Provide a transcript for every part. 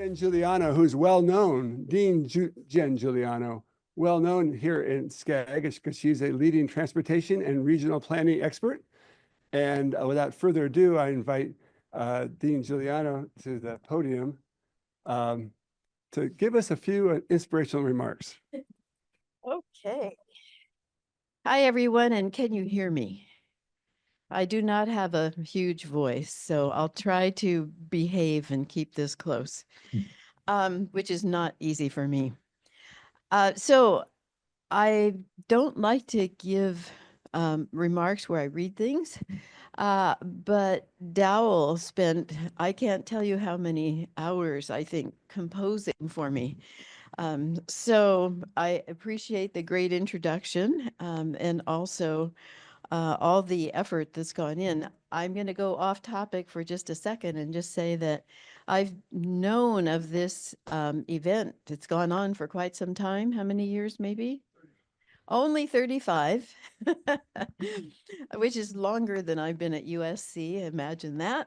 Jen Giuliano, who's well known, Jen Giuliano, well known here in SCAG because she's a leading transportation and regional planning expert. And without further ado, I invite Dean Giuliano to the podium to give us a few inspirational remarks. Okay. Hi, everyone, and can you hear me? I do not have a huge voice, so I'll try to behave and keep this close, which is not easy for me. So I don't like to give remarks where I read things, but Dowell spent, I can't tell you how many hours, I think, composing for me. So I appreciate the great introduction and also all the effort that's gone in. I'm going to go off topic for just a second and just say that I've known of this event. It's gone on for quite some time. How many years, maybe? Only 35, which is longer than I've been at USC. Imagine that.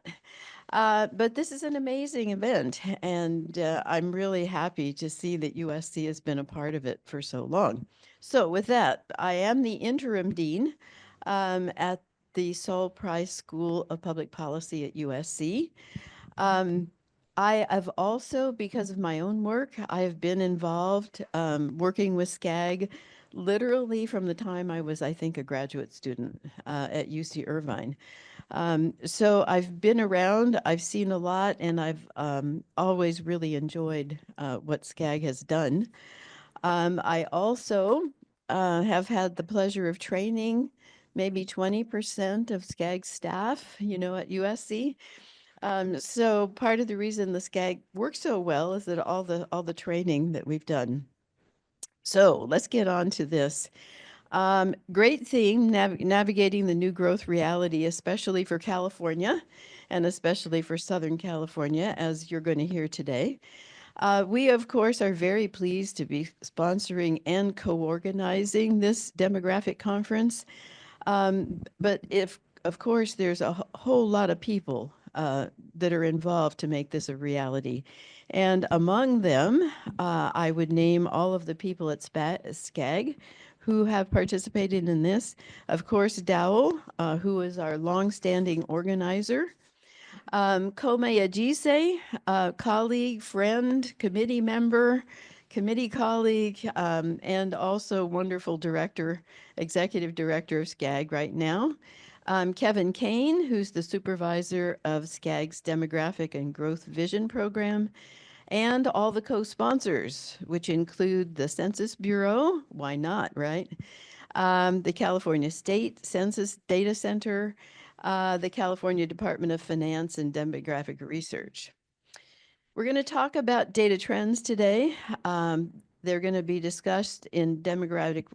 But this is an amazing event, and I'm really happy to see that USC has been a part of it for so long. So with that, I am the interim dean at the Saul Price School of Public Policy at USC. I have also, because of my own work, I have been involved working with SCAG literally from the time I was, I think, a graduate student at UC Irvine. So I've been around, I've seen a lot, and I've always really enjoyed what SCAG has done. I also have had the pleasure of training maybe 20% of SCAG staff, at USC. So part of the reason the SCAG works so well is that all the training that we've done. So let's get on to this. Great theme, navigating the new growth reality, especially for California and especially for Southern California, as you're going to hear today. We, of course, are very pleased to be sponsoring and co-organizing this demographic conference. But of course, there's a whole lot of people that are involved to make this a reality. And among them, I would name all of the people at SCAG who have participated in this. Of course, Dowell, who is our longstanding organizer. Kome Ajise, colleague, friend, committee member, committee colleague, and also wonderful director, executive director of SCAG right now. Kevin Kane, who's the supervisor of SCAG's Demographic and Growth Vision Program, and all the co-sponsors, which include the Census Bureau, why not, right? The California State Census Data Center, the California Department of Finance and Demographic Research. We're going to talk about data trends today. They're going to be discussed in demographic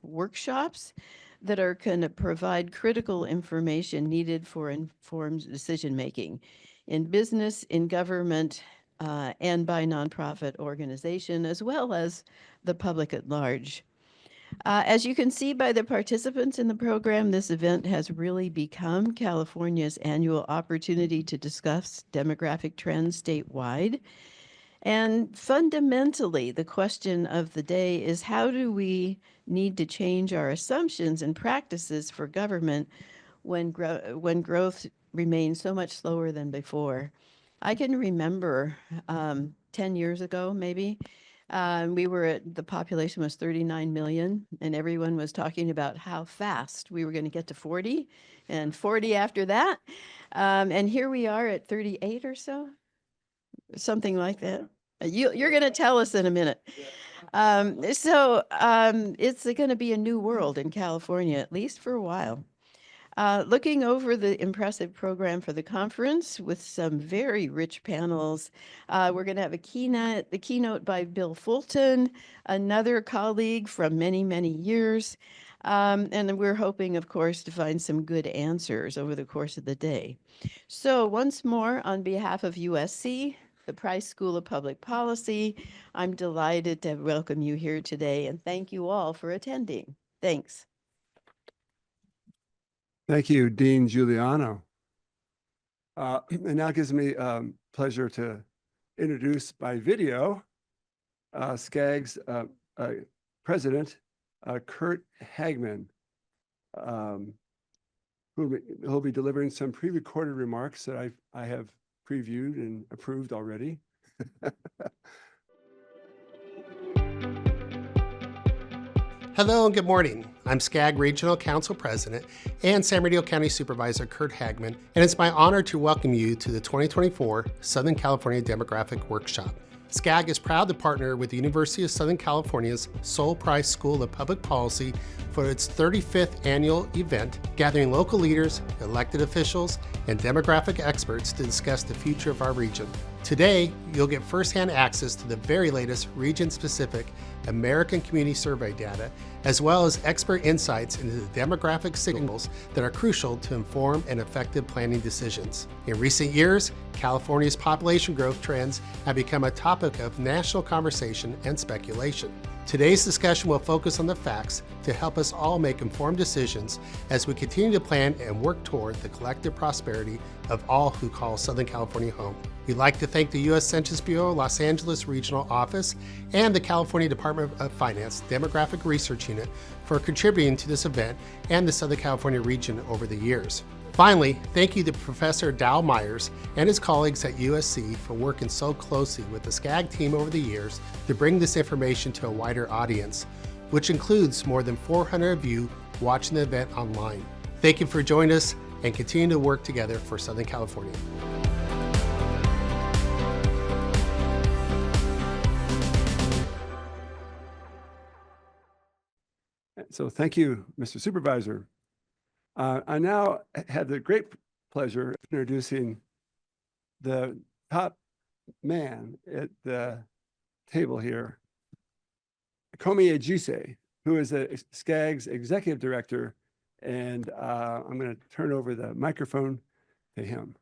workshops that are going to provide critical information needed for informed decision making in business, in government, and by nonprofit organization, as well as the public at large. As you can see by the participants in the program, this event has really become California's annual opportunity to discuss demographic trends statewide. And fundamentally, the question of the day is, how do we need to change our assumptions and practices for government when growth remains so much slower than before? I can remember 10 years ago, maybe, the population was 39 million, and everyone was talking about how fast we were going to get to 40 and 40 after that. And here we are at 38 or so, something like that. You're going to tell us in a minute. It's going to be a new world in California, at least for a while. Looking over the impressive program for the conference with some very rich panels, we're going to have the keynote by Bill Fulton, another colleague from many, many years. And we're hoping, of course, to find some good answers over the course of the day. So once more, on behalf of USC, the Price School of Public Policy, I'm delighted to welcome you here today, and thank you all for attending. Thanks. Thank you, Dean Giuliano. And now it gives me pleasure to introduce by video SCAG's president, Kurt Hagman. He'll be delivering some pre-recorded remarks that I have previewed and approved already. Hello and good morning. I'm SCAG Regional Council President and San Bernardino County Supervisor Kurt Hagman, and it's my honor to welcome you to the 2024 Southern California Demographic Workshop. SCAG is proud to partner with the University of Southern California's Sol Price School of Public Policy for its 35th annual event, gathering local leaders, elected officials, and demographic experts to discuss the future of our region. Today, you'll get firsthand access to the very latest region-specific American Community Survey data, as well as expert insights into the demographic signals that are crucial to inform and effective planning decisions. In recent years, California's population growth trends have become a topic of national conversation and speculation. Today's discussion will focus on the facts to help us all make informed decisions as we continue to plan and work toward the collective prosperity of all who call Southern California home. We'd like to thank the U.S. Census Bureau Los Angeles Regional Office and the California Department of Finance Demographic Research Unit for contributing to this event and the Southern California region over the years. Finally, thank you to Professor Dow Myers and his colleagues at USC for working so closely with the SCAG team over the years to bring this information to a wider audience, which includes more than 400 of you watching the event online. Thank you for joining us and continue to work together for Southern California. So thank you, Mr. Supervisor. I now have the great pleasure of introducing the top man at the table here, Komi Ejise, who is the SCAG's executive director, and I'm going to turn over the microphone to him.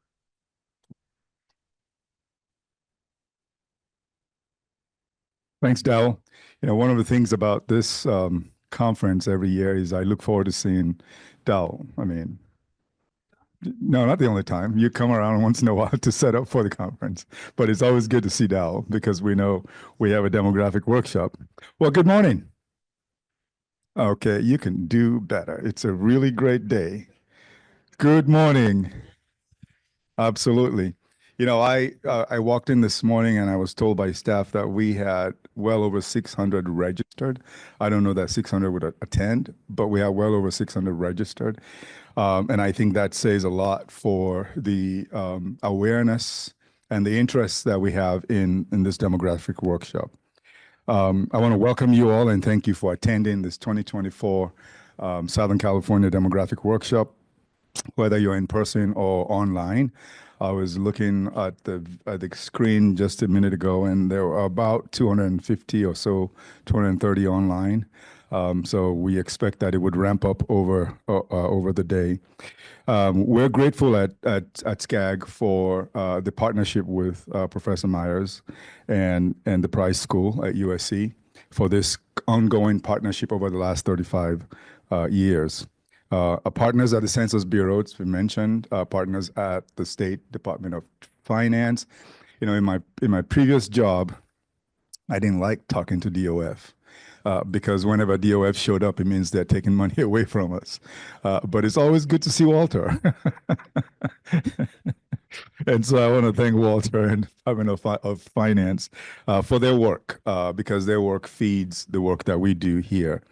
Thanks, Dell. You know, one of the things about this conference every year is I look forward to seeing Dell. I mean, no, not the only time. You come around once in a while to set up for the conference, but it's always good to see Dell because we know we have a demographic workshop. Well, good morning. Okay, you can do better. It's a really great day. Good morning. Absolutely. You know, I walked in this morning and I was told by staff that we had well over 600 registered. I don't know that 600 would attend, but we have well over 600 registered. And I think that says a lot for the awareness and the interest that we have in this demographic workshop. I want to welcome you all and thank you for attending this 2024 Southern California Demographic Workshop, whether you're in person or online. I was looking at the screen just a minute ago, and there were about 250 or so, 230 online. So we expect that it would ramp up over the day. We're grateful at SCAG for the partnership with Professor Myers and the Price School at USC for this ongoing partnership over the last 35 years. Partners at the Census Bureau, it's been mentioned, partners at the State Department of Finance. You know, in my previous job, I didn't like talking to DOF because whenever DOF showed up, it means they're taking money away from us. But it's always good to see Walter. And so I want to thank Walter and Department of Finance for their work because their work feeds the work that we do here.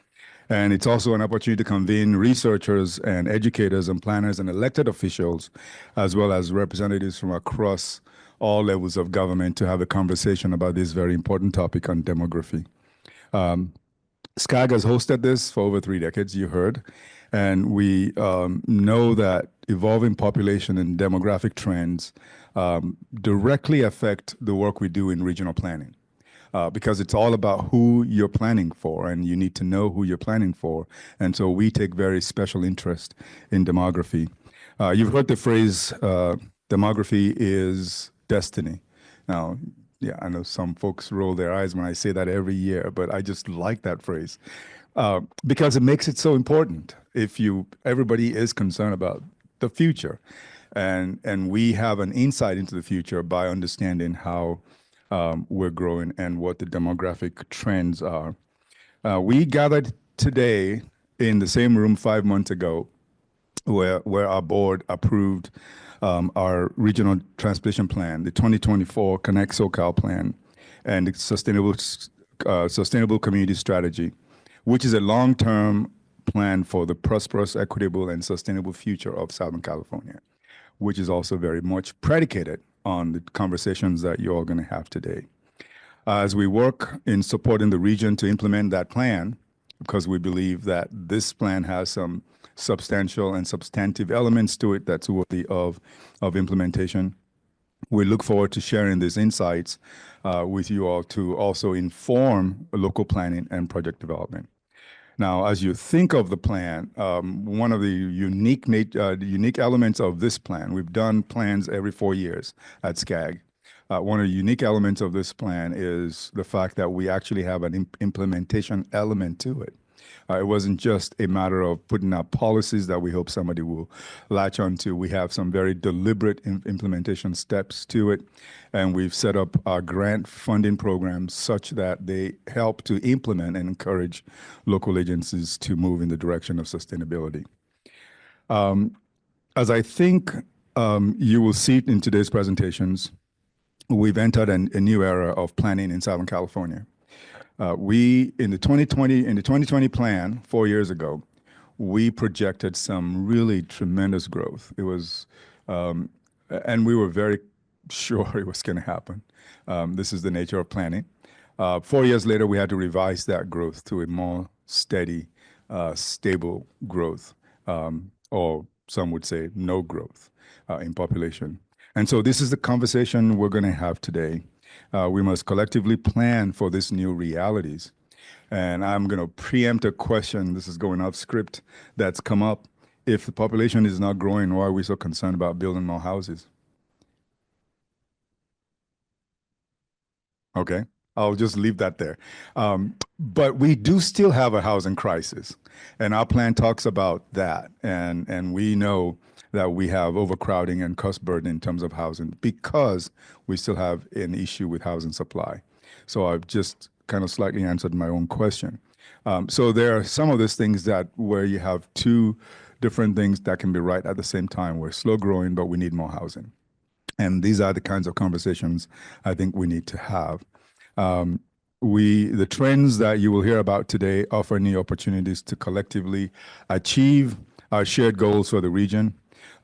And it's also an opportunity to convene researchers and educators and planners and elected officials, as well as representatives from across all levels of government to have a conversation about this very important topic on demography. SCAG has hosted this for over 3 decades, you heard, and we know that evolving population and demographic trends directly affect the work we do in regional planning. Because it's all about who you're planning for, and you need to know who you're planning for. And so we take very special interest in demography. You've heard the phrase, demography is destiny. Now, yeah, I know some folks roll their eyes when I say that every year, but I just like that phrase because it makes it so important. Everybody is concerned about the future, and we have an insight into the future by understanding how we're growing and what the demographic trends are. We gathered today in the same room 5 months ago where our board approved our regional transportation plan, the 2024 Connect SoCal plan, and the sustainable community strategy, which is a long-term plan for the prosperous, equitable, and sustainable future of Southern California, which is also very much predicated on the conversations that you're all going to have today. As we work in supporting the region to implement that plan, because we believe that this plan has some substantial and substantive elements to it that's worthy of implementation, we look forward to sharing these insights with you all to also inform local planning and project development. Now, as you think of the plan, one of the unique elements of this plan, we've done plans every 4 years at SCAG. One of the unique elements of this plan is the fact that we actually have an implementation element to it. It wasn't just a matter of putting out policies that we hope somebody will latch onto. We have some very deliberate implementation steps to it, and we've set up our grant funding programs such that they help to implement and encourage local agencies to move in the direction of sustainability. As I think you will see in today's presentations, we've entered a new era of planning in Southern California. In the 2020 plan 4 years ago, we projected some really tremendous growth. It was, and we were very sure it was going to happen. This is the nature of planning. 4 years later, we had to revise that growth to a more steady, stable growth, or some would say no growth in population. And so this is the conversation we're going to have today. We must collectively plan for these new realities. And I'm going to preempt a question, this is going off script, that's come up. If the population is not growing, why are we so concerned about building more houses? Okay, I'll just leave that there. But we do still have a housing crisis, and our plan talks about that. And we know that we have overcrowding and cost burden in terms of housing because we still have an issue with housing supply. So I've just kind of slightly answered my own question. So there are some of these things where you have two different things that can be right at the same time. We're slow growing, but we need more housing. And these are the kinds of conversations I think we need to have. The trends that you will hear about today offer new opportunities to collectively achieve our shared goals for the region.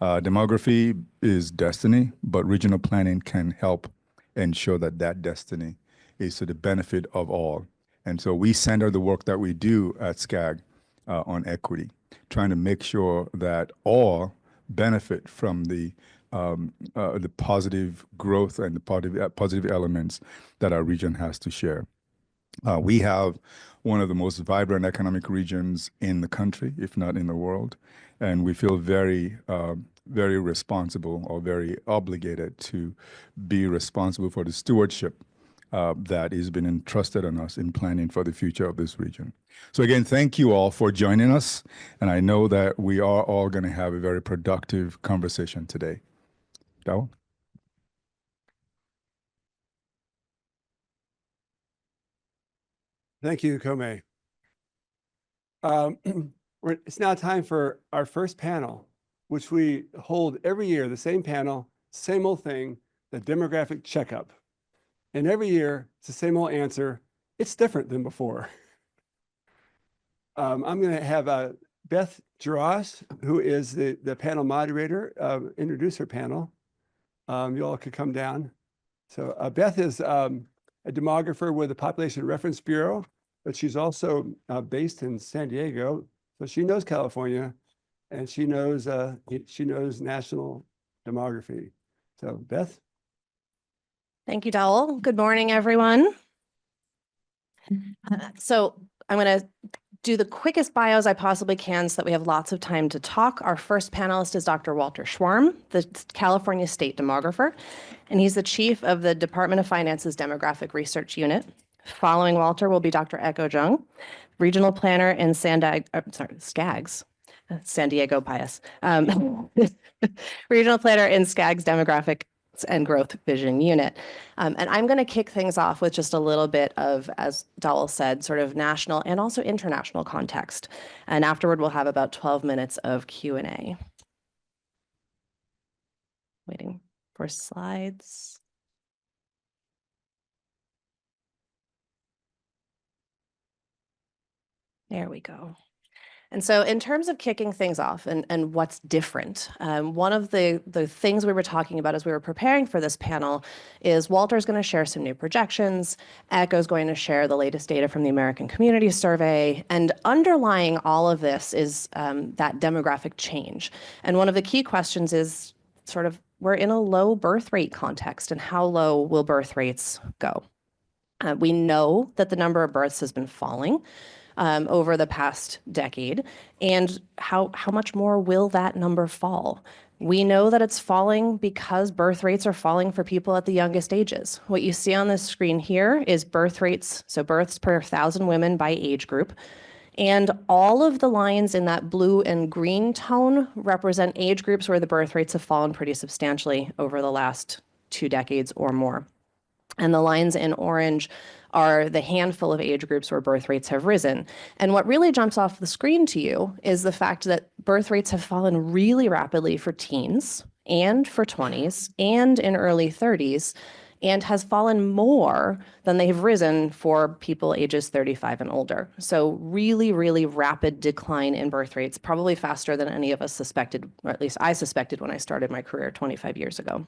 Demography is destiny, but regional planning can help ensure that that destiny is to the benefit of all. And so we center the work that we do at SCAG on equity, trying to make sure that all benefit from the positive growth and the positive elements that our region has to share. We have one of the most vibrant economic regions in the country, if not in the world, and we feel very responsible or very obligated to be responsible for the stewardship that has been entrusted on us in planning for the future of this region. So again, thank you all for joining us, and I know that we are all going to have a very productive conversation today. Dao? Thank you, Kome. It's now time for our first panel, which we hold every year, the same panel, same old thing, the demographic checkup. And every year, it's the same old answer. It's different than before. I'm going to have Beth Giras, who is the panel moderator, introduce her panel. You all could come down. So Beth is a demographer with the Population Reference Bureau, but she's also based in San Diego. So she knows California, and she knows national demography. So Beth. Thank you, Dowell. Good morning, everyone. So I'm going to do the quickest bios I possibly can so that we have lots of time to talk. Our first panelist is Dr. Walter Schwarm, the California State demographer, and he's the chief of the Department of Finance's Demographic Research Unit. Following Walter will be Dr. Echo Jung, regional planner in SCAG's, San Diego bias, regional planner in SCAG's demographic and Growth Vision Unit. And I'm going to kick things off with just a little bit of, as Dowell said, sort of national and also international context. And afterward, we'll have about 12 minutes of Q&A. Waiting for slides. There we go. And so in terms of kicking things off and what's different, one of the things we were talking about as we were preparing for this panel is Walter's going to share some new projections, Echo's going to share the latest data from the American Community Survey, and underlying all of this is that demographic change. And one of the key questions is sort of, we're in a low birth rate context, and how low will birth rates go? We know that the number of births has been falling over the past decade, and how much more will that number fall? We know that it's falling because birth rates are falling for people at the youngest ages. What you see on this screen here is birth rates, so births per 1,000 women by age group. And all of the lines in that blue and green tone represent age groups where the birth rates have fallen pretty substantially over the last 2 decades or more. And the lines in orange are the handful of age groups where birth rates have risen. And what really jumps off the screen to you is the fact that birth rates have fallen really rapidly for teens and for 20s and in early 30s, and has fallen more than they've risen for people ages 35 and older. So really, really rapid decline in birth rates, probably faster than any of us suspected, or at least I suspected when I started my career 25 years ago.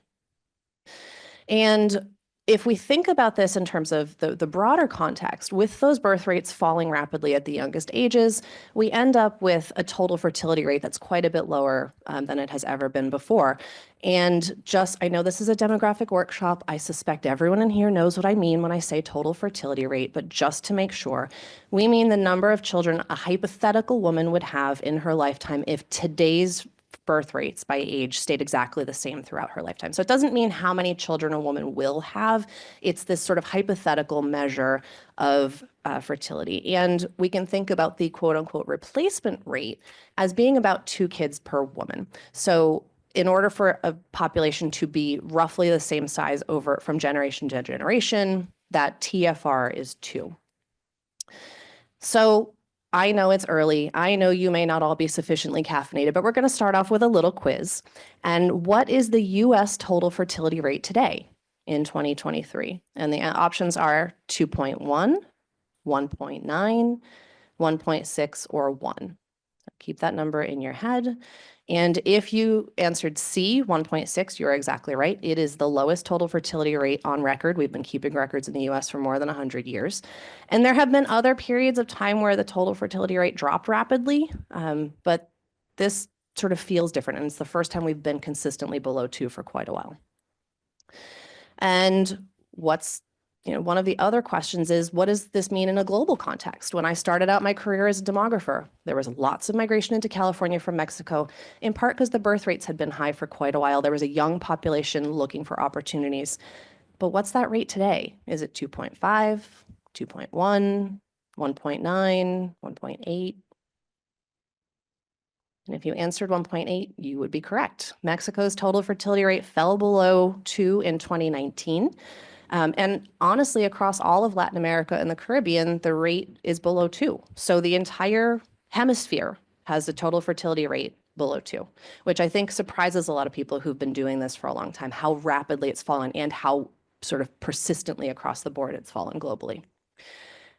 And if we think about this in terms of the broader context, with those birth rates falling rapidly at the youngest ages, we end up with a total fertility rate that's quite a bit lower than it has ever been before. And I know this is a demographic workshop. I suspect everyone in here knows what I mean when I say total fertility rate, but just to make sure, we mean the number of children a hypothetical woman would have in her lifetime if today's birth rates by age stayed exactly the same throughout her lifetime. So it doesn't mean how many children a woman will have. It's this sort of hypothetical measure of fertility. And we can think about the quote unquote replacement rate as being about 2 kids per woman. So in order for a population to be roughly the same size over from generation to generation, that TFR is 2. So I know it's early. I know you may not all be sufficiently caffeinated, but we're going to start off with a little quiz. And what is the US total fertility rate today in 2023? And the options are 2.1, 1.9, 1.6, or 1. Keep that number in your head. And if you answered C, 1.6, you're exactly right. It is the lowest total fertility rate on record. We've been keeping records in the US for more than 100 years. And there have been other periods of time where the total fertility rate dropped rapidly, but this sort of feels different. And it's the first time we've been consistently below 2 for quite a while. And one of the other questions is, what does this mean in a global context? When I started out my career as a demographer, there was lots of migration into California from Mexico, in part because the birth rates had been high for quite a while. There was a young population looking for opportunities. But what's that rate today? Is it 2.5, 2.1, 1.9, 1.8? And if you answered 1.8, you would be correct. Mexico's total fertility rate fell below 2 in 2019. And honestly, across all of Latin America and the Caribbean, the rate is below 2. So the entire hemisphere has a total fertility rate below 2, which I think surprises a lot of people who've been doing this for a long time, how rapidly it's fallen and how sort of persistently across the board it's fallen globally.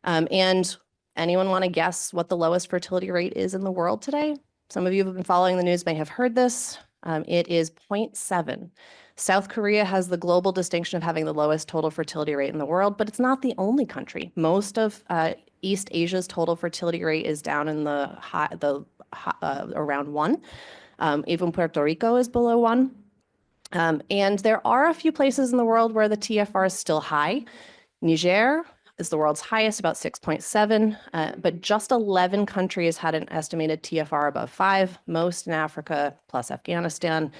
And anyone want to guess what the lowest fertility rate is in the world today? Some of you who have been following the news may have heard this. It is 0.7. South Korea has the global distinction of having the lowest total fertility rate in the world, but it's not the only country. Most of East Asia's total fertility rate is down in around 1. Even Puerto Rico is below 1. And there are a few places in the world where the TFR is still high. Niger is the world's highest, about 6.7, but just 11 countries had an estimated TFR above 5, most in Africa, plus Afghanistan.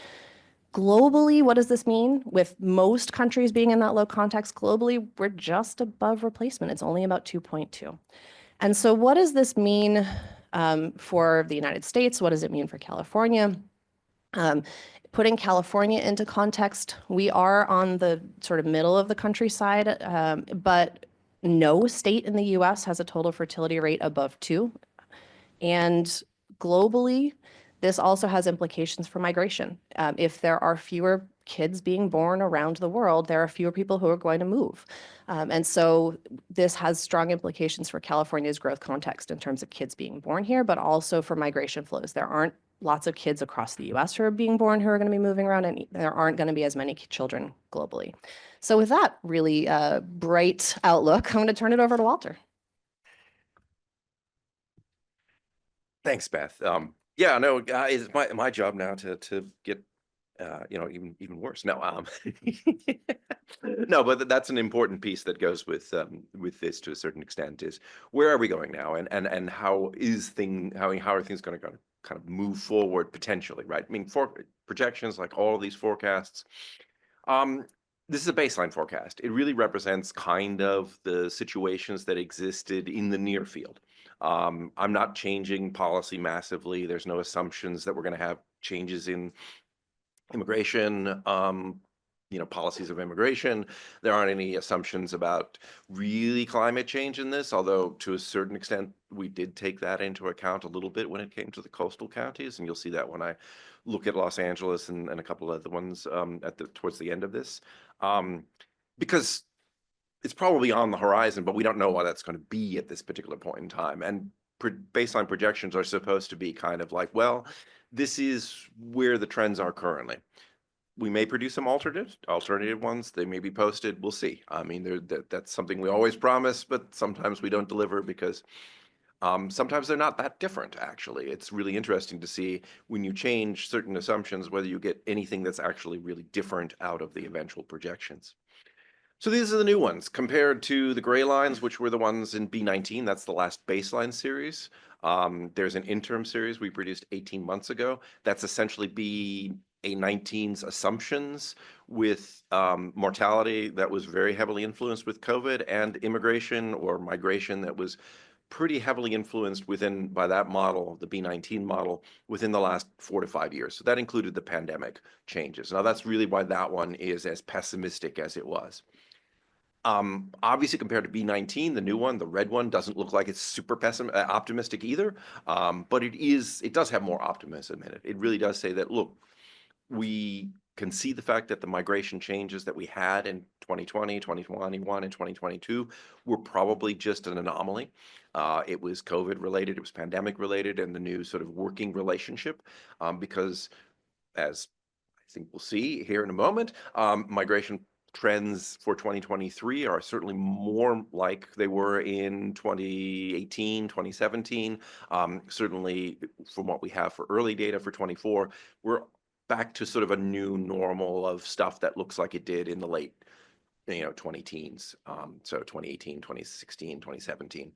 Globally, what does this mean? With most countries being in that low context, globally, we're just above replacement. It's only about 2.2. And so what does this mean for the United States? What does it mean for California? Putting California into context, we are on the sort of middle of the countryside, but no state in the US has a total fertility rate above 2. And globally, this also has implications for migration. If there are fewer kids being born around the world, there are fewer people who are going to move. And so this has strong implications for California's growth context in terms of kids being born here, but also for migration flows. There aren't lots of kids across the US who are being born who are going to be moving around, and there aren't going to be as many children globally. So with that really bright outlook, I'm going to turn it over to Walter. Thanks, Beth. Yeah, no, it's my job now to get even worse. No, no, but that's an important piece that goes with this to a certain extent, is where are we going now, and how are things going to kind of move forward potentially, right? I mean, for projections, like all of these forecasts, this is a baseline forecast. It really represents kind of the situations that existed in the near field. I'm not changing policy massively. There's no assumptions that we're going to have changes in immigration, policies of immigration. There aren't any assumptions about really climate change in this, although to a certain extent, we did take that into account a little bit when it came to the coastal counties. And you'll see that when I look at Los Angeles and a couple of other ones towards the end of this, because it's probably on the horizon, but we don't know what that's going to be at this particular point in time. And baseline projections are supposed to be kind of like, well, this is where the trends are currently. We may produce some alternative ones. They may be posted. We'll see. I mean, that's something we always promise, but sometimes we don't deliver because sometimes they're not that different, actually. It's really interesting to see when you change certain assumptions, whether you get anything that's actually really different out of the eventual projections. So these are the new ones compared to the gray lines, which were the ones in B19. That's the last baseline series. There's an interim series we produced 18 months ago. That's essentially B19's assumptions with mortality that was very heavily influenced with COVID, and immigration or migration that was pretty heavily influenced by that model, the B19 model, within the last 4 to 5 years. So that included the pandemic changes. Now that's really why that one is as pessimistic as it was. Obviously, compared to B19, the new one, the red one, doesn't look like it's super optimistic either, but it does have more optimism in it. It really does say that, look, we can see the fact that the migration changes that we had in 2020, 2021, and 2022 were probably just an anomaly. It was COVID related, it was pandemic related, and the new sort of working relationship, because as I think we'll see here in a moment, migration trends for 2023 are certainly more like they were in 2018, 2017. Certainly from what we have for early data for 24, we're back to sort of a new normal of stuff that looks like it did in the late 20-teens. So 2018, 2016, 2017.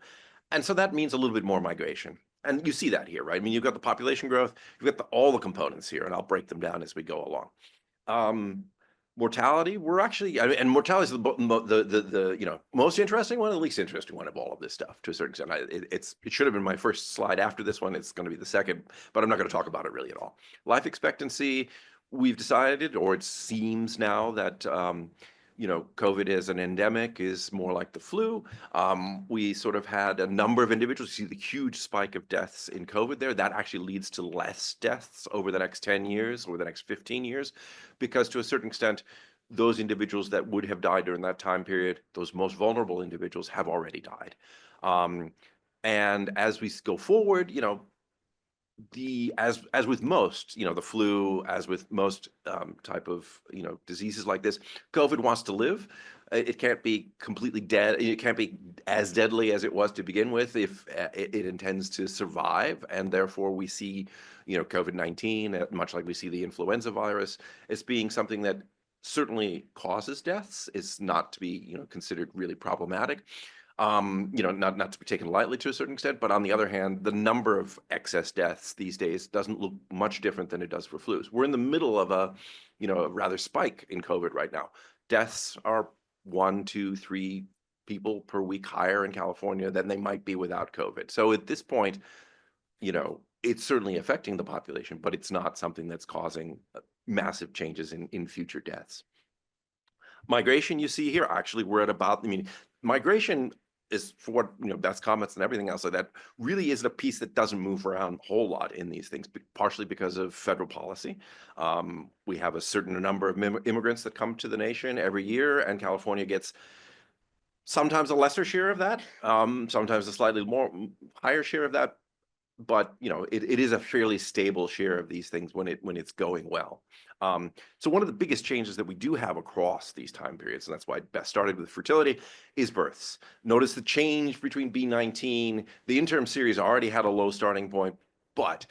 And so that means a little bit more migration. And you see that here, right? I mean, you've got the population growth, you've got all the components here, and I'll break them down as we go along. Mortality, we're actually, and mortality is the most interesting one, the least interesting one of all of this stuff to a certain extent. It should have been my first slide after this one. It's going to be the second, but I'm not going to talk about it really at all. Life expectancy, we've decided, or it seems now that COVID as an endemic is more like the flu. We sort of had a number of individuals. You see the huge spike of deaths in COVID there. That actually leads to less deaths over the next 10 years, over the next 15 years, because to a certain extent, those individuals that would have died during that time period, those most vulnerable individuals, have already died. And as we go forward, as with most, the flu, as with most type of diseases like this, COVID wants to live. It can't be completely dead. It can't be as deadly as it was to begin with if it intends to survive. And therefore, we see COVID-19, much like we see the influenza virus, as being something that certainly causes deaths. It's not to be considered really problematic. Not to be taken lightly to a certain extent, but on the other hand, the number of excess deaths these days doesn't look much different than it does for flus. We're in the middle of a rather spike in COVID right now. Deaths are 1, 2, 3 people per week higher in California than they might be without COVID. So at this point, it's certainly affecting the population, but it's not something that's causing massive changes in future deaths. Migration, you see here, actually, we're at about, I mean, migration is, for what, you know, Beth's comments and everything else like that, really isn't a piece that doesn't move around a whole lot in these things, partially because of federal policy. We have a certain number of immigrants that come to the nation every year, and California gets sometimes a lesser share of that, sometimes a slightly more higher share of that. But you know, it is a fairly stable share of these things when it's going well. So one of the biggest changes that we do have across these time periods, and that's why Beth started with fertility, is births. Notice the change between B19. The interim series already had a low starting point, but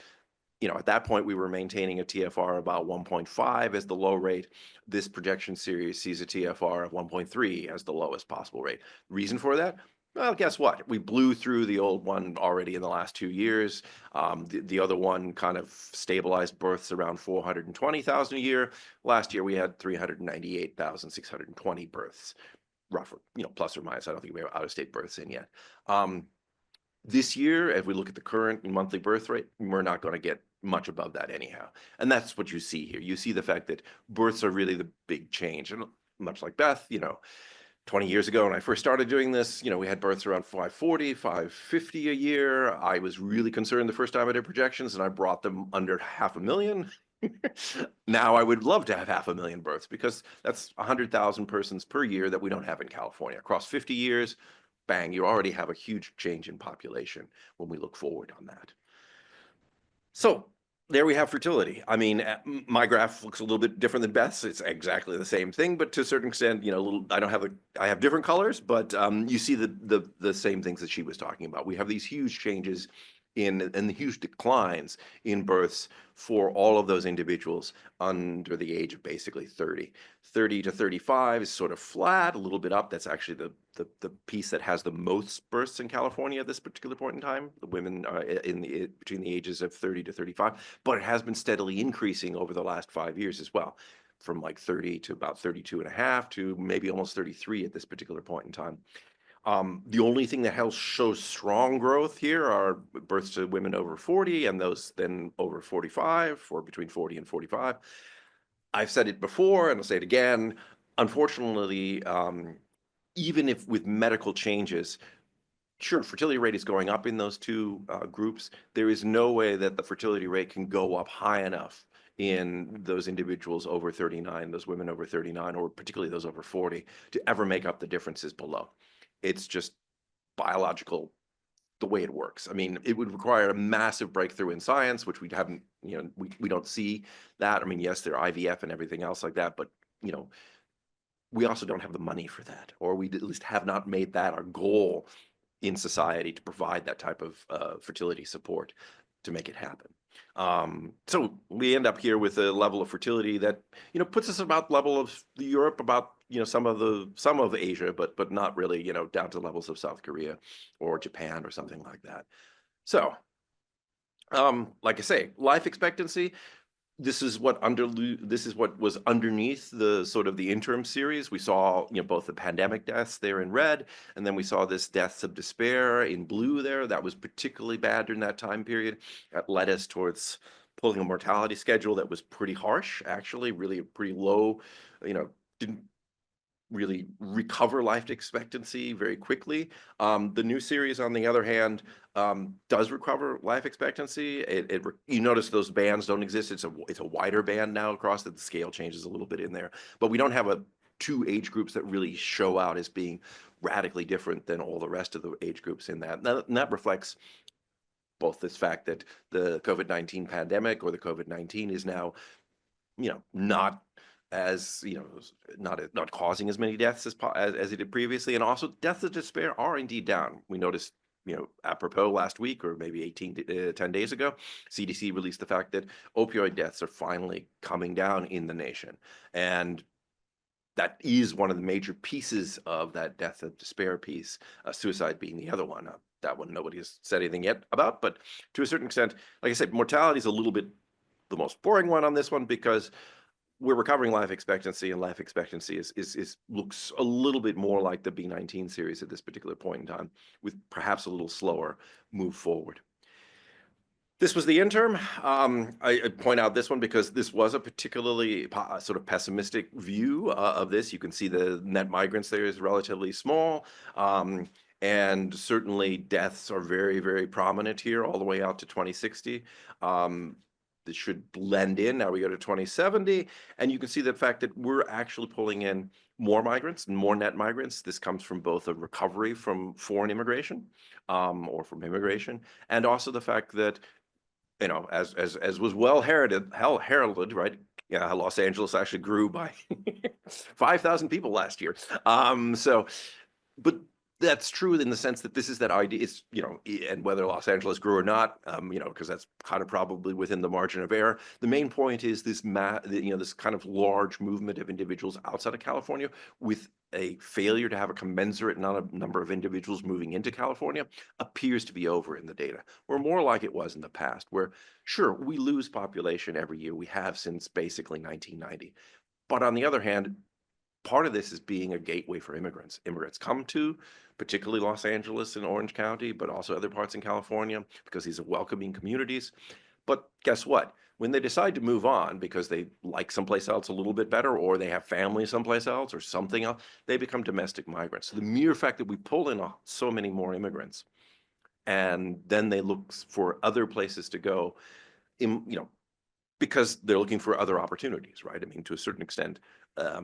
you know, at that point we were maintaining a TFR about 1.5 as the low rate. This projection series sees a TFR of 1.3 as the lowest possible rate. Reason for that? Well, guess what? We blew through the old one already in the last 2 years. The other one kind of stabilized births around 420,000 a year. Last year we had 398,620 births, roughly, you know, plus or minus. I don't think we have out-of-state births in yet. This year, if we look at the current monthly birth rate, we're not going to get much above that anyhow. And that's what you see here. You see the fact that births are really the big change. And much like Beth, you know, 20 years ago when I first started doing this, you know, we had births around 540, 550 a year. I was really concerned the first time I did projections, and I brought them under 500,000. Now I would love to have 500,000 births, because that's 100,000 persons per year that we don't have in California. Across 50 years, bang, you already have a huge change in population when we look forward on that. So there we have fertility. I mean, my graph looks a little bit different than Beth's. It's exactly the same thing, but to a certain extent, you know, I have different colors, but you see the same things that she was talking about. We have these huge changes and the huge declines in births for all of those individuals under the age of basically 30. 30 to 35 is sort of flat, a little bit up. That's actually the piece that has the most births in California at this particular point in time. The women are between the ages of 30 to 35, but it has been steadily increasing over the last 5 years as well, from like 30 to about 32 and a half to maybe almost 33 at this particular point in time. The only thing that shows strong growth here are births to women over 40 and those then over 45, or between 40 and 45. I've said it before and I'll say it again. Unfortunately, even if with medical changes, sure, fertility rate is going up in those two groups, there is no way that the fertility rate can go up high enough in those individuals over 39, those women over 39, or particularly those over 40, to ever make up the differences below. It's just biological, the way it works. I mean, it would require a massive breakthrough in science, which we haven't, you know, we don't see that. I mean, yes, there are IVF and everything else like that, but, you know, we also don't have the money for that, or we at least have not made that our goal in society to provide that type of fertility support to make it happen. So we end up here with a level of fertility that, you know, puts us about level of Europe, about, you know, some of Asia, but not really, you know, down to levels of South Korea or Japan or something like that. So, like I say, life expectancy. This is what was underneath the sort of the interim series. We saw, you know, both the pandemic deaths there in red, and then we saw this deaths of despair in blue there. That was particularly bad during that time period. That led us towards pulling a mortality schedule that was pretty harsh, actually, really pretty low, you know, didn't really recover life expectancy very quickly. The new series, on the other hand, does recover life expectancy. You notice those bands don't exist. It's a wider band now across that. The scale changes a little bit in there, but we don't have two age groups that really show out as being radically different than all the rest of the age groups in that. And that reflects both this fact that the COVID-19 pandemic, or the COVID-19, is now, you know, not as, you know, not causing as many deaths as it did previously, and also deaths of despair are indeed down. We noticed, you know, apropos last week, or maybe 10 days ago, CDC released the fact that opioid deaths are finally coming down in the nation, and that is one of the major pieces of that death of despair piece, suicide being the other one. That one nobody has said anything yet about, but to a certain extent, like I said, mortality is a little bit the most boring one on this one, because we're recovering life expectancy, and life expectancy looks a little bit more like the B19 series at this particular point in time, with perhaps a little slower move forward. This was the interim. I point out this one because this was a particularly sort of pessimistic view of this. You can see the net migrants there is relatively small. And certainly deaths are very, very prominent here all the way out to 2060. This should blend in. Now we go to 2070, and you can see the fact that we're actually pulling in more migrants and more net migrants. This comes from both a recovery from foreign immigration or from immigration, and also the fact that, you know, as was well heralded, right? Yeah, Los Angeles actually grew by 5,000 people last year. But that's true in the sense that this is that idea. It's, you know, and whether Los Angeles grew or not, you know, because that's kind of probably within the margin of error. The main point is this, you know, this kind of large movement of individuals outside of California with a failure to have a commensurate number of individuals moving into California appears to be over in the data. We're more like it was in the past, where sure, we lose population every year. We have since basically 1990. But on the other hand, part of this is being a gateway for immigrants. Immigrants come to particularly Los Angeles and Orange County, but also other parts in California because these are welcoming communities. But guess what? When they decide to move on because they like someplace else a little bit better, or they have family someplace else or something else, they become domestic migrants. So the mere fact that we pull in so many more immigrants and then they look for other places to go, you know, because they're looking for other opportunities, right? I mean, to a certain extent,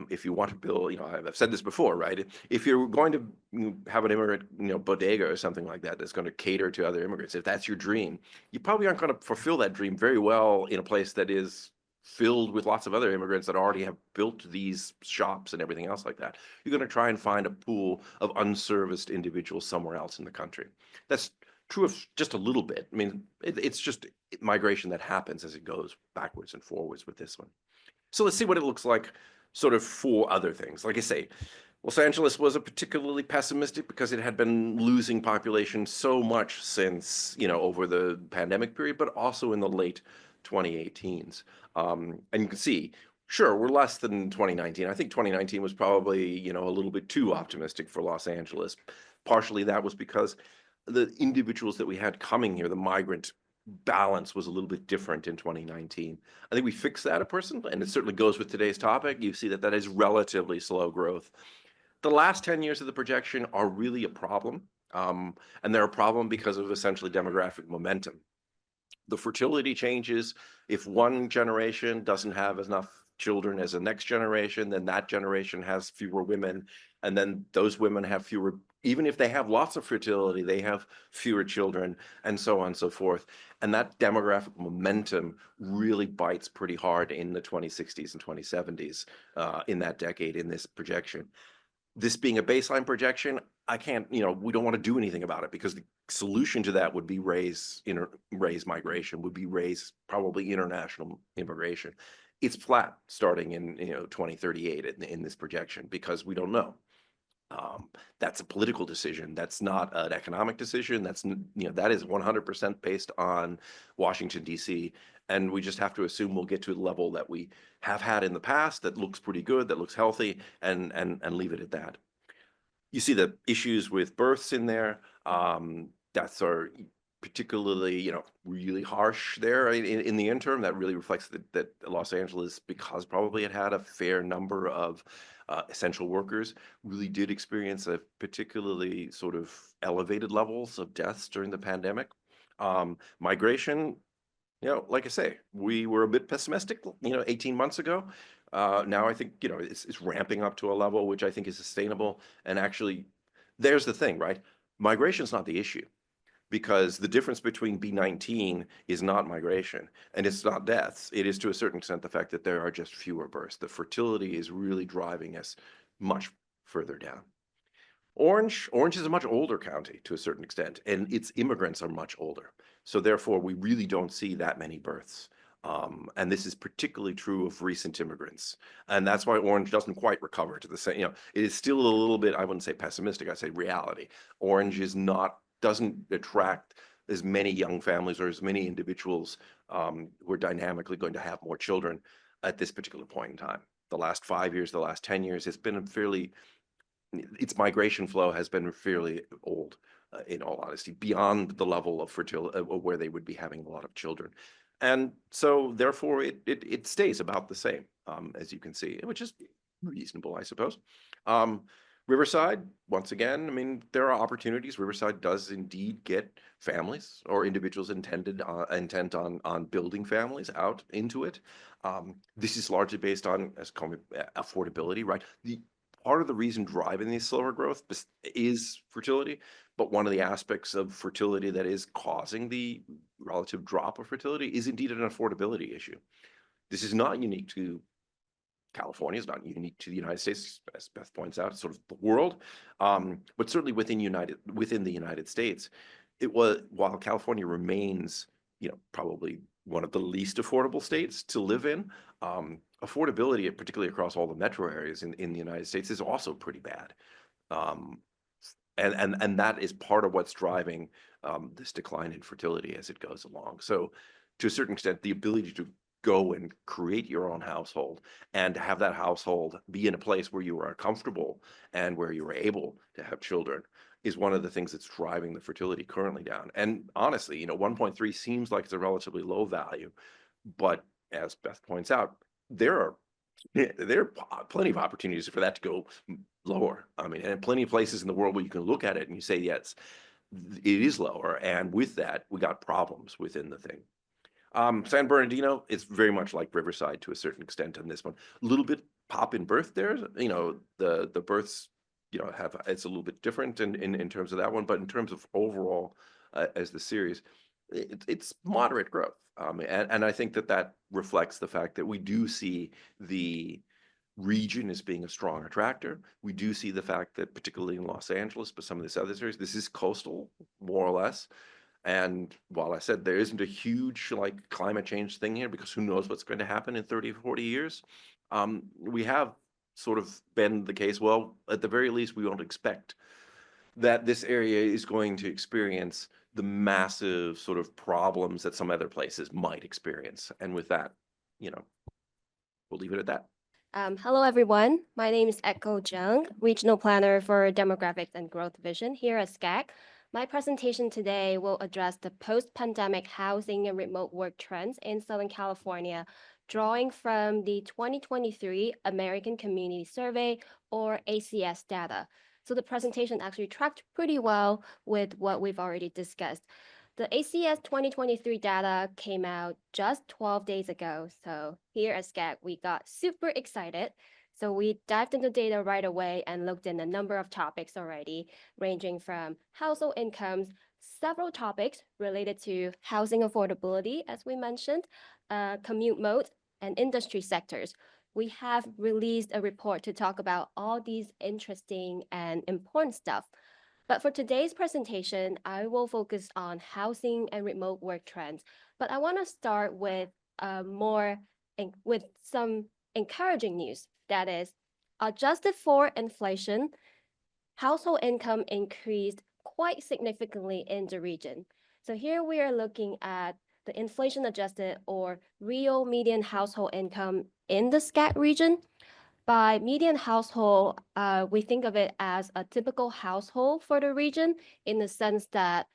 if you want to build, you know, I've said this before, right? If you're going to have an immigrant, you know, bodega or something like that, that's going to cater to other immigrants, if that's your dream, you probably aren't going to fulfill that dream very well in a place that is filled with lots of other immigrants that already have built these shops and everything else like that. You're going to try and find a pool of unserviced individuals somewhere else in the country. That's true of just a little bit. I mean, it's just migration that happens as it goes backwards and forwards with this one. So let's see what it looks like sort of for other things. Like I say, Los Angeles was a particularly pessimistic because it had been losing population so much since, you know, over the pandemic period, but also in the late 2018s. And you can see, sure, we're less than 2019. I think 2019 was probably, you know, a little bit too optimistic for Los Angeles. Partially that was because the individuals that we had coming here, the migrant balance was a little bit different in 2019. I think we fixed that and it certainly goes with today's topic. You see that that is relatively slow growth. The last 10 years of the projection are really a problem, and they're a problem because of essentially demographic momentum. The fertility changes. If one generation doesn't have enough children as the next generation, then that generation has fewer women, and then those women have fewer, even if they have lots of fertility, they have fewer children, and so on and so forth. And that demographic momentum really bites pretty hard in the 2060s and 2070s in that decade, in this projection. This being a baseline projection, I can't, you know, we don't want to do anything about it because the solution to that would be raise migration, would be raise probably international immigration. It's flat starting in, you know, 2038 in this projection because we don't know. That's a political decision. That's not an economic decision. That's, you know, that is 100% based on Washington, D.C. And we just have to assume we'll get to the level that we have had in the past that looks pretty good, that looks healthy, and leave it at that. You see the issues with births in there. Deaths are particularly, you know, really harsh there in the interim. That really reflects that Los Angeles, because probably it had a fair number of essential workers, really did experience a particularly sort of elevated levels of deaths during the pandemic. Migration, you know, like I say, we were a bit pessimistic, you know, 18 months ago. Now I think, you know, it's ramping up to a level which I think is sustainable. And actually, there's the thing, right? Migration is not the issue, because the difference between B19 is not migration and it's not deaths. It is to a certain extent the fact that there are just fewer births. The fertility is really driving us much further down. Orange is a much older county to a certain extent, and its immigrants are much older. So therefore, we really don't see that many births. And this is particularly true of recent immigrants. And that's why Orange doesn't quite recover to the same, you know, it is still a little bit, I wouldn't say pessimistic, I'd say reality. Orange doesn't attract as many young families or as many individuals who are dynamically going to have more children at this particular point in time. The last 5 years, the last 10 years, it's been its migration flow has been fairly old. in all honesty, beyond the level of fertility where they would be having a lot of children. And so therefore it stays about the same, as you can see, which is reasonable, I suppose. Riverside, once again, I mean, there are opportunities. Riverside does indeed get families or individuals intent on building families out into it. This is largely based on, as called, affordability, right? The part of the reason driving the slower growth is fertility, but one of the aspects of fertility that is causing the relative drop of fertility is indeed an affordability issue. This is not unique to California, is not unique to the United States, as Beth points out, it's sort of the world, but certainly within the United States, while California remains, probably one of the least affordable states to live in, affordability, particularly across all the metro areas in the United States, is also pretty bad. And that is part of what's driving this decline in fertility as it goes along. So to a certain extent, the ability to go and create your own household and have that household be in a place where you are comfortable and where you are able to have children is one of the things that's driving the fertility currently down. And honestly, 1.3 seems like it's a relatively low value, but as Beth points out, there are plenty of opportunities for that to go lower. I mean, and plenty of places in the world where you can look at it and you say, yes, it is lower. And with that, we got problems within the thing. San Bernardino, it's very much like Riverside to a certain extent on this one. A little bit pop in birth there. The births, it's a little bit different in terms of that one, but in terms of overall as the series, it's moderate growth. And I think that reflects the fact that we do see the region as being a strong attractor. We do see the fact that particularly in Los Angeles, but some of this other areas, this is coastal, more or less. And while I said there isn't a huge climate change thing here, because who knows what's going to happen in 30 or 40 years, we have sort of been the case. Well, at the very least, we won't expect that this area is going to experience the massive sort of problems that some other places might experience. And with that, we'll leave it at that. Hello, everyone. My name is Echo Jung, Regional Planner for Demographics and Growth Vision here at SCAG. My presentation today will address the post-pandemic housing and remote work trends in Southern California, drawing from the 2023 American Community Survey, or ACS data. So the presentation actually tracked pretty well with what we've already discussed. The ACS 2023 data came out just 12 days ago. So here at SCAG, we got super excited. So we dived into data right away and looked in a number of topics already, ranging from household incomes, several topics related to housing affordability, as we mentioned, commute mode, and industry sectors. We have released a report to talk about all these interesting and important stuff. But for today's presentation, I will focus on housing and remote work trends. But I want to start with with some encouraging news. That is, adjusted for inflation, household income increased quite significantly in the region. So here we are looking at the inflation adjusted or real median household income in the SCAG region. By median household, we think of it as a typical household for the region in the sense that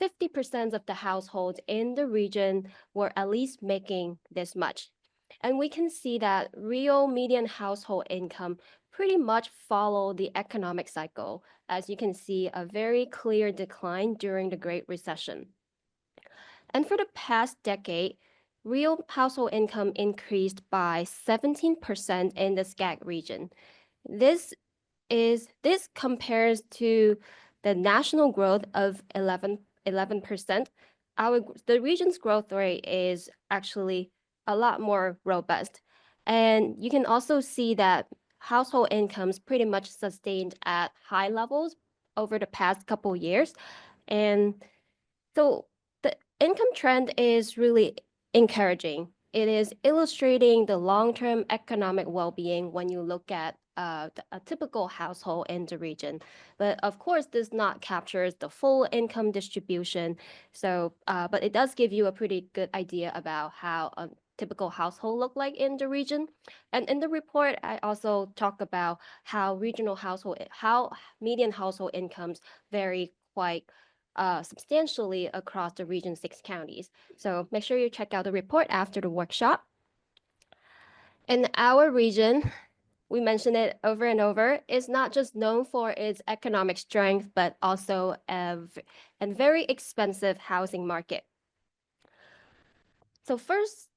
50% of the households in the region were at least making this much. And we can see that real median household income pretty much follow the economic cycle, as you can see a very clear decline during the Great Recession. And for the past decade, real household income increased by 17% in the SCAG region. This compares to the national growth of 11%. The region's growth rate is actually a lot more robust. And you can also see that household incomes pretty much sustained at high levels over the past couple years. And so the income trend is really encouraging. It is illustrating the long-term economic well-being when you look at a typical household in the region. But of course, this not captures the full income distribution. So, but it does give you a pretty good idea about how a typical household look like in the region. And in the report, I also talk about how median household incomes vary quite substantially across the region's 6 counties. So make sure you check out the report after the workshop. In our region, we mention it over and over, is not just known for its economic strength, but also a very expensive housing market. So first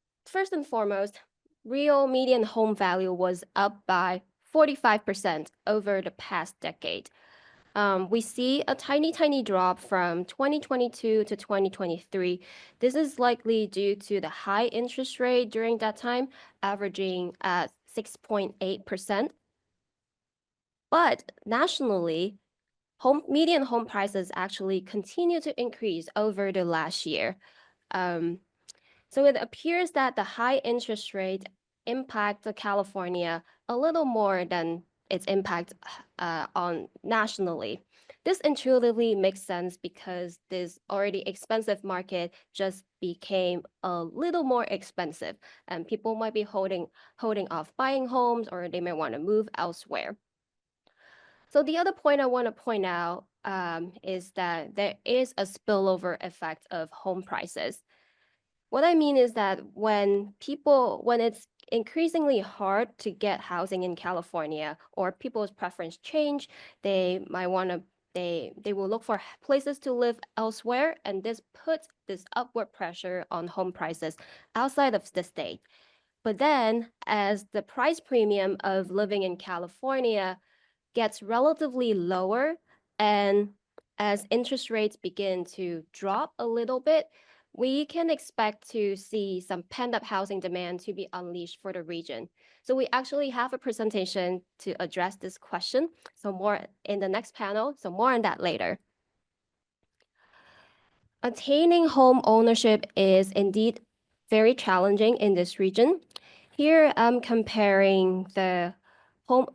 and foremost, real median home value was up by 45% over the past decade. We see a tiny drop from 2022 to 2023. This is likely due to the high interest rate during that time, averaging at 6.8%. But nationally, median home prices actually continue to increase over the last year. So it appears that the high interest rate impact California a little more than its impact on nationally. This intuitively makes sense because this already expensive market just became a little more expensive, and people might be holding off buying homes, or they may want to move elsewhere. So the other point I want to point out is that there is a spillover effect of home prices. What I mean is that when it's increasingly hard to get housing in California, or people's preference change, they will look for places to live elsewhere, and this puts this upward pressure on home prices outside of the state. But then, as the price premium of living in California gets relatively lower, and as interest rates begin to drop a little bit, we can expect to see some pent-up housing demand to be unleashed for the region. So we actually have a presentation to address this question. So more in the next panel, so more on that later. Attaining home ownership is indeed very challenging in this region. Here I'm comparing home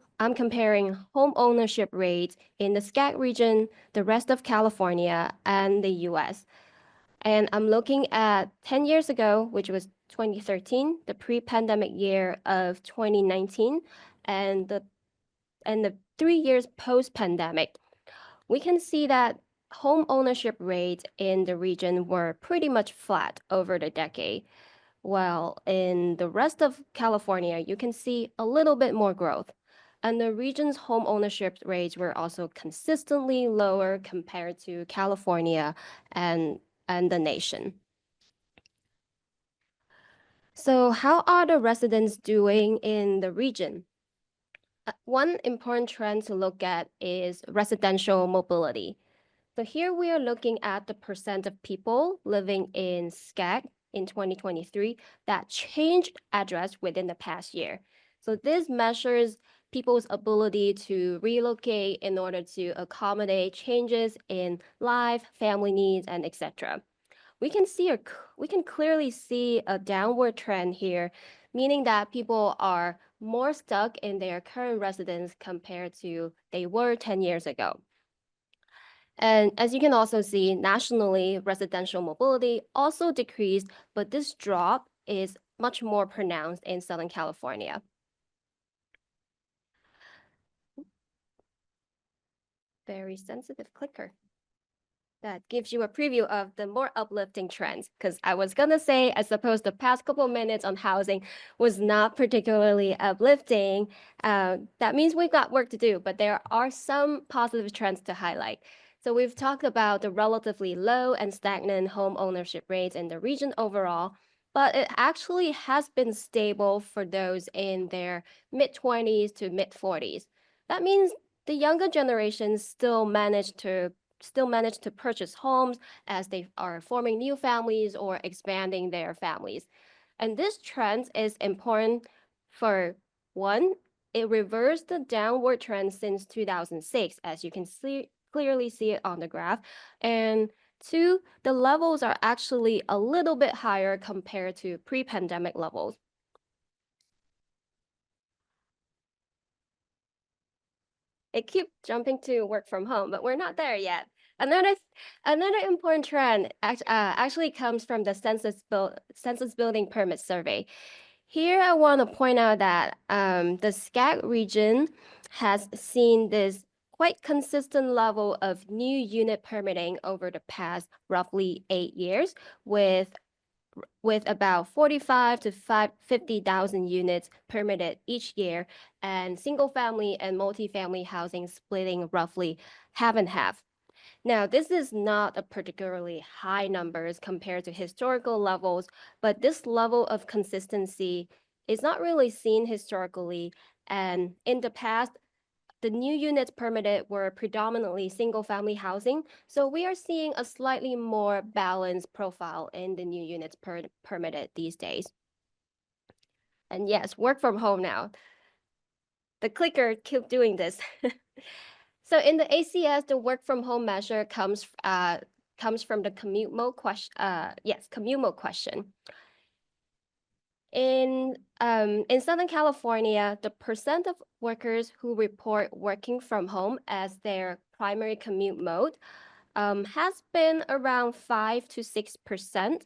ownership rates in the SCAG region, the rest of California, and the US. And I'm looking at 10 years ago, which was 2013, the pre-pandemic year of 2019, and the 3 years post-pandemic. We can see that home ownership rates in the region were pretty much flat over the decade. While in the rest of California, you can see a little bit more growth. And the region's home ownership rates were also consistently lower compared to California and the nation. So how are the residents doing in the region? One important trend to look at is residential mobility. So here we are looking at the percent of people living in SCAG in 2023 that changed address within the past year. So this measures people's ability to relocate in order to accommodate changes in life, family needs, and etc. We can clearly see a downward trend here, meaning that people are more stuck in their current residence compared to they were 10 years ago. And as you can also see, nationally, residential mobility also decreased, but this drop is much more pronounced in Southern California. Very sensitive clicker. That gives you a preview of the more uplifting trends, because I was going to say, I suppose the past couple minutes on housing was not particularly uplifting. That means we've got work to do, but there are some positive trends to highlight. So we've talked about the relatively low and stagnant home ownership rates in the region overall, but it actually has been stable for those in their mid-20s to mid-40s. That means the younger generations still manage to purchase homes as they are forming new families or expanding their families. And this trend is important for one, it reversed the downward trend since 2006, as you can clearly see it on the graph. And two, the levels are actually a little bit higher compared to pre-pandemic levels. It keeps jumping to work from home, but we're not there yet. Another important trend actually comes from the Census Building Permit Survey. Here, I want to point out that the SCAG region has seen this quite consistent level of new unit permitting over the past roughly 8 years, with about 45 to 50,000 units permitted each year, and single family and multifamily housing splitting roughly half and half. Now, this is not a particularly high numbers compared to historical levels, but this level of consistency is not really seen historically. And in the past, the new units permitted were predominantly single-family housing, so we are seeing a slightly more balanced profile in the new units permitted these days. And yes, work from home now. The clicker keep doing this. So in the ACS, the work from home measure comes from the commute mode question. Commute mode question. In Southern California, the percent of workers who report working from home as their primary commute mode has been around 5 to 6%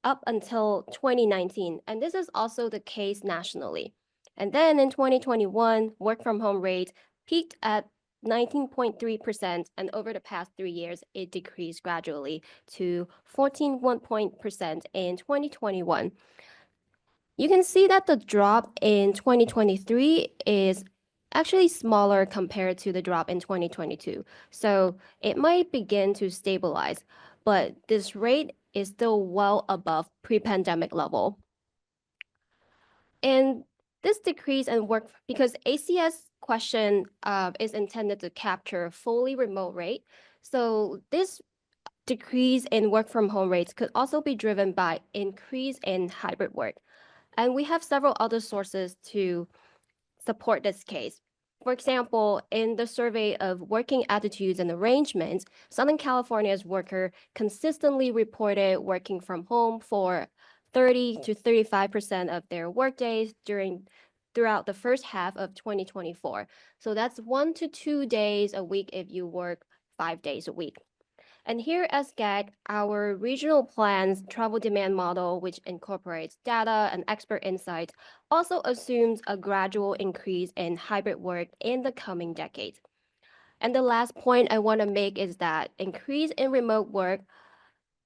up until 2019. And this is also the case nationally. And then in 2021, work from home rate peaked at 19.3%, and over the past 3 years, it decreased gradually to 14.1% in 2021. You can see that the drop in 2023 is actually smaller compared to the drop in 2022. So it might begin to stabilize, but this rate is still well above pre-pandemic level. And this decrease in work, because ACS question is intended to capture fully remote rate. So this decrease in work from home rates could also be driven by increase in hybrid work. And we have several other sources to support this case. For example, in the survey of working attitudes and arrangements, Southern California's worker consistently reported working from home for 30 to 35% of their workdays throughout the first half of 2024. So that's 1 to 2 days a week if you work 5 days a week. And here at SCAG, our regional plans travel demand model, which incorporates data and expert insights, also assumes a gradual increase in hybrid work in the coming decades. And the last point I want to make is that increase in remote work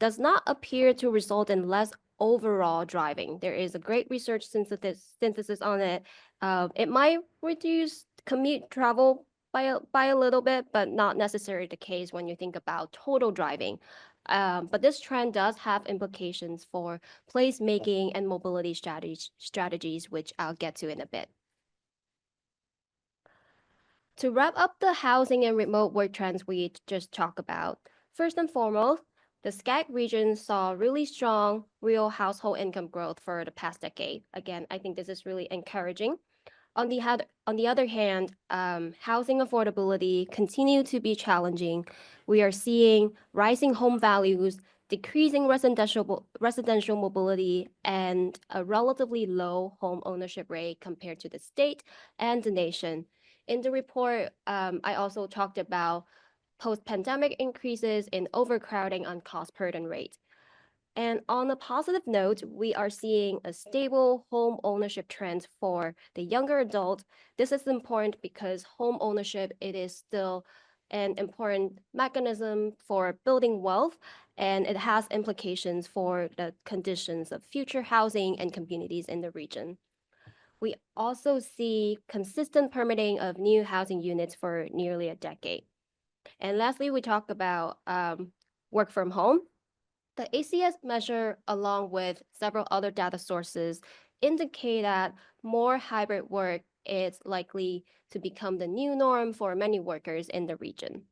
does not appear to result in less overall driving. There is a great research synthesis on it. It might reduce commute travel by a little bit, but not necessarily the case when you think about total driving. But this trend does have implications for placemaking and mobility strategies, which I'll get to in a bit. To wrap up the housing and remote work trends we just talked about, first and foremost, the SCAG region saw really strong real household income growth for the past decade. Again, I think this is really encouraging. On the other hand, housing affordability continue to be challenging. We are seeing rising home values, decreasing residential mobility, and a relatively low home ownership rate compared to the state and the nation. In the report, I also talked about post-pandemic increases in overcrowding on cost burden rate. And on a positive note, we are seeing a stable home ownership trend for the younger adult. This is important because home ownership, it is still an important mechanism for building wealth, and it has implications for the conditions of future housing and communities in the region. We also see consistent permitting of new housing units for nearly a decade. And lastly, we talk about work from home. The ACS measure, along with several other data sources, indicate that more hybrid work is likely to become the new norm for many workers in the region.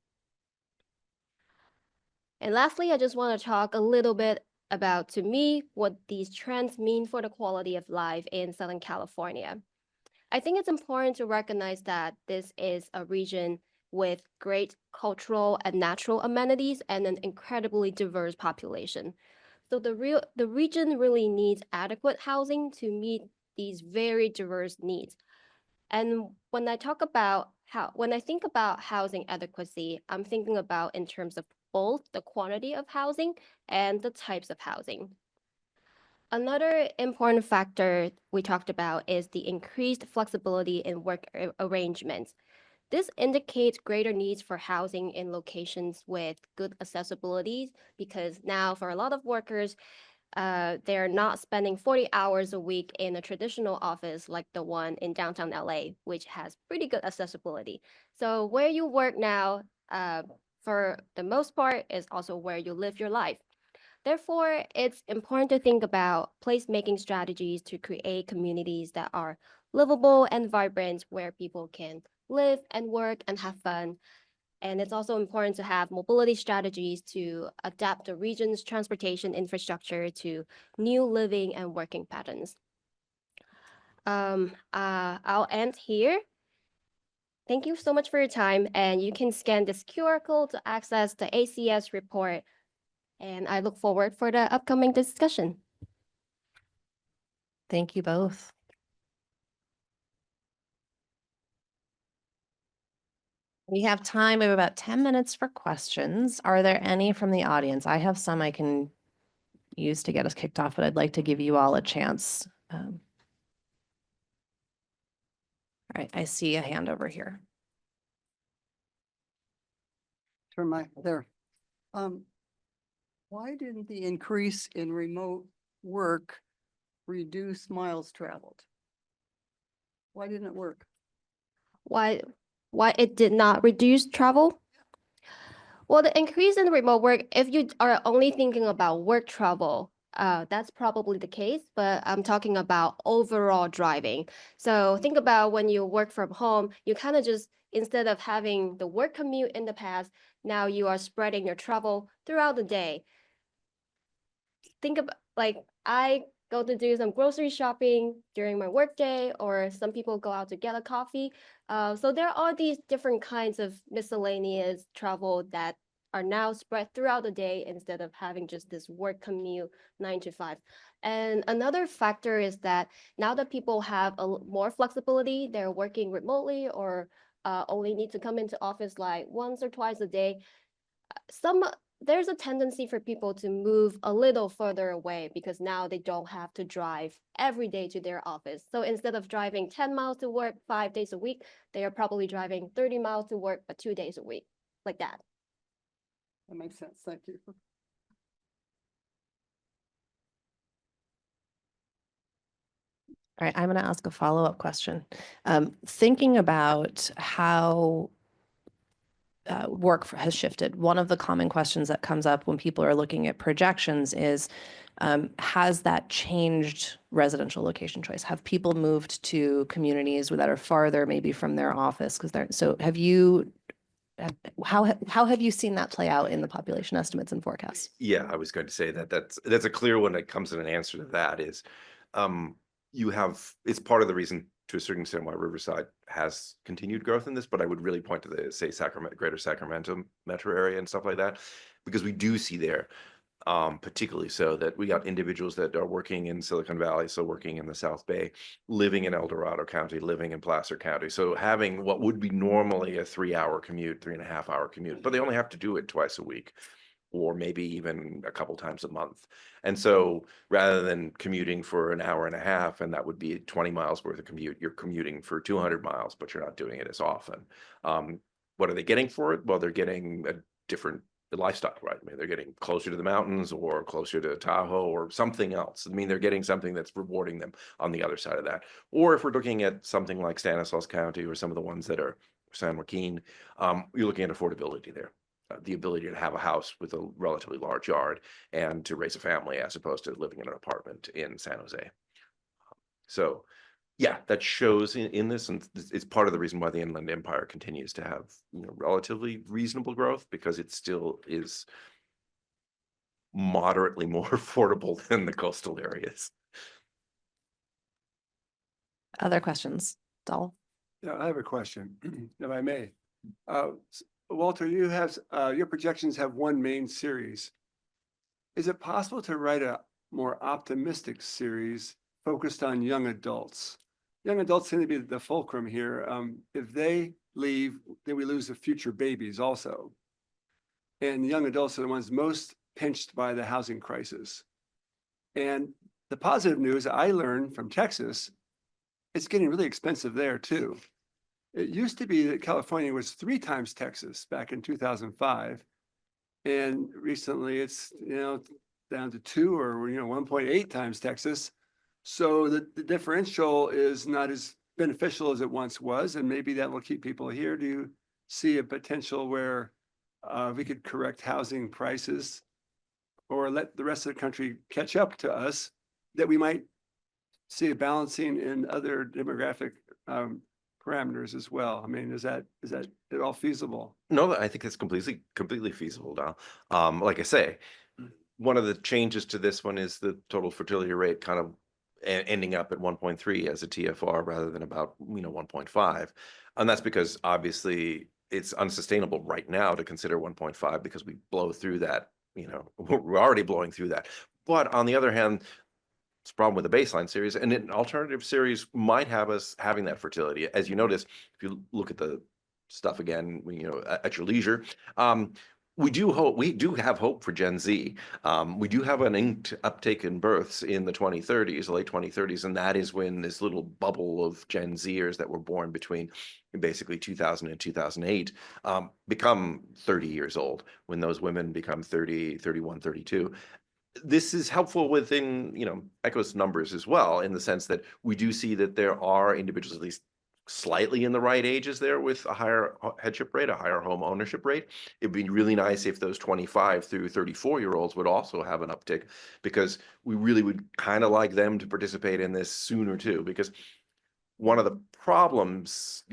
And lastly, I just want to talk a little bit about, to me, what these trends mean for the quality of life in Southern California. I think it's important to recognize that this is a region with great cultural and natural amenities and an incredibly diverse population. So the region really needs adequate housing to meet these very diverse needs. And when I think about housing adequacy, I'm thinking about in terms of both the quantity of housing and the types of housing. Another important factor we talked about is the increased flexibility in work arrangements. This indicates greater needs for housing in locations with good accessibility, because now for a lot of workers, they're not spending 40 hours a week in a traditional office like the one in downtown LA, which has pretty good accessibility. So where you work now, for the most part, is also where you live your life. Therefore, it's important to think about placemaking strategies to create communities that are livable and vibrant, where people can live and work and have fun. And it's also important to have mobility strategies to adapt the region's transportation infrastructure to new living and working patterns. I'll end here. Thank you so much for your time, and you can scan this QR code to access the ACS report. And I look forward for the upcoming discussion. Thank you both. We have time. We have about 10 minutes for questions. Are there any from the audience? I have some I can use to get us kicked off, but I'd like to give you all a chance. All right, I see a hand over here. Turn my, there. Why didn't the increase in remote work reduce miles traveled? Why didn't it work? Why it did not reduce travel? Well, the increase in remote work, if you are only thinking about work travel, that's probably the case, but I'm talking about overall driving. So think about when you work from home, you kind of just, instead of having the work commute in the past, now you are spreading your travel throughout the day. Think about, like, I go to do some grocery shopping during my work day, or some people go out to get a coffee. So there are these different kinds of miscellaneous travel that are now spread throughout the day instead of having just this work commute 9 to 5. And another factor is that now that people have more flexibility, they're working remotely or only need to come into office like once or twice a day. There's a tendency for people to move a little further away because now they don't have to drive every day to their office. So instead of driving 10 miles to work 5 days a week, they are probably driving 30 miles to work, but 2 days a week, like that. That makes sense. Thank you. All right, I'm going to ask a follow-up question. Thinking about how work has shifted, one of the common questions that comes up when people are looking at projections is, has that changed residential location choice? Have people moved to communities that are farther maybe from their office? So have you, how have you seen that play out in the population estimates and forecasts? Yeah, I was going to say that that's a clear one that comes in an answer to that is it's part of the reason to a certain extent why Riverside has continued growth in this, but I would really point to the, say, greater Sacramento metro area and stuff like that, because we do see there, particularly so, that we got individuals that are working in Silicon Valley, so working in the South Bay, living in El Dorado County, living in Placer County. So having what would be normally a 3-hour commute, 3.5-hour commute, but they only have to do it twice a week, or maybe even a couple times a month. And so rather than commuting for an hour and a half, and that would be 20 miles worth of commute, you're commuting for 200 miles, but you're not doing it as often. What are they getting for it? Well, they're getting a different lifestyle, right? I mean, they're getting closer to the mountains or closer to Tahoe or something else. I mean, they're getting something that's rewarding them on the other side of that. Or if we're looking at something like Stanislaus County or some of the ones that are San Joaquin, you're looking at affordability there. The ability to have a house with a relatively large yard and to raise a family as opposed to living in an apartment in San Jose. So yeah, that shows in this, and it's part of the reason why the Inland Empire continues to have, relatively reasonable growth, because it still is moderately more affordable than the coastal areas. Other questions? Dal? Yeah, I have a question, if I may. Walter, you have your projections have one main series. Is it possible to write a more optimistic series focused on young adults? Young adults seem to be the fulcrum here. If they leave, then we lose the future babies also. And young adults are the ones most pinched by the housing crisis. And the positive news I learned from Texas, it's getting really expensive there too. It used to be that California was 3 times Texas back in 2005. And recently it's, down to 2 or, 1.8 times Texas. So the differential is not as beneficial as it once was, and maybe that will keep people here. Do you see a potential where we could correct housing prices or let the rest of the country catch up to us, that we might see a balancing in other demographic parameters as well? I mean, is that at all feasible? No, I think it's completely feasible now. Like I say, one of the changes to this one is the total fertility rate kind of ending up at 1.3 as a TFR rather than about 1.5, and that's because obviously it's unsustainable right now to consider 1.5 because we blow through that. We're already blowing through that. But on the other hand, it's a problem with the baseline series, and an alternative series might have us having that fertility. As you notice, if you look at the stuff again, at your leisure, we do have hope for Gen Z. We do have an uptake in births in the 2030s, late 2030s, and that is when this little bubble of Gen Zers that were born between basically 2000 and 2008 become 30 years old, when those women become 30, 31, 32. This is helpful within, ECHO's numbers as well, in the sense that we do see that there are individuals at least slightly in the right ages there with a higher headship rate, a higher home ownership rate. It'd be really nice if those 25 through 34-year-olds would also have an uptick, because we really would kind of like them to participate in this sooner too, because one of the problems,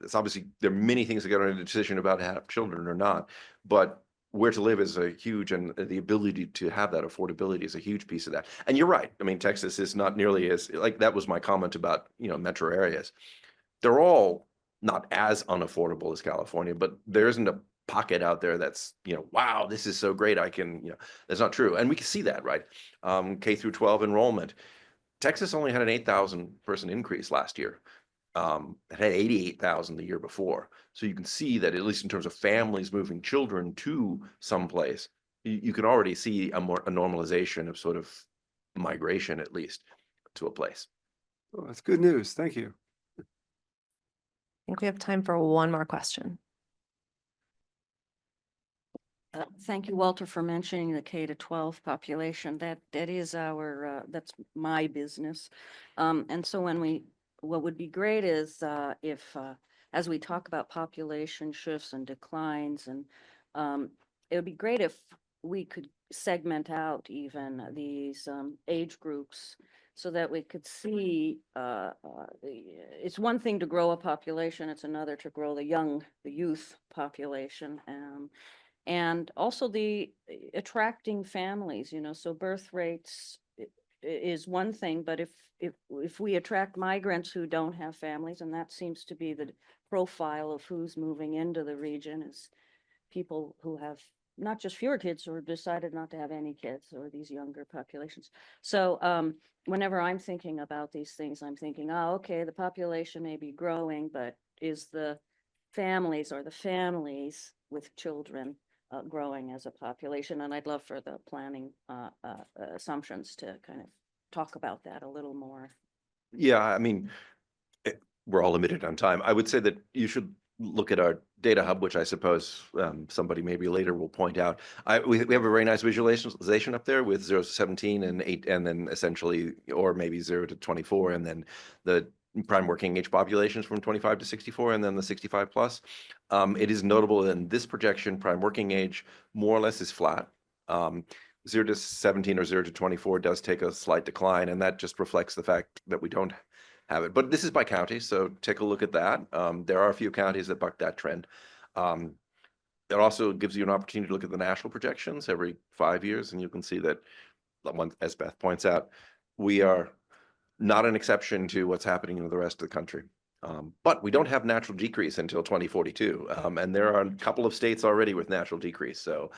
it's obviously there are many things that go into the decision about having children or not, but where to live is a huge, and the ability to have that affordability is a huge piece of that. And you're right. I mean, Texas is not nearly as, like, that was my comment about, metro areas. They're all not as unaffordable as California, but there isn't a pocket out there that's, wow, this is so great. That's not true. And we can see that, right? K through 12 enrollment. Texas only had an 8,000 person increase last year. It had 88,000 the year before. So you can see that, at least in terms of families moving children to someplace, you can already see a normalization of sort of migration, at least, to a place. Well, that's good news. Thank you. I think we have time for one more question. Thank you, Walter, for mentioning the K to 12 population. That is that's my business. And so what would be great is if, as we talk about population shifts and declines, and it would be great if we could segment out even these age groups, so that we could see, it's one thing to grow a population, it's another to grow the youth population. And also the attracting families, so birth rates is one thing, but if we attract migrants who don't have families, and that seems to be the profile of who's moving into the region, is people who have not just fewer kids or decided not to have any kids, or these younger populations. So whenever I'm thinking about these things, I'm thinking, oh, okay, the population may be growing, but is the families with children growing as a population? And I'd love for the planning assumptions to kind of talk about that a little more. Yeah, I mean, we're all limited on time. I would say that you should look at our data hub, which I suppose somebody maybe later will point out. We have a very nice visualization up there with 0 to 17 and 8, and then essentially, or maybe 0 to 24, and then the prime working age populations from 25 to 64, and then the 65 plus. It is notable in this projection, prime working age more or less is flat. 0 to 17 or 0 to 24 does take a slight decline, and that just reflects the fact that we don't have it. But this is by county, so take a look at that. There are a few counties that buck that trend. It also gives you an opportunity to look at the national projections every 5 years, and you can see that, as Beth points out, we are not an exception to what's happening in the rest of the country. But we don't have natural decrease until 2042. And there are a couple of states already with natural decrease. So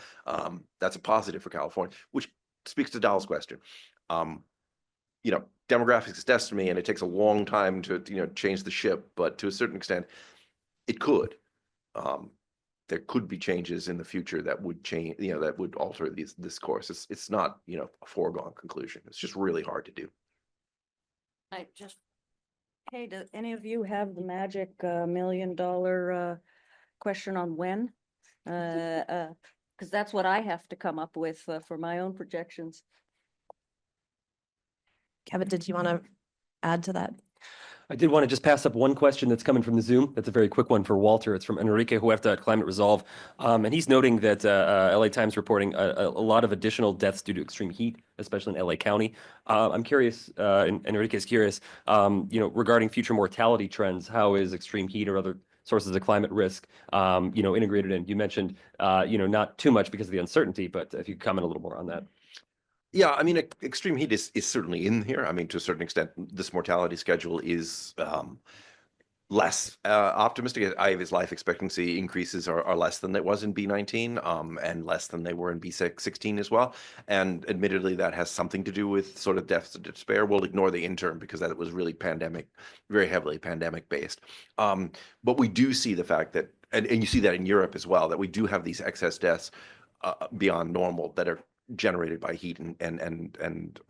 that's a positive for California, which speaks to Dal's question. Demographics is destiny, and it takes a long time to, change the ship, but to a certain extent, it could. There could be changes in the future that would change, that would alter this course. It's not, a foregone conclusion. It's just really hard to do. I just Hey, do any of you have the magic $1 million question on when? Because that's what I have to come up with for my own projections. Kevin, did you want to add to that? I did want to just pass up one question that's coming from the Zoom. That's a very quick one for Walter. It's from Enrique Huerta at Climate Resolve. And he's noting that LA Times reporting a lot of additional deaths due to extreme heat, especially in LA County. I'm curious, and Enrique is curious, regarding future mortality trends, how is extreme heat or other sources of climate risk, integrated in? You mentioned, not too much because of the uncertainty, but if you could comment a little more on that. Yeah, I mean, extreme heat is certainly in here. I mean, to a certain extent, this mortality schedule is less optimistic. IV's life expectancy increases are less than it was in B19 and less than they were in B16 as well. And admittedly, that has something to do with sort of deaths of despair. We'll ignore the interim because that was really pandemic, very heavily pandemic based. But we do see the fact that, and you see that in Europe as well, that we do have these excess deaths beyond normal that are generated by heat and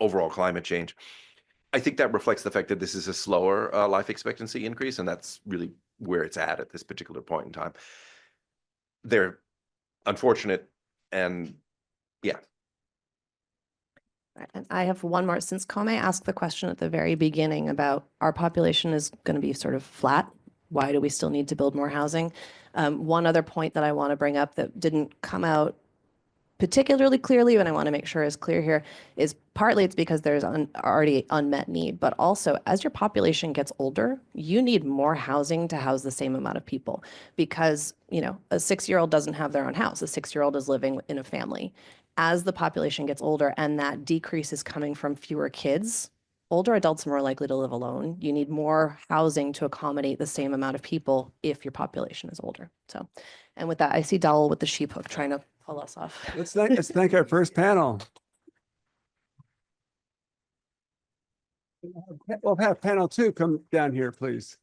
overall climate change. I think that reflects the fact that this is a slower life expectancy increase, and that's really where it's at this particular point in time. They're unfortunate, and yeah. And I have one more. Since Kome asked the question at the very beginning about our population is going to be sort of flat, why do we still need to build more housing? One other point that I want to bring up that didn't come out particularly clearly, and I want to make sure is clear here, is partly it's because there's already unmet need, but also as your population gets older, you need more housing to house the same amount of people because, a 6-year-old doesn't have their own house. A 6-year-old is living in a family. As the population gets older and that decrease is coming from fewer kids, older adults are more likely to live alone. You need more housing to accommodate the same amount of people if your population is older. So, and with that, I see Dowell with the sheep hook trying to pull us off. Let's thank our first panel. We'll have panel 2 come down here, please.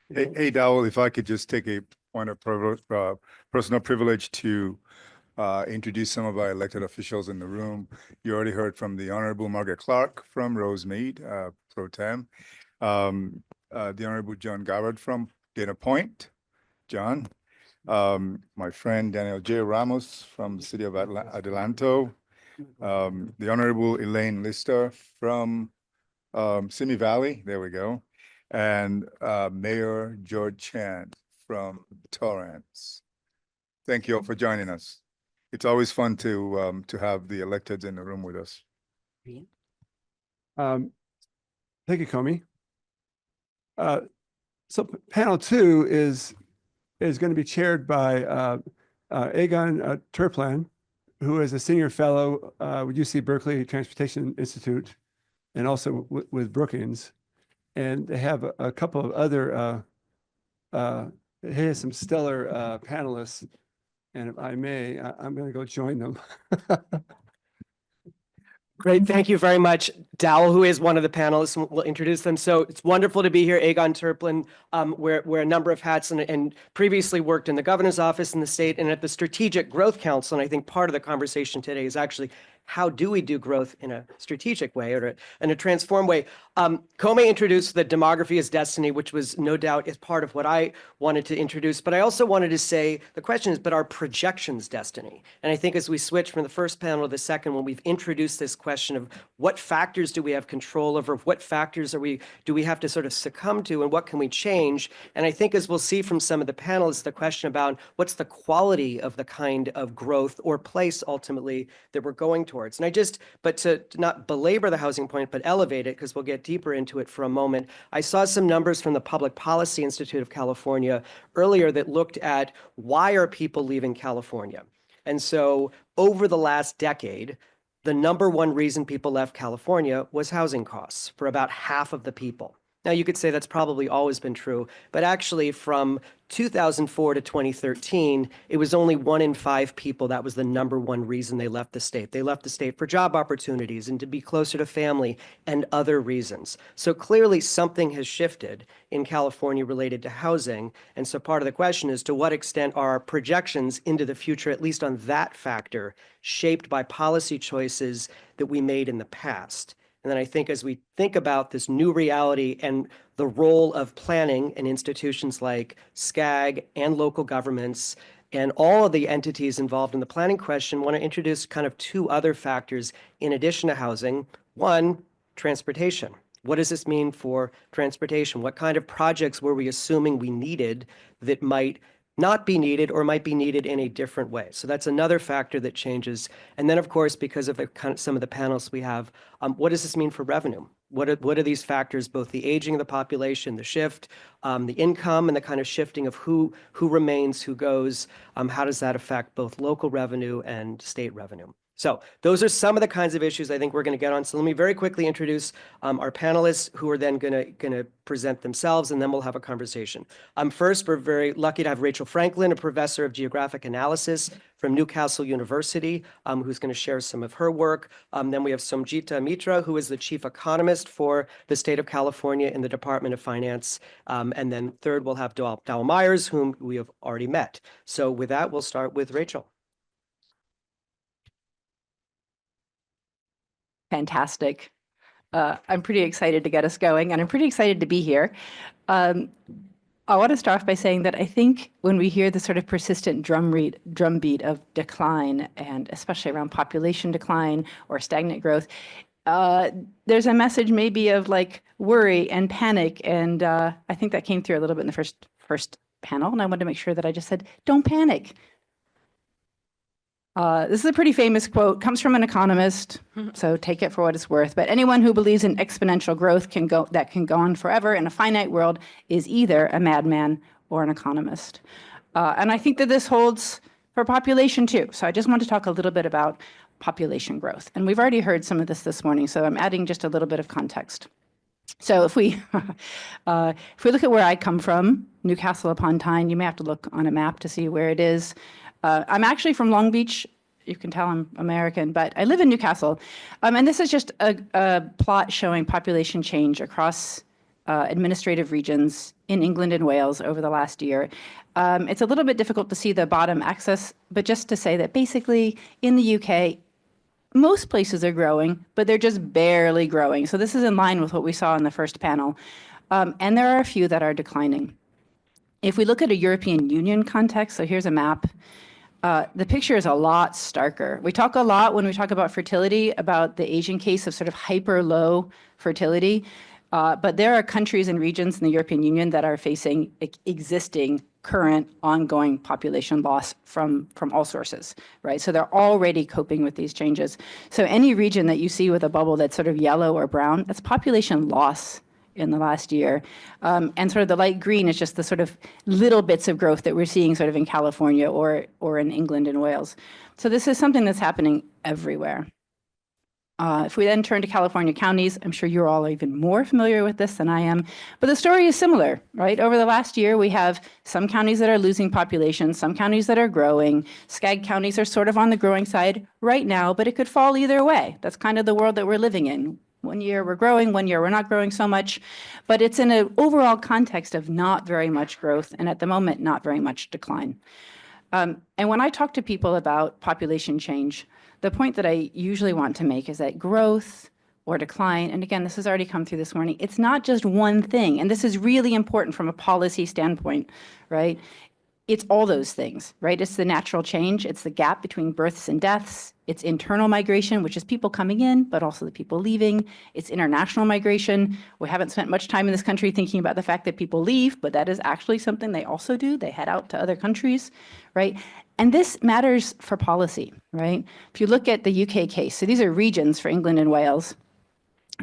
Hey, Dowell, if I could just take a point of personal privilege to introduce some of our elected officials in the room. You already heard from the Honorable Margaret Clark from Rosemead, Pro Tem. The Honorable John Garrett from Dana Point. John. My friend Daniel J. Ramos from the city of Adelanto. The Honorable Elaine Lister from Simi Valley. There we go. And Mayor George Chan from Torrance. Thank you all for joining us. It's always fun to have the electeds in the room with us. Thank you, Kome. So panel 2 is going to be chaired by Egon Terplan, who is a senior fellow with UC Berkeley Transportation Institute and also with Brookings. And they have a couple of other, he has some stellar panelists. And if I may, I'm going to go join them. Great. Thank you very much. Dowell, who is one of the panelists, will introduce them. So it's wonderful to be here. Egon Terplan, wear a number of hats and previously worked in the governor's office in the state and at the Strategic Growth Council. And I think part of the conversation today is actually how do we do growth in a strategic way or in a transformed way? Kome introduced the demography as destiny, which was no doubt is part of what I wanted to introduce. But I also wanted to say, the question is, but are projections destiny? And I think as we switch from the first panel to the second, when we've introduced this question of what factors do we have control over, what factors do we have to sort of succumb to, and what can we change? And I think as we'll see from some of the panelists, the question about what's the quality of the kind of growth or place ultimately that we're going towards. And but to not belabor the housing point, but elevate it, because we'll get deeper into it for a moment. I saw some numbers from the Public Policy Institute of California earlier that looked at why are people leaving California? And so over the last decade, the number one reason people left California was housing costs for about half of the people. Now, you could say that's probably always been true, but actually from 2004 to 2013, it was only 1 in 5 people. That was the number one reason they left the state. They left the state for job opportunities and to be closer to family and other reasons. So clearly something has shifted in California related to housing. And so part of the question is, to what extent are projections into the future, at least on that factor, shaped by policy choices that we made in the past? And then I think as we think about this new reality and the role of planning and institutions like SCAG and local governments and all of the entities involved in the planning question, want to introduce kind of two other factors in addition to housing. One, transportation. What does this mean for transportation? What kind of projects were we assuming we needed that might not be needed or might be needed in a different way? So that's another factor that changes. And then, of course, because of some of the panels we have, what does this mean for revenue? What are these factors, both the aging of the population, the shift, the income, and the kind of shifting of who remains, who goes? How does that affect both local revenue and state revenue? So those are some of the kinds of issues I think we're going to get on. So let me very quickly introduce our panelists, who are then going to present themselves, and then we'll have a conversation. First, we're very lucky to have Rachel Franklin, a professor of geographic analysis from Newcastle University, who's going to share some of her work. Then we have Somjita Mitra, who is the chief economist for the state of California in the Department of Finance. And then third, we'll have Dowell Myers, whom we have already met. So with that, we'll start with Rachel. Fantastic. I'm pretty excited to get us going, and I'm pretty excited to be here. I want to start off by saying that I think when we hear the sort of persistent drumbeat of decline, and especially around population decline or stagnant growth, there's a message maybe of like worry and panic, and I think that came through a little bit in the first panel, and I wanted to make sure that I just said, don't panic. This is a pretty famous quote, comes from an economist, so take it for what it's worth. But anyone who believes in exponential growth can go on forever in a finite world is either a madman or an economist. And I think that this holds for population too. So I just want to talk a little bit about population growth. And we've already heard some of this morning, so I'm adding just a little bit of context. So if we look at where I come from, Newcastle upon Tyne, you may have to look on a map to see where it is. I'm actually from Long Beach. You can tell I'm American, but I live in Newcastle. And this is just a plot showing population change across administrative regions in England and Wales over the last year. It's a little bit difficult to see the bottom axis, but just to say that basically in the UK, most places are growing, but they're just barely growing. So this is in line with what we saw in the first panel. And there are a few that are declining. If we look at a European Union context, so here's a map, the picture is a lot starker. We talk a lot when we talk about fertility about the Asian case of sort of hyper low fertility, but there are countries and regions in the European Union that are facing existing current ongoing population loss from all sources, right? So they're already coping with these changes. So any region that you see with a bubble that's sort of yellow or brown, that's population loss in the last year. And sort of the light green is just the sort of little bits of growth that we're seeing sort of in California or in England and Wales. So this is something that's happening everywhere. If we then turn to California counties, I'm sure you're all even more familiar with this than I am, but the story is similar, right? Over the last year, we have some counties that are losing population, some counties that are growing. SCAG counties are sort of on the growing side right now, but it could fall either way. That's kind of the world that we're living in. One year we're growing, one year we're not growing so much, but it's in an overall context of not very much growth, and at the moment, not very much decline. And when I talk to people about population change, the point that I usually want to make is that growth or decline, and again, this has already come through this morning, it's not just one thing, and this is really important from a policy standpoint, right? It's all those things, right? It's the natural change, it's the gap between births and deaths, it's internal migration, which is people coming in, but also the people leaving. It's international migration. We haven't spent much time in this country thinking about the fact that people leave, but that is actually something they also do. They head out to other countries, right? And this matters for policy, right? If you look at the UK case, so these are regions for England and Wales.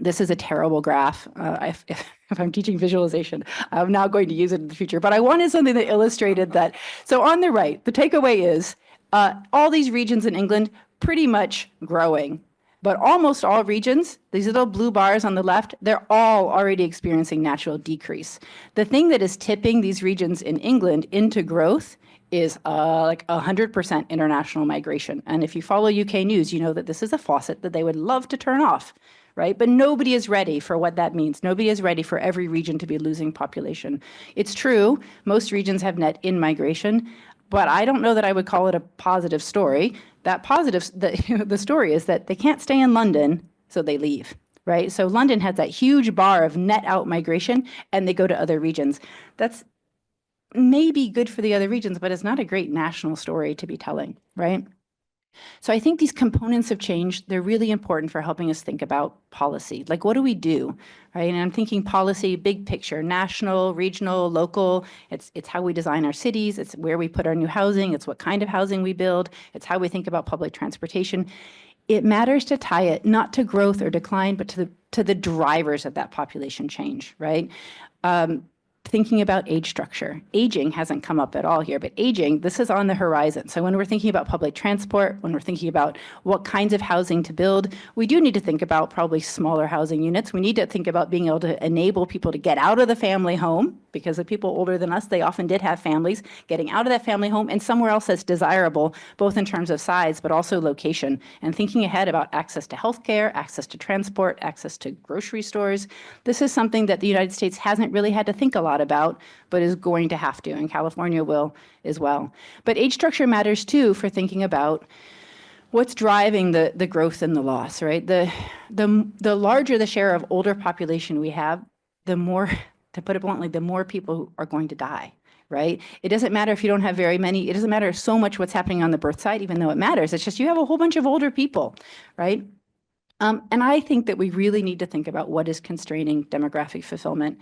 This is a terrible graph. If I'm teaching visualization, I'm not going to use it in the future, but I wanted something that illustrated that. So on the right, the takeaway is all these regions in England pretty much growing, but almost all regions, these little blue bars on the left, they're all already experiencing natural decrease. The thing that is tipping these regions in England into growth is like 100% international migration. And if you follow UK news, you know that this is a faucet that they would love to turn off, right? But nobody is ready for what that means. Nobody is ready for every region to be losing population. It's true, most regions have net in-migration, but I don't know that I would call it a positive story. That positive, the story is that they can't stay in London, so they leave. right? So London has that huge bar of net out migration, and they go to other regions. That's maybe good for the other regions, but it's not a great national story to be telling, right? So I think these components of change, they're really important for helping us think about policy. Like, what do we do, right? And I'm thinking policy, big picture, national, regional, local. It's how we design our cities. It's where we put our new housing. It's what kind of housing we build. It's how we think about public transportation. It matters to tie it not to growth or decline, but to the drivers of that population change, right? Thinking about age structure. Aging hasn't come up at all here, but aging, this is on the horizon. So when we're thinking about public transport, when we're thinking about what kinds of housing to build, we do need to think about probably smaller housing units. We need to think about being able to enable people to get out of the family home, because the people older than us, they often did have families, getting out of that family home and somewhere else that's desirable, both in terms of size, but also location, and thinking ahead about access to healthcare, access to transport, access to grocery stores. This is something that the United States hasn't really had to think a lot about, but is going to have to, and California will as well. But age structure matters too for thinking about what's driving the growth and the loss, right? The larger the share of older population we have, the more, to put it bluntly, the more people are going to die, right? It doesn't matter if you don't have very many, it doesn't matter so much what's happening on the birth side, even though it matters. It's just you have a whole bunch of older people, right? And I think that we really need to think about what is constraining demographic fulfillment.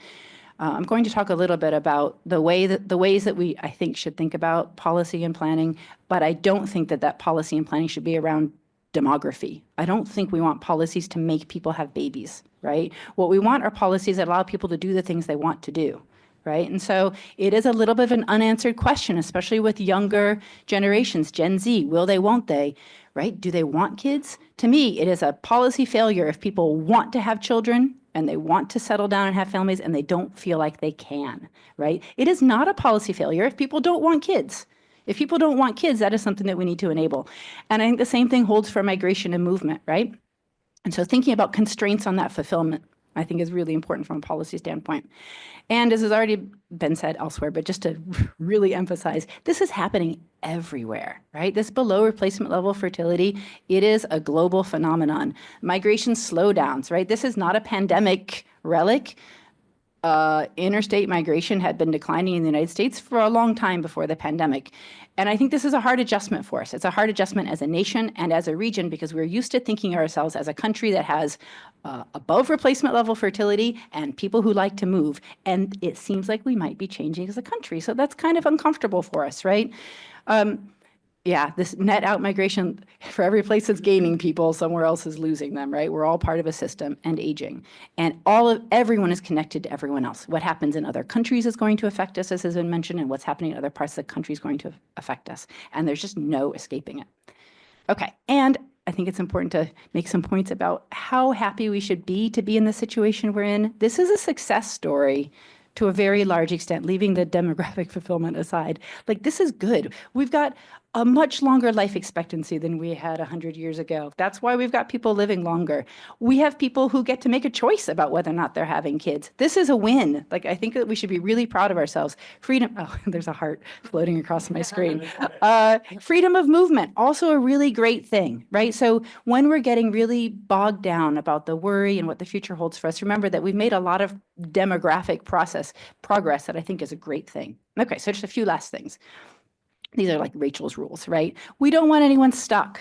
I'm going to talk a little bit about the ways that we, I think, should think about policy and planning, but I don't think that policy and planning should be around demography. I don't think we want policies to make people have babies, right? What we want are policies that allow people to do the things they want to do, right? And so it is a little bit of an unanswered question, especially with younger generations, Gen Z, will they, won't they, right? Do they want kids? To me, it is a policy failure if people want to have children and they want to settle down and have families and they don't feel like they can, right? It is not a policy failure if people don't want kids. If people don't want kids, that is something that we need to enable. And I think the same thing holds for migration and movement, right? And so thinking about constraints on that fulfillment, I think, is really important from a policy standpoint. And as has already been said elsewhere, but just to really emphasize, this is happening everywhere, right? This below replacement level fertility, it is a global phenomenon. Migration slowdowns, right? This is not a pandemic relic. Interstate migration had been declining in the United States for a long time before the pandemic. And I think this is a hard adjustment for us. It's a hard adjustment as a nation and as a region, because we're used to thinking ourselves as a country that has above replacement level fertility and people who like to move. And it seems like we might be changing as a country. So that's kind of uncomfortable for us, right? Yeah, this net out migration, for every place that's gaining people, somewhere else is losing them, right? We're all part of a system and aging. And everyone is connected to everyone else. What happens in other countries is going to affect us, as has been mentioned, and what's happening in other parts of the country is going to affect us. And there's just no escaping it. Okay, and I think it's important to make some points about how happy we should be to be in the situation we're in. This is a success story to a very large extent, leaving the demographic fulfillment aside. Like, this is good. We've got a much longer life expectancy than we had 100 years ago. That's why we've got people living longer. We have people who get to make a choice about whether or not they're having kids. This is a win. Like, I think that we should be really proud of ourselves. Freedom, oh, there's a heart floating across my screen. Freedom of movement, also a really great thing, right? So when we're getting really bogged down about the worry and what the future holds for us, remember that we've made a lot of demographic progress that I think is a great thing. Okay, so just a few last things. These are like Rachel's rules, right? We don't want anyone stuck,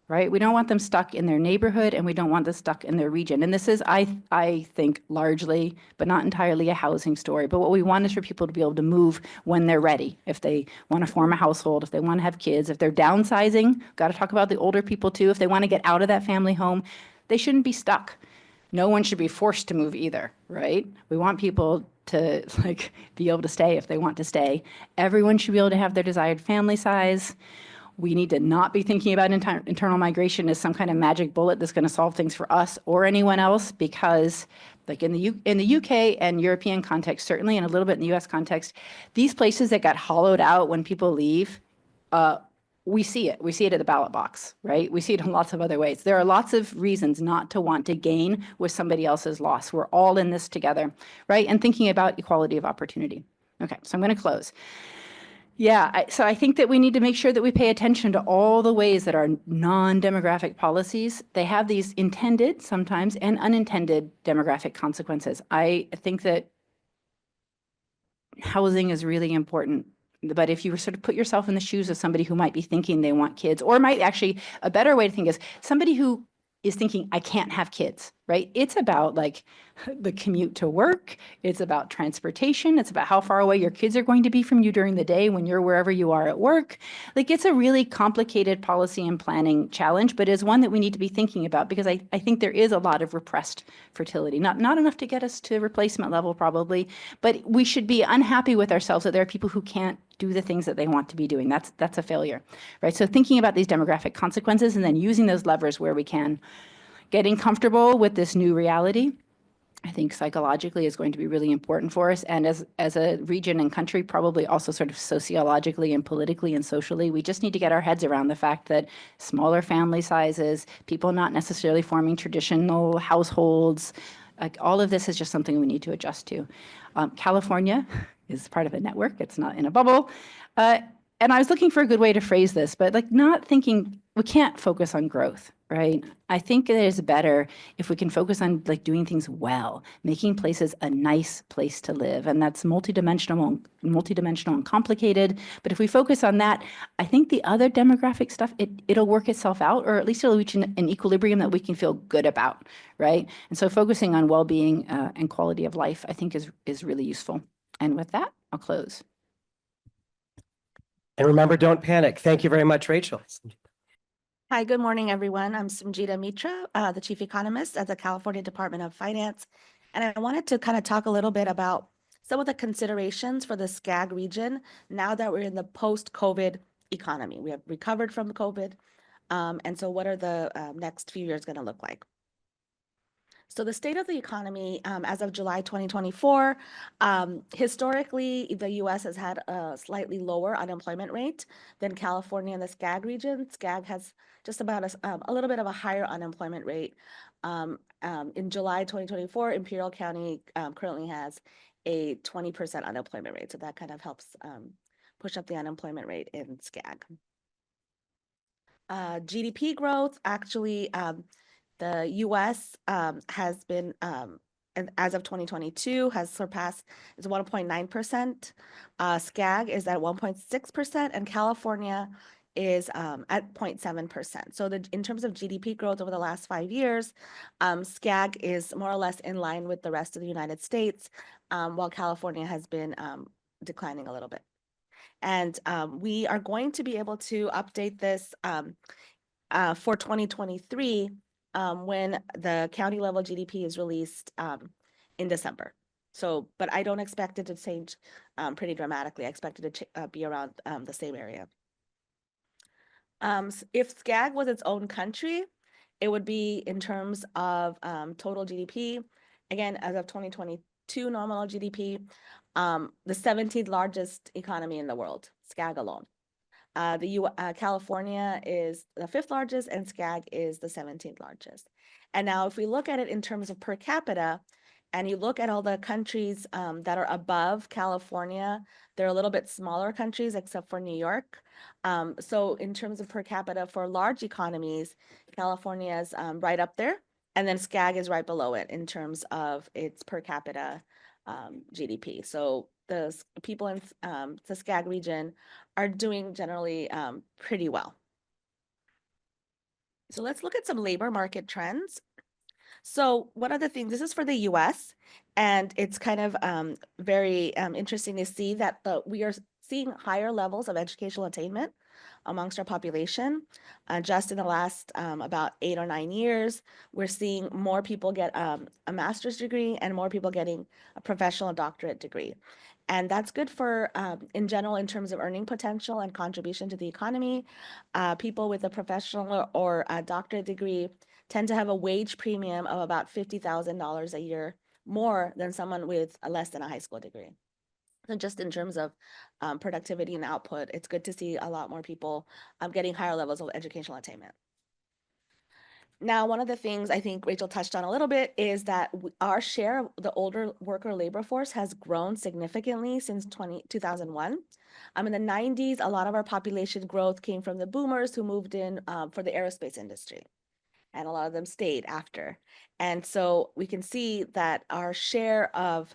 right? We don't want them stuck in their neighborhood, and we don't want them stuck in their region. And this is, I think, largely, but not entirely, a housing story. But what we want is for people to be able to move when they're ready. If they want to form a household, if they want to have kids, if they're downsizing, got to talk about the older people too. If they want to get out of that family home, they shouldn't be stuck. No one should be forced to move either, right? We want people to be able to stay if they want to stay. Everyone should be able to have their desired family size. We need to not be thinking about internal migration as some kind of magic bullet that's going to solve things for us or anyone else, because like in the UK and European context, certainly, and a little bit in the US context, these places that got hollowed out when people leave, we see it. We see it at the ballot box, right? We see it in lots of other ways. There are lots of reasons not to want to gain with somebody else's loss. We're all in this together, right? And thinking about equality of opportunity. Okay, so I'm going to close. Yeah, so I think that we need to make sure that we pay attention to all the ways that our non-demographic policies, they have these intended sometimes and unintended demographic consequences. I think that housing is really important. But if you sort of put yourself in the shoes of somebody who might be thinking they want kids, or might actually, a better way to think is somebody who is thinking, I can't have kids, right? It's about like the commute to work. It's about transportation. It's about how far away your kids are going to be from you during the day when you're wherever you are at work. Like it's a really complicated policy and planning challenge, but is one that we need to be thinking about because I think there is a lot of repressed fertility. Not enough to get us to replacement level probably, but we should be unhappy with ourselves that there are people who can't do the things that they want to be doing. That's a failure, right? So thinking about these demographic consequences and then using those levers where we can, getting comfortable with this new reality, I think psychologically is going to be really important for us. And as a region and country, probably also sort of sociologically and politically and socially, we just need to get our heads around the fact that smaller family sizes, people not necessarily forming traditional households, like all of this is just something we need to adjust to. California is part of a network. It's not in a bubble. And I was looking for a good way to phrase this, but like not thinking, we can't focus on growth, right? I think it is better if we can focus on like doing things well, making places a nice place to live. And that's multidimensional and complicated. But if we focus on that, I think the other demographic stuff, it'll work itself out, or at least it'll reach an equilibrium that we can feel good about, right? And so focusing on well-being and quality of life, I think is really useful. And with that, I'll close. And remember, don't panic. Thank you very much, Rachel. Hi, good morning, everyone. I'm Sanjita Mitra, the Chief Economist at the California Department of Finance. And I wanted to kind of talk a little bit about some of the considerations for the SCAG region now that we're in the post-COVID economy. We have recovered from COVID. And so what are the next few years going to look like? So the state of the economy as of July 2024, historically, the U.S. has had a slightly lower unemployment rate than California and the SCAG region. SCAG has just about a little bit of a higher unemployment rate. In July 2024, Imperial County currently has a 20% unemployment rate. So that kind of helps push up the unemployment rate in SCAG. GDP growth, actually, the U.S. has been, and as of 2022, has surpassed is 1.9%. SCAG is at 1.6%, and California is at 0.7%. So in terms of GDP growth over the last 5 years, SCAG is more or less in line with the rest of the United States, while California has been declining a little bit. And we are going to be able to update this for 2023 when the county level GDP is released in December. So, but I don't expect it to change pretty dramatically. I expect it to be around the same area. If SCAG was its own country, it would be in terms of total GDP. Again, as of 2022 nominal GDP, the 17th largest economy in the world, SCAG alone. California is the 5th largest and SCAG is the 17th largest. And now if we look at it in terms of per capita, and you look at all the countries that are above California, they're a little bit smaller countries except for New York. So in terms of per capita for large economies, California is right up there. And then SCAG is right below it in terms of its per capita GDP. So the people in the SCAG region are doing generally pretty well. So let's look at some labor market trends. So one of the things, this is for the US, and it's kind of very interesting to see that we are seeing higher levels of educational attainment amongst our population. Just in the last about 8 or 9 years, we're seeing more people get a master's degree and more people getting a professional doctorate degree. And that's good for, in general, in terms of earning potential and contribution to the economy. People with a professional or a doctorate degree tend to have a wage premium of about $50,000 a year more than someone with less than a high school degree. So just in terms of productivity and output, it's good to see a lot more people getting higher levels of educational attainment. Now, one of the things I think Rachel touched on a little bit is that our share of the older worker labor force has grown significantly since 2001. In the 90s, a lot of our population growth came from the boomers who moved in for the aerospace industry, and a lot of them stayed after. And so we can see that our share of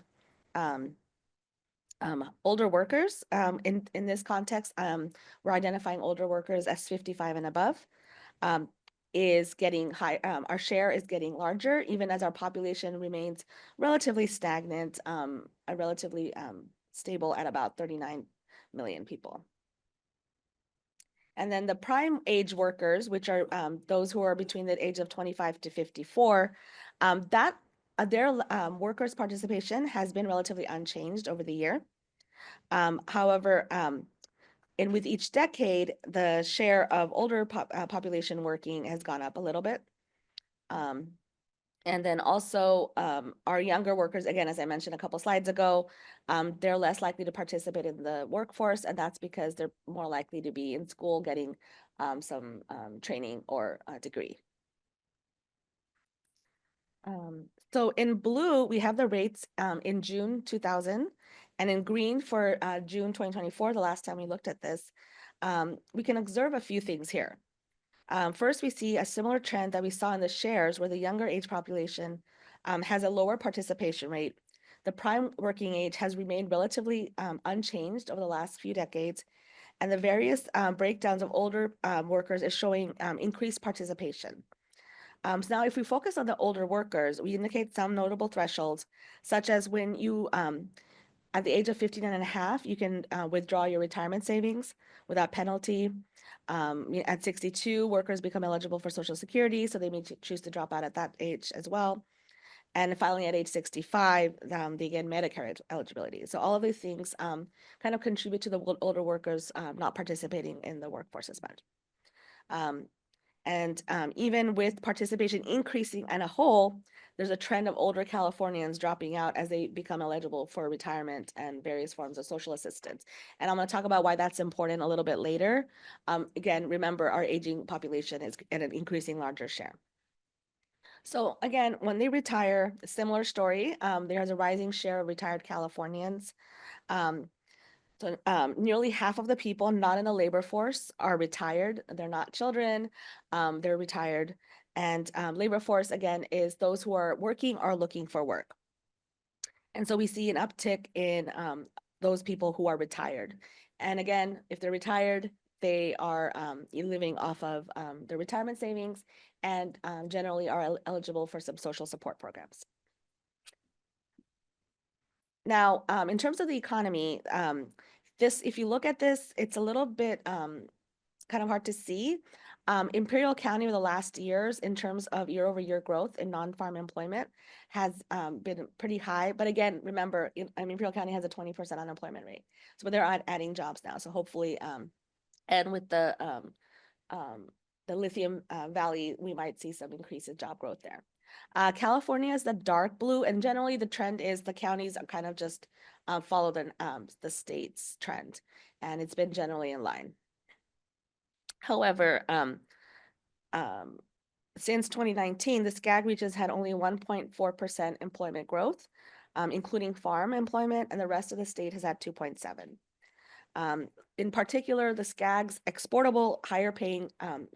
older workers in this context, we're identifying older workers as 55 and above. Is getting high, our share is getting larger, even as our population remains relatively stagnant, relatively stable at about 39 million people. And then the prime age workers, which are those who are between the age of 25 to 54, their workers' participation has been relatively unchanged over the year. However, and with each decade, the share of older population working has gone up a little bit. And then also our younger workers, again, as I mentioned a couple slides ago, they're less likely to participate in the workforce, and that's because they're more likely to be in school getting some training or a degree. So in blue, we have the rates in June 2000, and in green for June 2024, the last time we looked at this, we can observe a few things here. First, we see a similar trend that we saw in the shares where the younger age population has a lower participation rate. The prime working age has remained relatively unchanged over the last few decades, and the various breakdowns of older workers is showing increased participation. So now if we focus on the older workers, we indicate some notable thresholds, such as when you, at the age of 59 and a half, you can withdraw your retirement savings without penalty. At 62, workers become eligible for Social Security, so they may choose to drop out at that age as well. And finally, at age 65, they get Medicare eligibility. So all of these things kind of contribute to the older workers not participating in the workforce as much. And even with participation increasing as a whole, there's a trend of older Californians dropping out as they become eligible for retirement and various forms of social assistance. And I'm going to talk about why that's important a little bit later. Again, remember, our aging population is at an increasing larger share. So again, when they retire, a similar story, there's a rising share of retired Californians. So nearly half of the people not in the labor force are retired. They're not children, they're retired. And labor force, again, is those who are working or looking for work. And so we see an uptick in those people who are retired. And again, if they're retired, they are living off of their retirement savings and generally are eligible for some social support programs. Now, in terms of the economy, if you look at this, it's a little bit kind of hard to see. Imperial County over the last years, in terms of year-over-year growth in non-farm employment, has been pretty high. But again, remember, Imperial County has a 20% unemployment rate, so they're adding jobs now. So hopefully, and with the Lithium Valley, we might see some increase in job growth there. California is the dark blue, and generally the trend is the counties are kind of just follow the state's trend, and it's been generally in line. However, since 2019, the SCAG regions had only 1.4% employment growth, including farm employment, and the rest of the state has had 2.7%. In particular, the SCAG's exportable, higher paying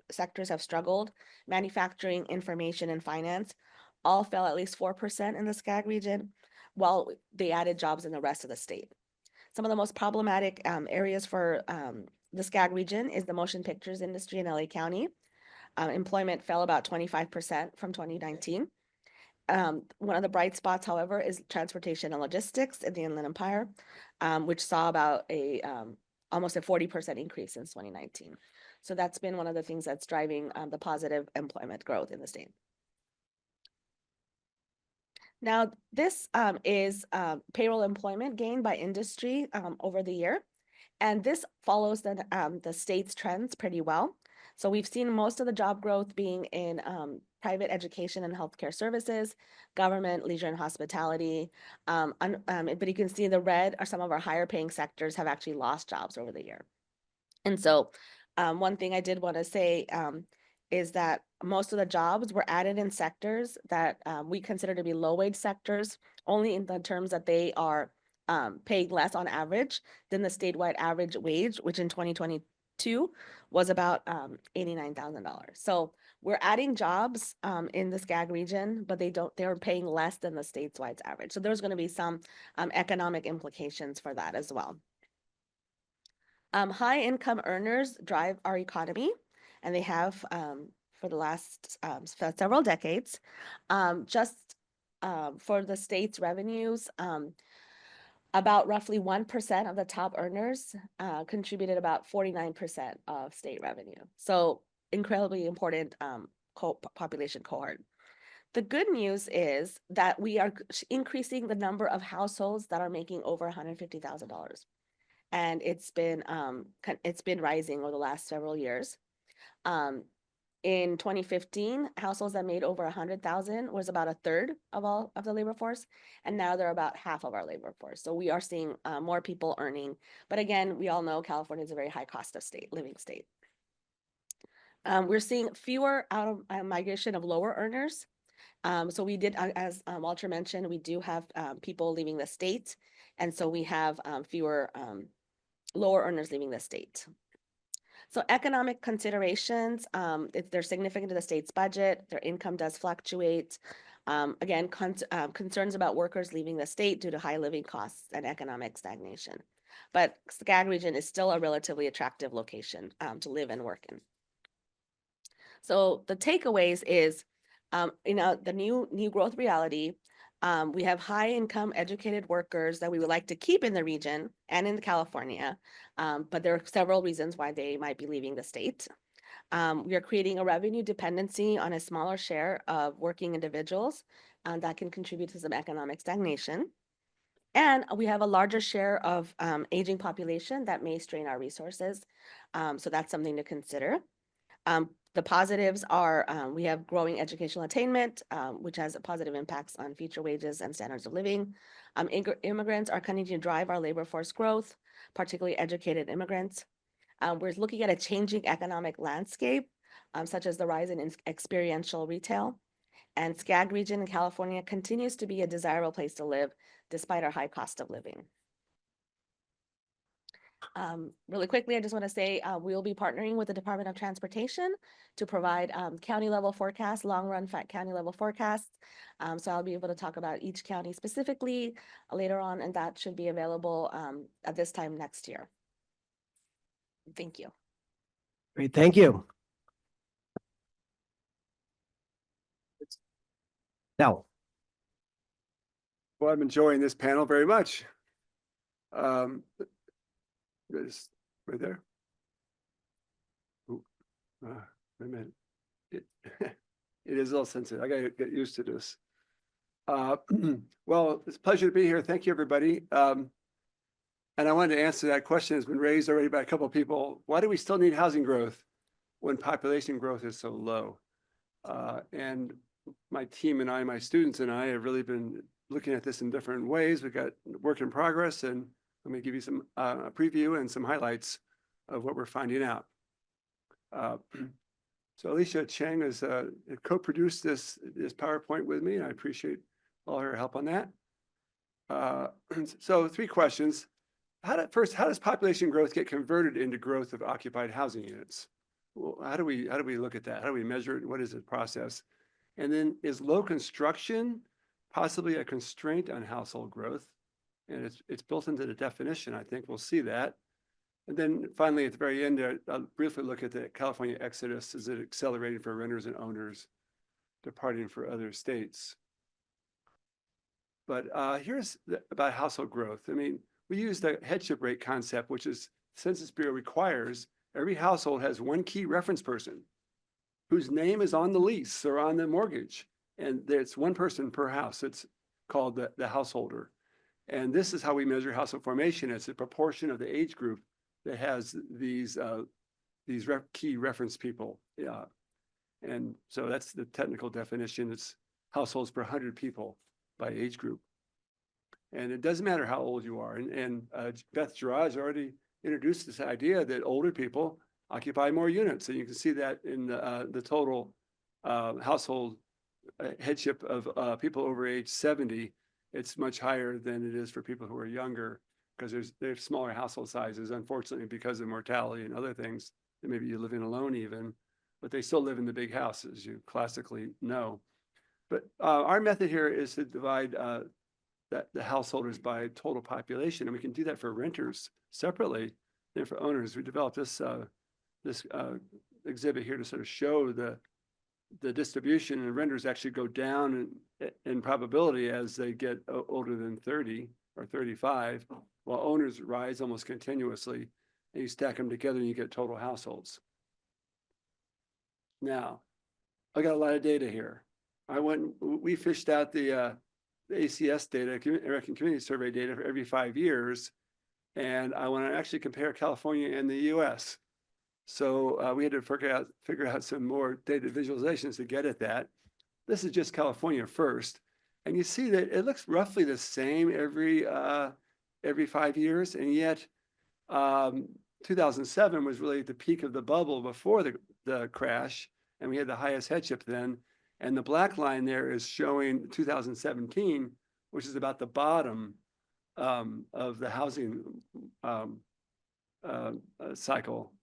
sectors have struggled. Manufacturing, information, and finance all fell at least 4% in the SCAG region, while they added jobs in the rest of the state. Some of the most problematic areas for the SCAG region is the motion pictures industry in LA County. Employment fell about 25% from 2019. One of the bright spots, however, is transportation and logistics in the Inland Empire, which saw about almost a 40% increase since 2019. So that's been one of the things that's driving the positive employment growth in the state. Now, this is payroll employment gain by industry over the year, and this follows the state's trends pretty well. So we've seen most of the job growth being in private education and healthcare services, government, leisure, and hospitality. But you can see the red are some of our higher paying sectors have actually lost jobs over the year. And so one thing I did want to say is that most of the jobs were added in sectors that we consider to be low-wage sectors, only in the terms that they are paying less on average than the statewide average wage, which in 2022 was about $89,000. So we're adding jobs in the SCAG region, but they're paying less than the statewide average. So there's going to be some economic implications for that as well. High income earners drive our economy, and they have for the last several decades. For the state's revenues, about roughly 1% of the top earners contributed about 49% of state revenue. So incredibly important population cohort. The good news is that we are increasing the number of households that are making over $150,000. And it's been rising over the last several years. In 2015, households that made over 100,000 was about a third of all of the labor force, and now they're about half of our labor force. So we are seeing more people earning, but again, we all know California is a very high cost of living state. We're seeing fewer out of migration of lower earners. So we did, as Walter mentioned, we do have people leaving the state, and so we have fewer lower earners leaving the state. So economic considerations, they're significant to the state's budget. Their income does fluctuate. Again, concerns about workers leaving the state due to high living costs and economic stagnation. But SCAG region is still a relatively attractive location to live and work in. So the takeaways is, the new growth reality, we have high income educated workers that we would like to keep in the region and in California, but there are several reasons why they might be leaving the state. We are creating a revenue dependency on a smaller share of working individuals that can contribute to some economic stagnation. And we have a larger share of aging population that may strain our resources. So that's something to consider. The positives are we have growing educational attainment, which has positive impacts on future wages and standards of living. Immigrants are continuing to drive our labor force growth, particularly educated immigrants. We're looking at a changing economic landscape, such as the rise in experiential retail. And SCAG region in California continues to be a desirable place to live despite our high cost of living. Really quickly, I just want to say we'll be partnering with the Department of Transportation to provide county level forecasts, long run county level forecasts. So I'll be able to talk about each county specifically later on, and that should be available at this time next year. Thank you. Great, thank you. Now, Well, I'm enjoying this panel very much. It's right there. Ooh, wait a minute. It is a little sensitive. I gotta get used to this. Well, it's a pleasure to be here. Thank you, everybody. And I wanted to answer that question that's been raised already by a couple of people. Why do we still need housing growth when population growth is so low? And my team and I, my students and I have really been looking at this in different ways. We've got work in progress, and let me give you some a preview and some highlights of what we're finding out. So Alicia Cheng has co-produced this PowerPoint with me, and I appreciate all her help on that. So 3 questions. First, how does population growth get converted into growth of occupied housing units? Well, how do we look at that? How do we measure it? What is the process? And then, is low construction possibly a constraint on household growth? And it's built into the definition. I think we'll see that. And then finally, at the very end, I'll briefly look at the California exodus. Is it accelerating for renters and owners departing for other states? But here's about household growth. I mean, we use the headship rate concept, which is Census Bureau requires every household has one key reference person whose name is on the lease or on the mortgage. And it's one person per house. It's called the householder. And this is how we measure household formation. It's a proportion of the age group that has these key reference people. And so that's the technical definition. It's households per 100 people by age group. And it doesn't matter how old you are. And Beth Gerard's already introduced this idea that older people occupy more units. And you can see that in the total household headship of people over age 70. It's much higher than it is for people who are younger because they have smaller household sizes, unfortunately, because of mortality and other things. And maybe you live in alone even, but they still live in the big house, as you classically know. But our method here is to divide the householders by total population, and we can do that for renters separately than for owners. We developed this exhibit here to sort of show the distribution, and renters actually go down in probability as they get older than 30 or 35, while owners rise almost continuously, and you stack them together and you get total households. Now, I got a lot of data here. We fished out the ACS data, American Community Survey data, for every 5 years, and I want to actually compare California and the US. So we had to figure out some more data visualizations to get at that. This is just California first, and you see that it looks roughly the same every 5 years, and yet 2007 was really the peak of the bubble before the crash, and we had the highest headship then. And the black line there is showing 2017, which is about the bottom of the housing cycle,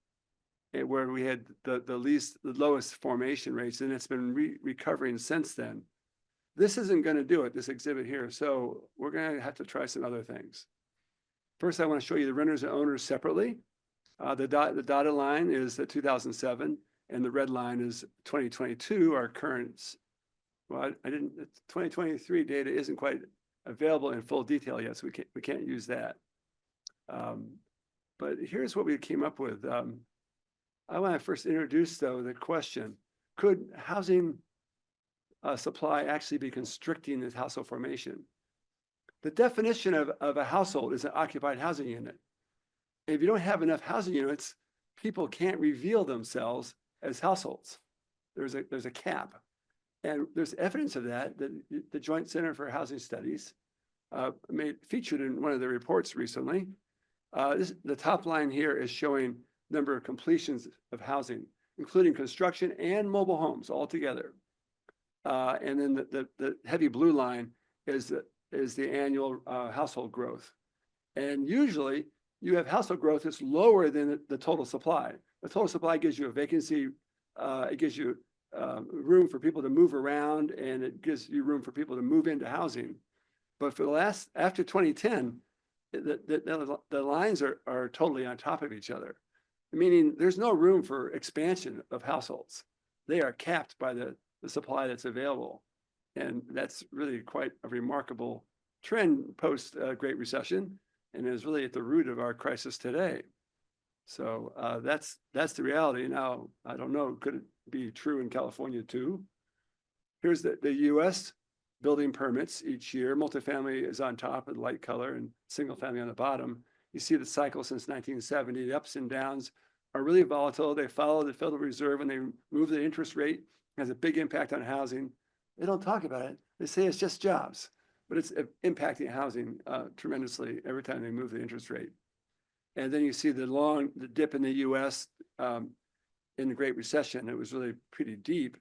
where we had the lowest formation rates, and it's been recovering since then. This isn't going to do it, this exhibit here, so we're going to have to try some other things. First, I want to show you the renters and owners separately. The dotted line is the 2007, and the red line is 2022, our current. Well, 2023 data isn't quite available in full detail yet, so we can't use that. But here's what we came up with. I want to first introduce, though, the question: could housing supply actually be constricting this household formation? The definition of a household is an occupied housing unit. If you don't have enough housing units, people can't reveal themselves as households. There's a cap. And there's evidence of that the Joint Center for Housing Studies featured in one of their reports recently. The top line here is showing number of completions of housing, including construction and mobile homes all together. And then the heavy blue line is the annual household growth. And usually you have household growth that's lower than the total supply. The total supply gives you a vacancy, it gives you room for people to move around, and it gives you room for people to move into housing. But for after 2010, the lines are totally on top of each other, meaning there's no room for expansion of households. They are capped by the supply that's available. And that's really quite a remarkable trend post Great Recession, and is really at the root of our crisis today. So that's the reality. Now, I don't know, could it be true in California too? Here's the US building permits each year. Multifamily is on top in light color and single family on the bottom. You see the cycle since 1970. The ups and downs are really volatile. They follow the Federal Reserve, and they move the interest rate. It has a big impact on housing. They don't talk about it. They say it's just jobs, but it's impacting housing tremendously every time they move the interest rate. And then you see the dip in the US in the Great Recession. It was really pretty deep,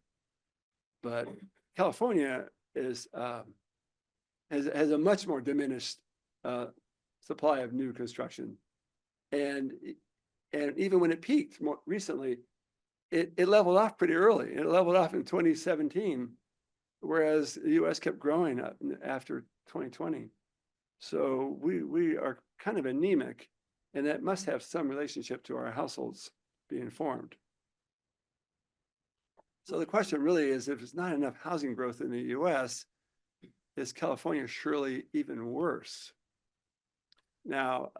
but California has a much more diminished supply of new construction. And even when it peaked more recently, it leveled off pretty early. It leveled off in 2017, whereas the US kept growing up after 2020. So we are kind of anemic, and that must have some relationship to our households being formed. So the question really is, if there's not enough housing growth in the US, is California surely even worse? Now,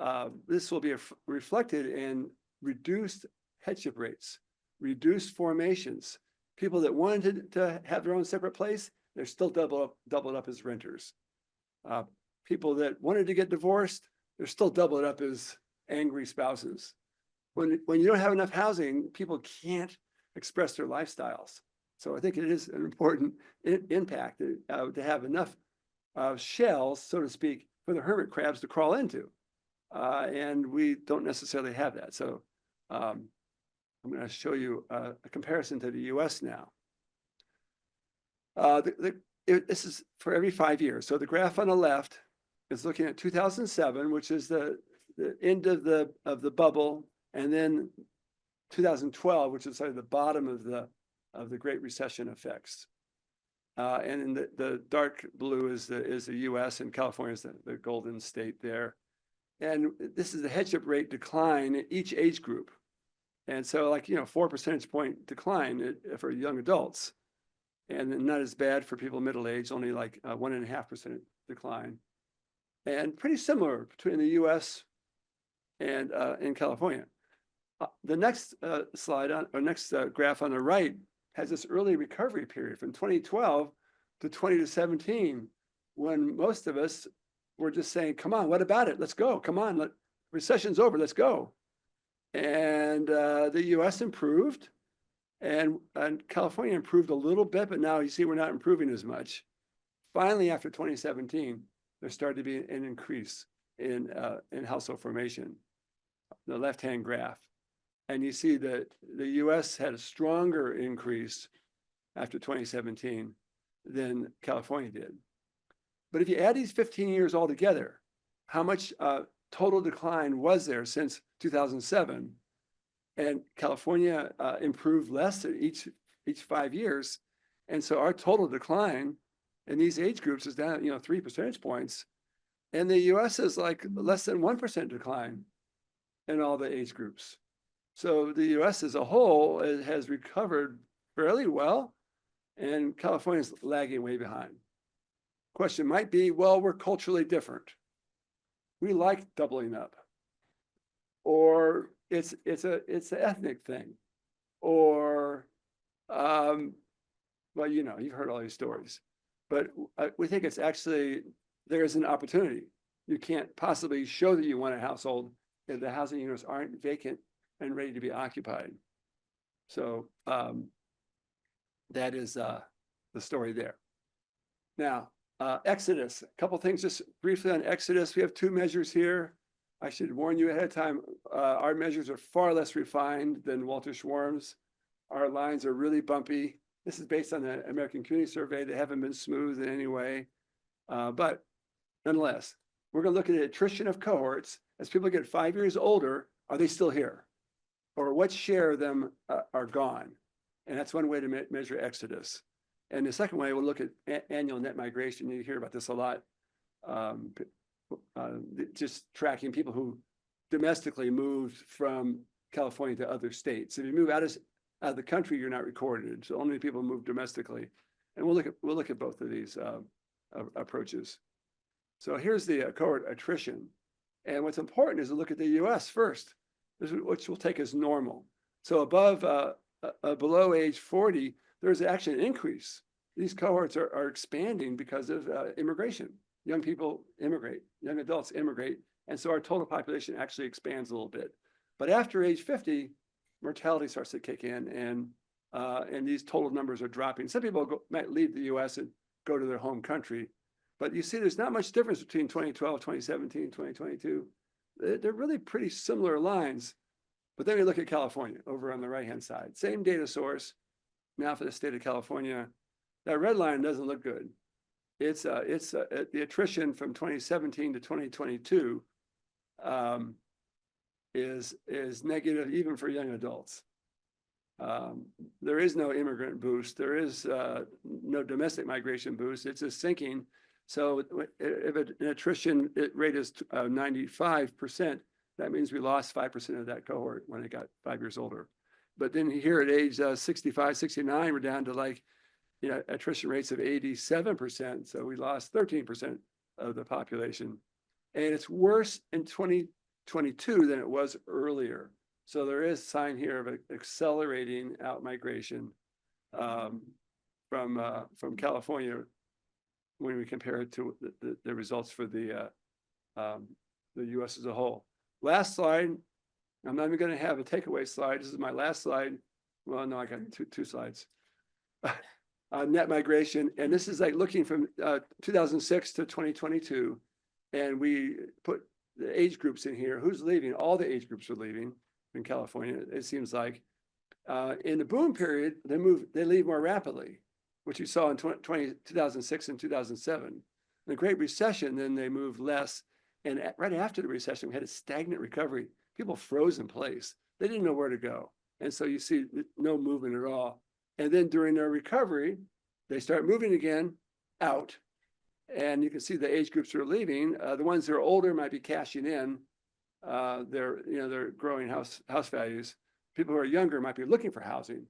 this will be reflected in reduced headship rates, reduced formations. People that wanted to have their own separate place, they're still doubled up as renters. People that wanted to get divorced, they're still doubled up as angry spouses. When you don't have enough housing, people can't express their lifestyles. So I think it is an important impact to have enough shells, so to speak, for the hermit crabs to crawl into. And we don't necessarily have that. So I'm going to show you a comparison to the US now. This is for every 5 years. So the graph on the left is looking at 2007, which is the end of the bubble, and then 2012, which is sort of the bottom of the Great Recession effects. And in the dark blue is the US, and California is the golden state there. And this is the headship rate decline in each age group. And so, like, 4 percentage point decline for young adults, and not as bad for people middle age, only like 1.5% decline. And pretty similar between the US and in California. The next slide or next graph on the right has this early recovery period from 2012 to 2017, when most of us were just saying, come on, what about it? Let's go. Come on, recession's over, let's go. And the US improved, and California improved a little bit, but now you see we're not improving as much. Finally, after 2017, there started to be an increase in household formation, the left-hand graph. And you see that the US had a stronger increase after 2017 than California did. But if you add these 15 years all together, how much total decline was there since 2007? And California improved less each 5 years. And so our total decline in these age groups is down, 3 percentage points. And the US is like less than 1% decline in all the age groups. So the US as a whole has recovered fairly well, and California's lagging way behind. Question might be, well, we're culturally different. We like doubling up. Or it's an ethnic thing. Or, well, you've heard all these stories. But we think it's actually, there's an opportunity. You can't possibly show that you want a household if the housing units aren't vacant and ready to be occupied. So that is the story there. Now, Exodus, a couple things just briefly on Exodus. We have 2 measures here. I should warn you ahead of time, our measures are far less refined than Walter Schwarm's. Our lines are really bumpy. This is based on the American Community Survey. They haven't been smooth in any way. But nonetheless, we're going to look at the attrition of cohorts. As people get 5 years older, are they still here? Or what share of them are gone? And that's one way to measure exodus. And the second way, we'll look at annual net migration. You hear about this a lot. Just tracking people who domestically moved from California to other states. If you move out of the country, you're not recorded. So only people move domestically. And we'll look at both of these approaches. So here's the cohort attrition. And what's important is to look at the US first, which we'll take as normal. So below age 40, there's actually an increase. These cohorts are expanding because of immigration. Young people immigrate, young adults immigrate, and so our total population actually expands a little bit. But after age 50, mortality starts to kick in, and these total numbers are dropping. Some people might leave the US and go to their home country, but you see there's not much difference between 2012, 2017, 2022. They're really pretty similar lines. But then we look at California over on the right-hand side. Same data source. Now for the state of California, that red line doesn't look good. It's the attrition from 2017 to 2022 is negative even for young adults. There is no immigrant boost. There is no domestic migration boost. It's a sinking. So if an attrition rate is 95%, that means we lost 5% of that cohort when it got 5 years older. But then here at age 65, 69, we're down to like, attrition rates of 87%. So we lost 13% of the population. And it's worse in 2022 than it was earlier. So there is a sign here of accelerating out migration from California when we compare it to the results for the US as a whole. Last slide. I'm not even going to have a takeaway slide. This is my last slide. Well, no, I got two slides. Net migration, and this is like looking from 2006 to 2022, and we put the age groups in here. Who's leaving? All the age groups are leaving in California, it seems like. In the boom period, they leave more rapidly, which you saw in 2006 and 2007. In the Great Recession, then they moved less. And right after the recession, we had a stagnant recovery. People froze in place. They didn't know where to go. And so you see no movement at all. And then during their recovery, they start moving again out. And you can see the age groups who are leaving. The ones that are older might be cashing in. They're growing house values. People who are younger might be looking for housing.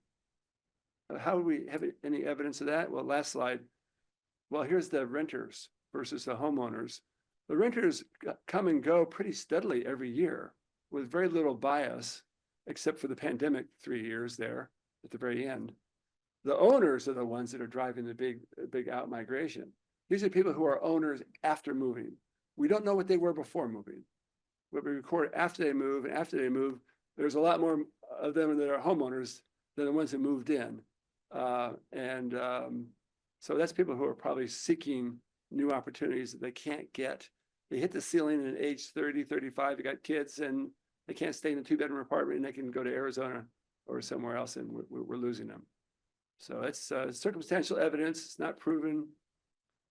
How do we have any evidence of that? Well, last slide. Well, here's the renters versus the homeowners. The renters come and go pretty steadily every year with very little bias, except for the pandemic 3 years there at the very end. The owners are the ones that are driving the big out migration. These are people who are owners after moving. We don't know what they were before moving. What we record after they move, and after they move, there's a lot more of them that are homeowners than the ones that moved in. So that's people who are probably seeking new opportunities that they can't get. They hit the ceiling at age 30, 35, they got kids and they can't stay in a 2-bedroom apartment and they can go to Arizona or somewhere else and we're losing them. So it's circumstantial evidence. It's not proven.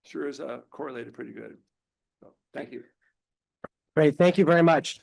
Sure is correlated pretty good. So thank you. Great, thank you very much.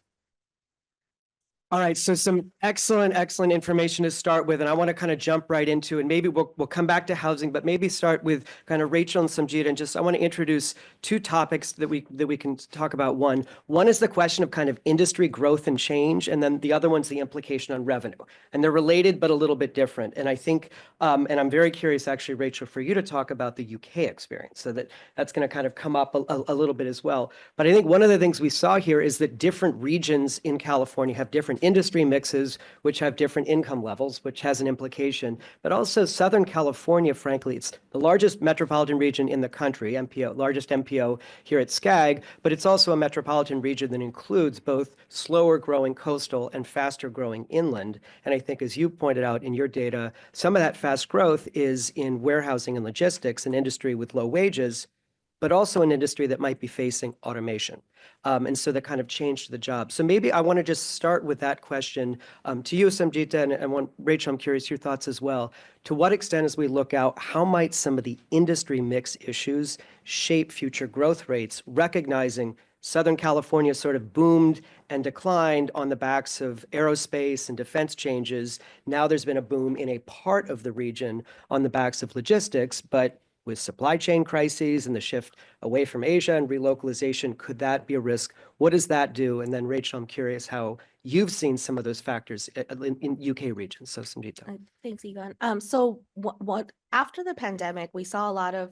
All right, so some excellent information to start with, and I want to kind of jump right into, and maybe we'll come back to housing, but maybe start with kind of Rachel and Samjita, and just I want to introduce two topics that we can talk about. One is the question of kind of industry growth and change, and then the other one's the implication on revenue, and they're related but a little bit different. And I think, and I'm very curious, actually, Rachel, for you to talk about the UK experience, so that's going to kind of come up a little bit as well. But I think one of the things we saw here is that different regions in California have different industry mixes, which have different income levels, which has an implication. But also Southern California, frankly, it's the largest metropolitan region in the country, MPO, largest MPO here at SCAG, but it's also a metropolitan region that includes both slower growing coastal and faster growing inland. And I think, as you pointed out in your data, some of that fast growth is in warehousing and logistics, an industry with low wages, but also an industry that might be facing automation. And so that kind of changed the job. So maybe I want to just start with that question to you, Samjita, and Rachel, I'm curious your thoughts as well. To what extent, as we look out, how might some of the industry mix issues shape future growth rates, recognizing Southern California sort of boomed and declined on the backs of aerospace and defense changes. Now there's been a boom in a part of the region on the backs of logistics, but with supply chain crises and the shift away from Asia and relocalization, could that be a risk? What does that do? And then Rachel, I'm curious how you've seen some of those factors in UK regions. So Samjita. Thanks, Egon. So what after the pandemic, we saw a lot of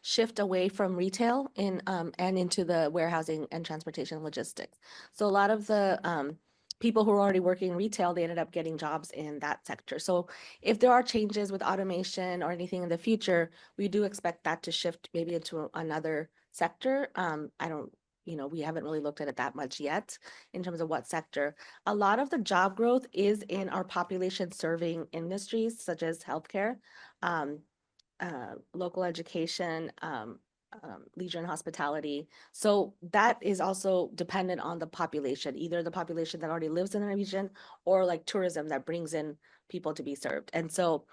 shift away from retail and into the warehousing and transportation and logistics. So a lot of the people who are already working in retail, they ended up getting jobs in that sector. So if there are changes with automation or anything in the future, we do expect that to shift maybe into another sector. We haven't really looked at it that much yet in terms of what sector. A lot of the job growth is in our population serving industries such as healthcare, local education, leisure and hospitality. So that is also dependent on the population, either the population that already lives in the region or like tourism that brings in people to be served. And so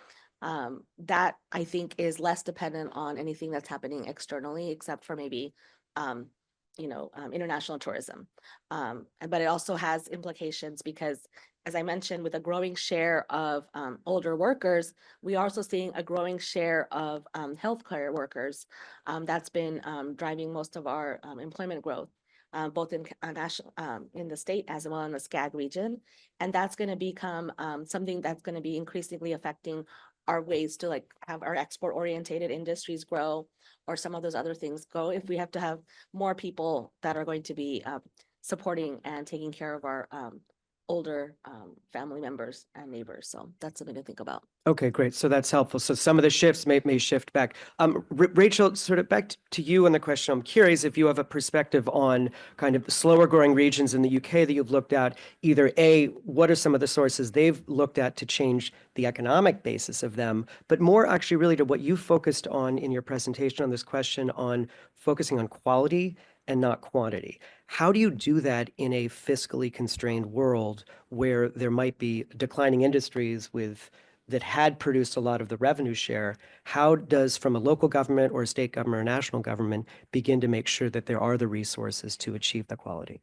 that I think is less dependent on anything that's happening externally, except for maybe international tourism. But it also has implications because, as I mentioned, with a growing share of older workers, we are also seeing a growing share of healthcare workers. That's been driving most of our employment growth, both in in the state as well in the SCAG region. And that's going to become something that's going to be increasingly affecting our ways to have our export oriented industries grow, or some of those other things go, if we have to have more people that are going to be supporting and taking care of our older family members and neighbors. So that's something to think about. Okay, great. So that's helpful. So some of the shifts may shift back. Rachel, sort of back to you on the question. I'm curious if you have a perspective on kind of the slower growing regions in the UK that you've looked at. Either A, what are some of the sources they've looked at to change the economic basis of them, but more actually really to what you focused on in your presentation on this question on focusing on quality and not quantity. How do you do that in a fiscally constrained world where there might be declining industries that had produced a lot of the revenue share? How does, from a local government or a state government or national government, begin to make sure that there are the resources to achieve the quality?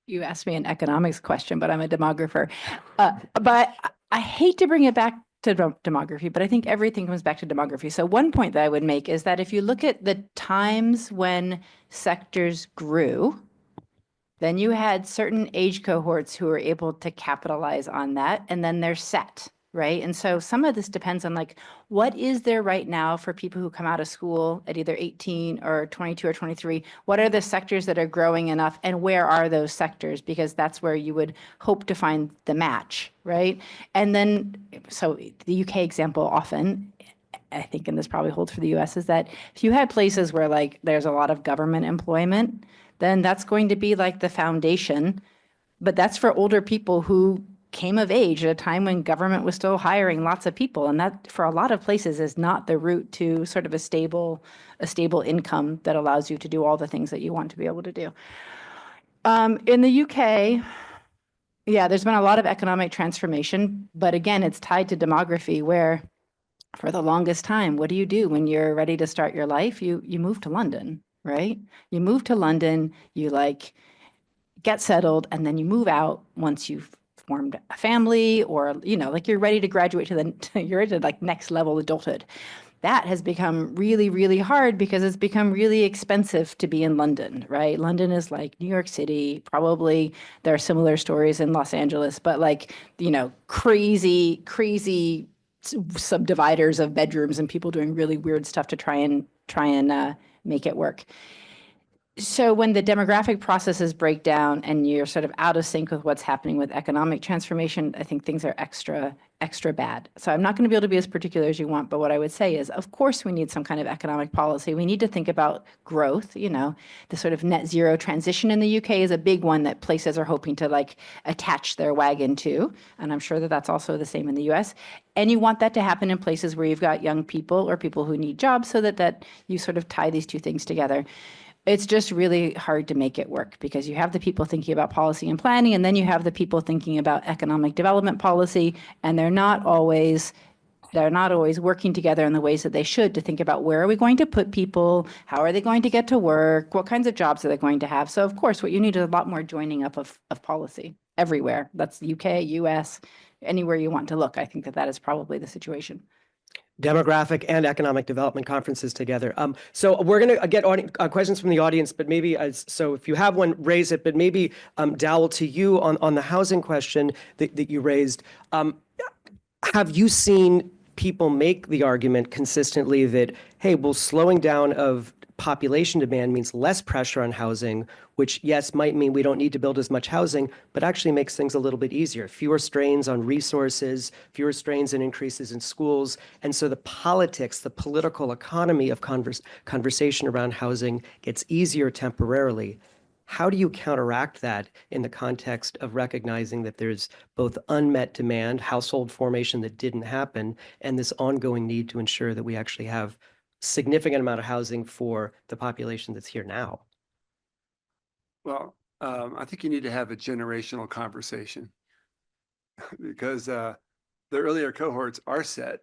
You asked me an economics question, but I'm a demographer. But I hate to bring it back to demography, but I think everything comes back to demography. So one point that I would make is that if you look at the times when sectors grew, then you had certain age cohorts who were able to capitalize on that, and then they're set, right? And so some of this depends on like, what is there right now for people who come out of school at either 18 or 22 or 23? What are the sectors that are growing enough, and where are those sectors? Because that's where you would hope to find the match, right? And then, so the UK example often, I think, and this probably holds for the US, is that if you had places where like there's a lot of government employment, then that's going to be like the foundation. But that's for older people who came of age at a time when government was still hiring lots of people. And that, for a lot of places, is not the route to sort of a stable income that allows you to do all the things that you want to be able to do. In the UK, yeah, there's been a lot of economic transformation, but again, it's tied to demography, where for the longest time, what do you do when you're ready to start your life? You move to London, right? You move to London, you like get settled, and then you move out once you've formed a family, or, you know, like you're ready to graduate to you're ready to like next level adulthood. That has become really, really hard because it's become really expensive to be in London, right? London is like New York City. Probably there are similar stories in Los Angeles, but like, you know, crazy subdividers of bedrooms and people doing really weird stuff to try and make it work. So when the demographic processes break down and you're sort of out of sync with what's happening with economic transformation, I think things are extra bad. So I'm not going to be able to be as particular as you want, but what I would say is, of course, we need some kind of economic policy. We need to think about growth. You know, the sort of net zero transition in the UK is a big one that places are hoping to like attach their wagon to. And I'm sure that that's also the same in the US. And you want that to happen in places where you've got young people or people who need jobs, so that you sort of tie these two things together. It's just really hard to make it work because you have the people thinking about policy and planning, and then you have the people thinking about economic development policy, and they're not always working together in the ways that they should to think about where are we going to put people, how are they going to get to work, what kinds of jobs are they going to have. So of course, what you need is a lot more joining up of policy everywhere. That's the UK, US, anywhere you want to look. I think that is probably the situation. Demographic and economic development conferences together. So we're going to get questions from the audience, but maybe so if you have one, raise it. But maybe Dowell, to you on the housing question that you raised, have you seen people make the argument consistently that, hey, well, slowing down of population demand means less pressure on housing, which, yes, might mean we don't need to build as much housing, but actually makes things a little bit easier. Fewer strains on resources, fewer strains and increases in schools. And so the politics, the political economy of conversation around housing gets easier temporarily. How do you counteract that in the context of recognizing that there's both unmet demand, household formation that didn't happen, and this ongoing need to ensure that we actually have significant amount of housing for the population that's here now? Well, I think you need to have a generational conversation because the earlier cohorts are set.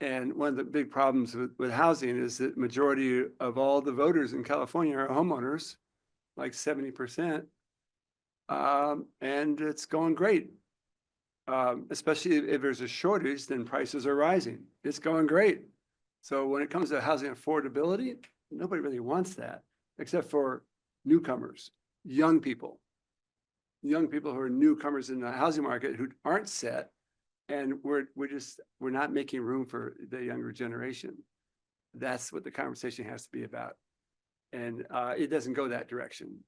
And one of the big problems with housing is that majority of all the voters in California are homeowners, like 70%. And it's going great. Especially if there's a shortage, then prices are rising. It's going great. So when it comes to housing affordability, nobody really wants that, except for newcomers, young people who are newcomers in the housing market who aren't set, and we're not making room for the younger generation. That's what the conversation has to be about, and it doesn't go that direction.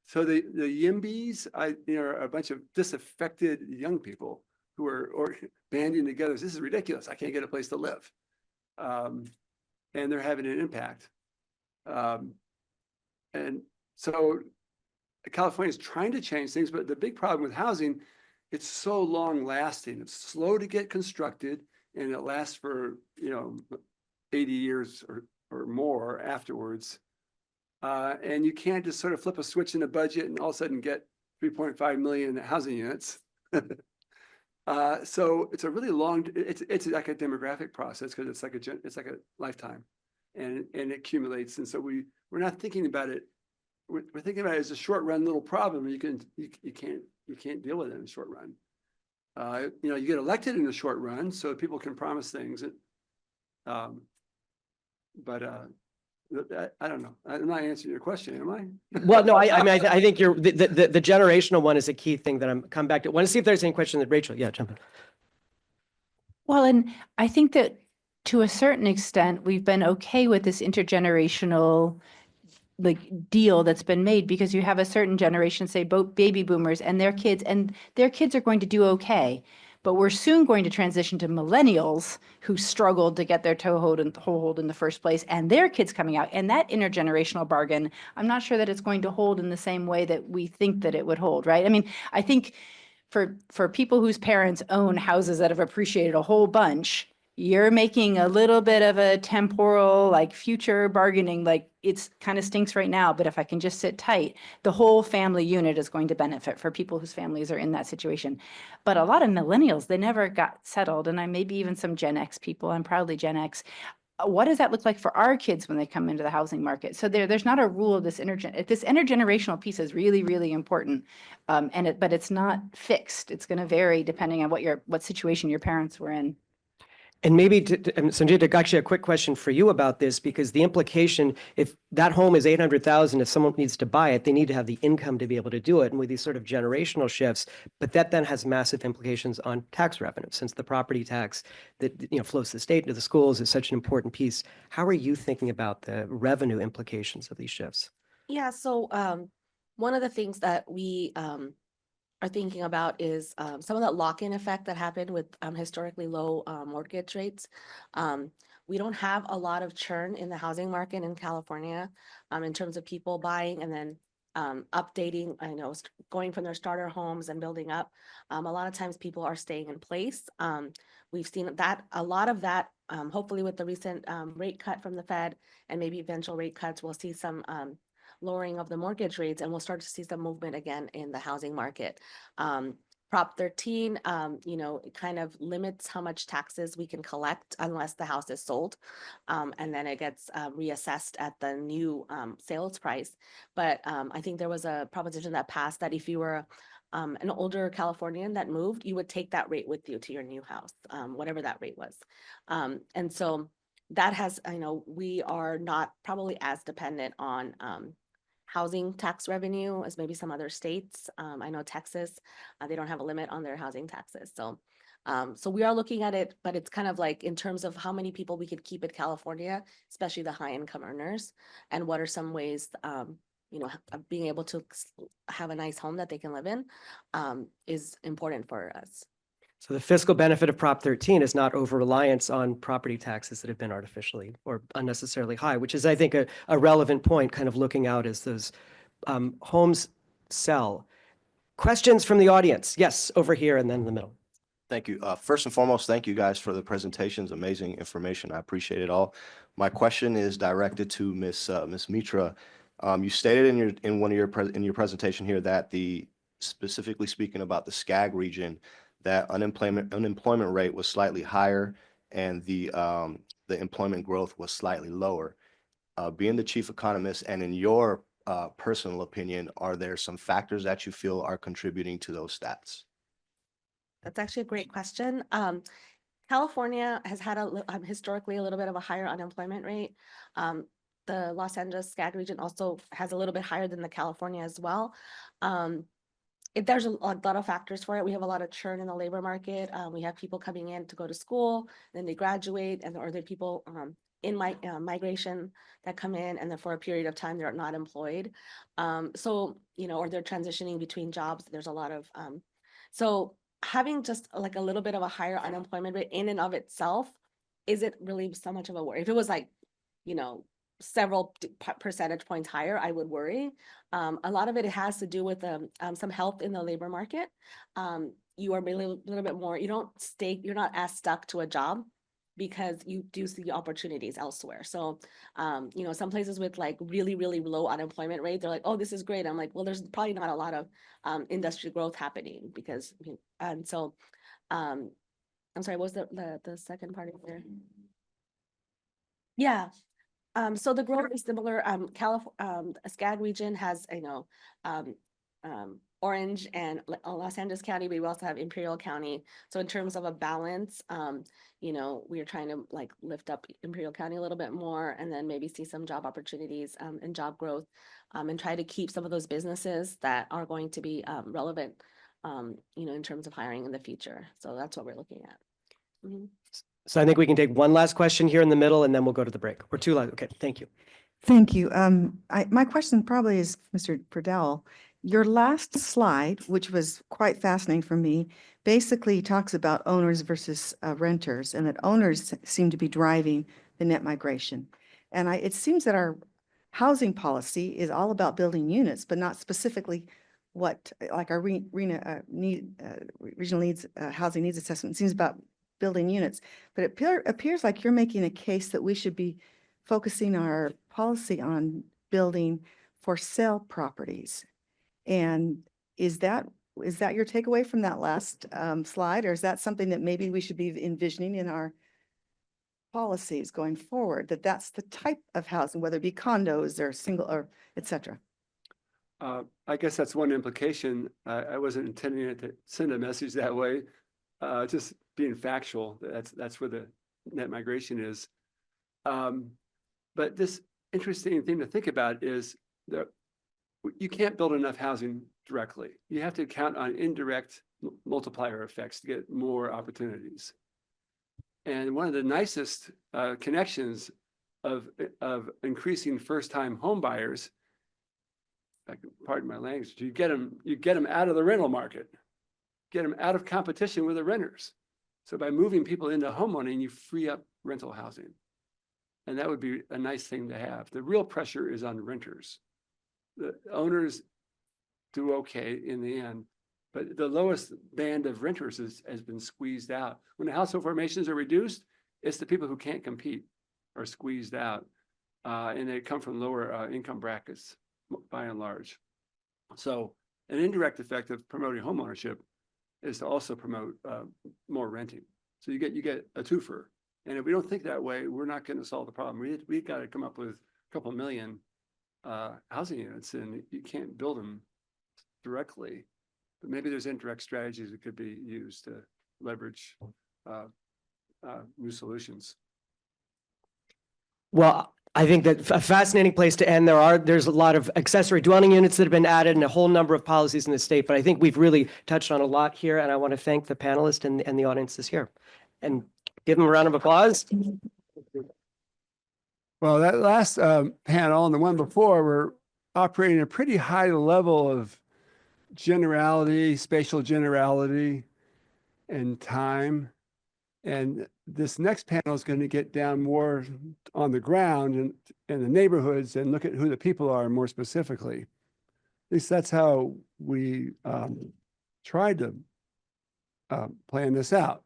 So the YIMBYs, are a bunch of disaffected young people who are banding together. This is ridiculous. I can't get a place to live. And they're having an impact. And so California is trying to change things, but the big problem with housing, it's so long lasting. It's slow to get constructed, and it lasts for 80 years or more afterwards. And you can't just sort of flip a switch in the budget and all of a sudden get 3.5 million housing units. So it's a really long, it's like a demographic process because it's like a lifetime, and it accumulates. And so we're not thinking about it. We're thinking about it as a short run little problem. You can't deal with it in the short run. You know, you get elected in the short run so people can promise things. But I don't know. I'm not answering your question, am I? Well, no, I mean, I think the generational one is a key thing that I'm come back to. I want to see if there's any question that Rachel, yeah, jump in. Well, and I think that to a certain extent, we've been okay with this intergenerational like deal that's been made because you have a certain generation, say baby boomers and their kids are going to do okay. But we're soon going to transition to millennials who struggled to get their toehold in the first place, and their kids coming out. And that intergenerational bargain, I'm not sure that it's going to hold in the same way that we think that it would hold, right? I mean, I think for people whose parents own houses that have appreciated a whole bunch, you're making a little bit of a temporal, like future bargaining, like it's kind of stinks right now, but if I can just sit tight, the whole family unit is going to benefit for people whose families are in that situation. But a lot of millennials, they never got settled. And maybe even some Gen X people, I'm proudly Gen X. What does that look like for our kids when they come into the housing market? So there's not a rule of this intergenerational piece is really, really important. But it's not fixed. It's going to vary depending on what situation your parents were in. And maybe, Sanjita, actually a quick question for you about this, because the implication, if that home is 800,000, if someone needs to buy it, they need to have the income to be able to do it. And with these sort of generational shifts, but that then has massive implications on tax revenue, since the property tax that flows to the state and to the schools is such an important piece. How are you thinking about the revenue implications of these shifts? Yeah, so one of the things that we are thinking about is some of that lock-in effect that happened with historically low mortgage rates. We don't have a lot of churn in the housing market in California in terms of people buying and then updating, going from their starter homes and building up. A lot of times people are staying in place. We've seen that a lot of that, hopefully with the recent rate cut from the Fed and maybe eventual rate cuts, we'll see some lowering of the mortgage rates, and we'll start to see some movement again in the housing market. Prop 13, it kind of limits how much taxes we can collect unless the house is sold. And then it gets reassessed at the new sales price. But I think there was a proposition that passed that if you were an older Californian that moved, you would take that rate with you to your new house, whatever that rate was. And so that has, we are not probably as dependent on housing tax revenue as maybe some other states. I know Texas, they don't have a limit on their housing taxes. So we are looking at it, but it's kind of like in terms of how many people we could keep in California, especially the high income earners, and what are some ways, being able to have a nice home that they can live in is important for us. So the fiscal benefit of Prop 13 is not over-reliance on property taxes that have been artificially or unnecessarily high, which is, I think, a relevant point, kind of looking out as those homes sell. Questions from the audience? Yes, over here and then in the middle. Thank you. First and foremost, thank you guys for the presentations. Amazing information. I appreciate it all. My question is directed to Ms. Mitra. You stated in one of your presentation here that specifically speaking about the SCAG region, that unemployment rate was slightly higher and the employment growth was slightly lower. Being the chief economist, and in your personal opinion, are there some factors that you feel are contributing to those stats? That's actually a great question. California has had historically a little bit of a higher unemployment rate. The Los Angeles SCAG region also has a little bit higher than the California as well. There's a lot of factors for it. We have a lot of churn in the labor market. We have people coming in to go to school, then they graduate, or there are people in migration that come in, and then for a period of time they're not employed. Or they're transitioning between jobs. There's a lot of so having just like a little bit of a higher unemployment rate in and of itself isn't really so much of a worry. If it was like, several percentage points higher, I would worry. A lot of it has to do with some health in the labor market. You are really a little bit more, you're not as stuck to a job because you do see opportunities elsewhere. So, you know, some places with like really, really low unemployment rate, they're like, oh, this is great. I'm like, well, there's probably not a lot of industry growth happening because, and so, I'm sorry, what was the second part of there? Yeah. So the growth is similar. SCAG region has, you know, Orange and Los Angeles County, but we also have Imperial County. So in terms of a balance, you know, we are trying to like lift up Imperial County a little bit more and then maybe see some job opportunities and job growth and try to keep some of those businesses that are going to be relevant, you know, in terms of hiring in the future. So that's what we're looking at. Mm-hmm. So I think we can take one last question here in the middle and then we'll go to the break. Or two last. Okay, thank you. Thank you. My question probably is Mr. Purdell. Your last slide, which was quite fascinating for me, basically talks about owners versus renters, and that owners seem to be driving the net migration. And it seems that our housing policy is all about building units, but not specifically what, like our regional needs housing needs assessment seems about building units. But it appears like you're making a case that we should be focusing our policy on building for sale properties. And is that your takeaway from that last slide, or is that something that maybe we should be envisioning in our policies going forward, that that's the type of housing, whether it be condos or single or et cetera? I guess that's one implication. I wasn't intending it to send a message that way. Just being factual, that's where the net migration is. But this interesting thing to think about is that you can't build enough housing directly. You have to count on indirect multiplier effects to get more opportunities. And one of the nicest connections of increasing first-time home buyers, pardon my language, you get them out of the rental market, get them out of competition with the renters. So by moving people into homeowning, you free up rental housing. And that would be a nice thing to have. The real pressure is on renters. The owners do okay in the end, but the lowest band of renters has been squeezed out. When the household formations are reduced, it's the people who can't compete are squeezed out, and they come from lower income brackets by and large. So an indirect effect of promoting homeownership is to also promote more renting. So you get a twofer. And if we don't think that way, we're not going to solve the problem. We've got to come up with a couple million housing units, and you can't build them directly. But maybe there's indirect strategies that could be used to leverage new solutions. Well, I think that a fascinating place to end. There's a lot of accessory dwelling units that have been added and a whole number of policies in the state, but I think we've really touched on a lot here, and I want to thank the panelists and the audiences here. And give them a round of applause. Well, that last panel and the one before were operating a pretty high level of generality, spatial generality, and time. And this next panel is going to get down more on the ground and in the neighborhoods and look at who the people are more specifically. At least that's how we tried to plan this out.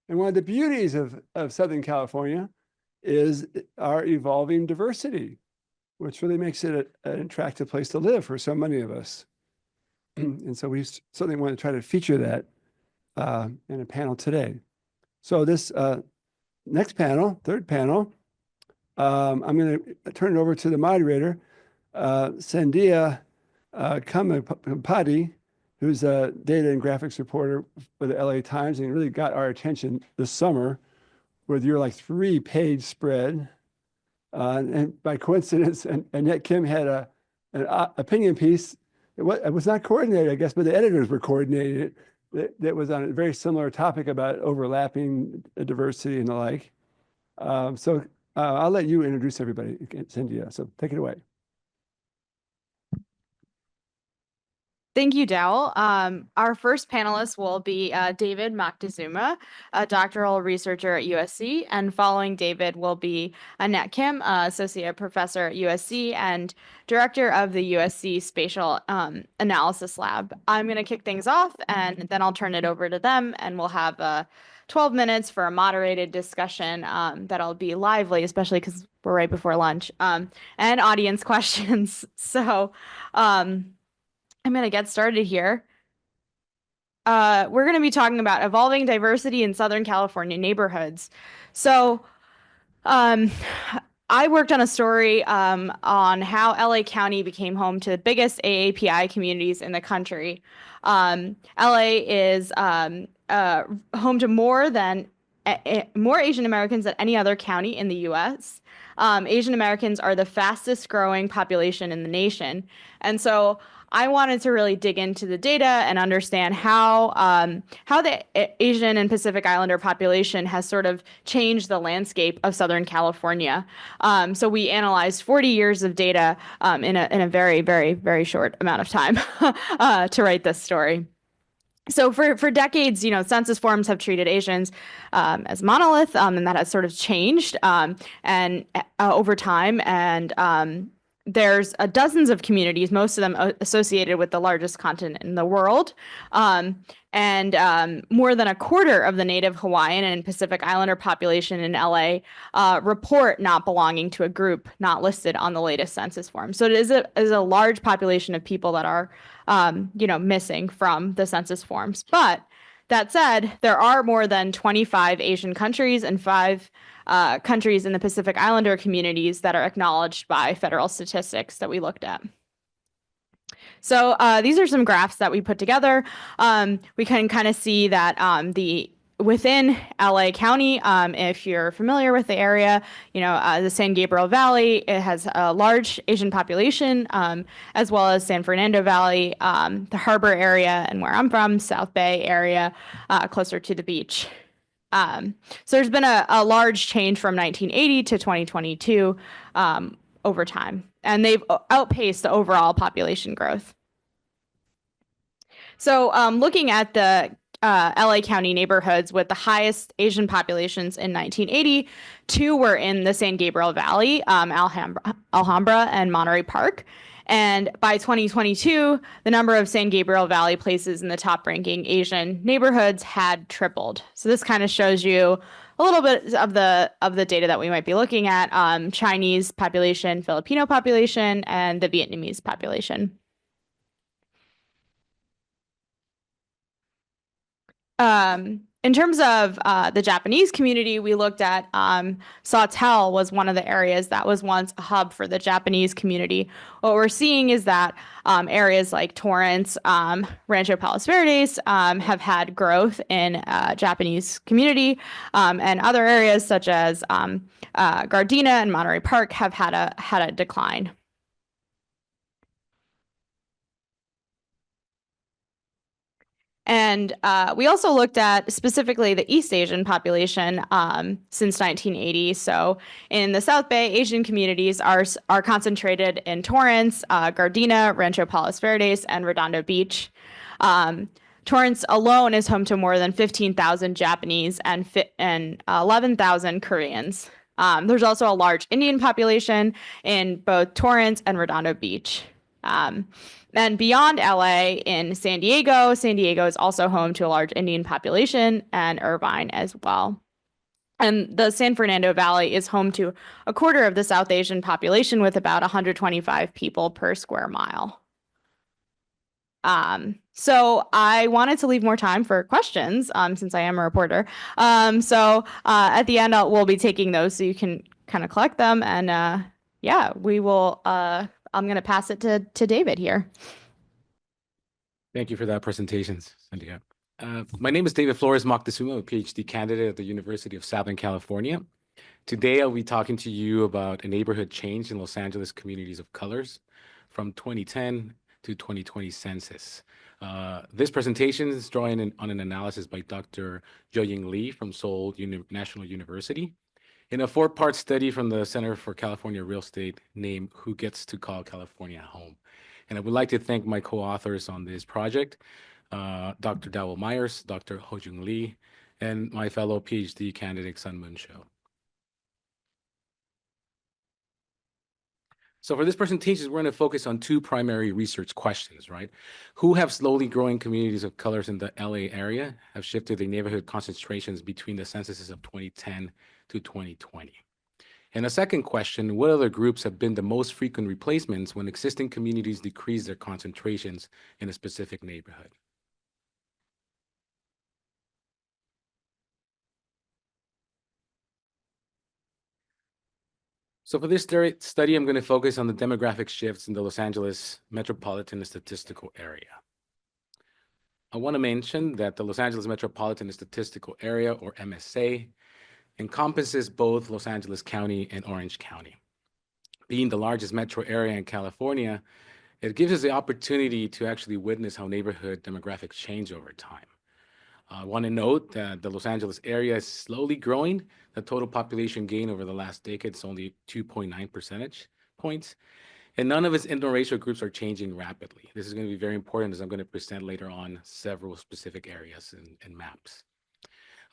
And one of the beauties of Southern California is our evolving diversity, which really makes it an attractive place to live for so many of us. And so we certainly want to try to feature that in a panel today. So this next panel, third panel, I'm going to turn it over to the moderator, Sandia Kampati, who's a data and graphics reporter for the LA Times, and really got our attention this summer with your like 3-page spread. And by coincidence, Annette Kim had an opinion piece. It was not coordinated, I guess, but the editors were coordinated. That was on a very similar topic about overlapping diversity and the like. So I'll let you introduce everybody, Cynthia. So take it away. Thank you, Dowell. Our first panelist will be David Moctezuma, a doctoral researcher at USC, and following David will be Annette Kim, associate professor at USC and director of the USC Spatial Analysis Lab. I'm going to kick things off, and then I'll turn it over to them, and we'll have 12 minutes for a moderated discussion that'll be lively, especially because we're right before lunch, and audience questions. So, I'm going to get started here. We're going to be talking about evolving diversity in Southern California neighborhoods. So I worked on a story on how LA County became home to the biggest AAPI communities in the country. LA is home to more Asian Americans than any other county in the US. Asian Americans are the fastest growing population in the nation. And so I wanted to really dig into the data and understand how the Asian and Pacific Islander population has sort of changed the landscape of Southern California. So we analyzed 40 years of data in a very, very, very short amount of time to write this story. So for decades, census forms have treated Asians as monolith, and that has sort of changed and over time. And there's dozens of communities, most of them associated with the largest continent in the world. And more than a quarter of the native Hawaiian and Pacific Islander population in LA report not belonging to a group not listed on the latest census form. So it is a large population of people that are missing from the census forms. But that said, there are more than 25 Asian countries and 5 countries in the Pacific Islander communities that are acknowledged by federal statistics that we looked at. So these are some graphs that we put together. We can kind of see that within LA County, if you're familiar with the area, the San Gabriel Valley, it has a large Asian population, as well as San Fernando Valley, the harbor area, and where I'm from, South Bay area, closer to the beach. So there's been a large change from 1980 to 2022 over time, and they've outpaced the overall population growth. So looking at the LA County neighborhoods with the highest Asian populations in 1980, 2 were in the San Gabriel Valley, Alhambra and Monterey Park. And by 2022, the number of San Gabriel Valley places in the top ranking Asian neighborhoods had tripled. So this kind of shows you a little bit of the data that we might be looking at, Chinese population, Filipino population, and the Vietnamese population. In terms of the Japanese community, we looked at Sawtell was one of the areas that was once a hub for the Japanese community. What we're seeing is that areas like Torrance, Rancho Palos Verdes have had growth in Japanese community, and other areas such as Gardena and Monterey Park have had a decline. And we also looked at specifically the East Asian population since 1980. So in the South Bay, Asian communities are concentrated in Torrance, Gardena, Rancho Palos Verdes, and Redondo Beach. Torrance alone is home to more than 15,000 Japanese and 11,000 Koreans. There's also a large Indian population in both Torrance and Redondo Beach. And beyond LA, in San Diego is also home to a large Indian population, and Irvine as well. And the San Fernando Valley is home to a quarter of the South Asian population with about 125 people per square mile. So I wanted to leave more time for questions since I am a reporter. So at the end, we'll be taking those so you can kind of collect them. And yeah, we will. I'm going to pass it to David here. Thank you for that presentation, Cynthia. My name is David Flores Moctezuma, a PhD candidate at the University of Southern California. Today, I'll be talking to you about a neighborhood change in Los Angeles communities of colors from 2010 to 2020 census. This presentation is drawing on an analysis by Dr. Jo-Ying Lee from Seoul National University in a 4-part study from the Center for California Real Estate named Who Gets to Call California Home. And I would like to thank my co-authors on this project, Dr. Dowell Myers, Dr. Hojung Lee, and my fellow PhD candidate, Sunmoon Cho. So for this presentation, we're going to focus on two primary research questions, right? Who have slowly growing communities of colors in the LA area have shifted their neighborhood concentrations between the censuses of 2010 to 2020? And the second question, what other groups have been the most frequent replacements when existing communities decrease their concentrations in a specific neighborhood? So for this study, I'm going to focus on the demographic shifts in the Los Angeles Metropolitan Statistical Area. I want to mention that the Los Angeles Metropolitan Statistical Area, or MSA, encompasses both Los Angeles County and Orange County. Being the largest metro area in California, it gives us the opportunity to actually witness how neighborhood demographics change over time. I want to note that the Los Angeles area is slowly growing. The total population gain over the last decade is only 2.9 percentage points, and none of its interracial groups are changing rapidly. This is going to be very important as I'm going to present later on several specific areas and maps.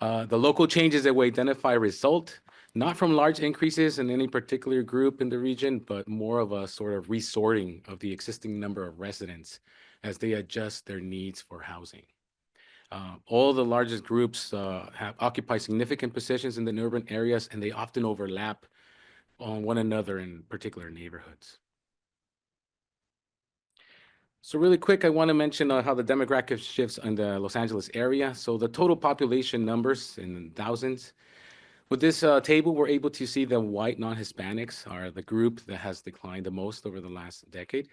The local changes that we identify result not from large increases in any particular group in the region, but more of a sort of resorting of the existing number of residents as they adjust their needs for housing. All the largest groups have occupied significant positions in the urban areas, and they often overlap on one another in particular neighborhoods. So really quick, I want to mention how the demographic shifts in the Los Angeles area. So the total population numbers in thousands. With this table, we're able to see that white non-Hispanics are the group that has declined the most over the last decade.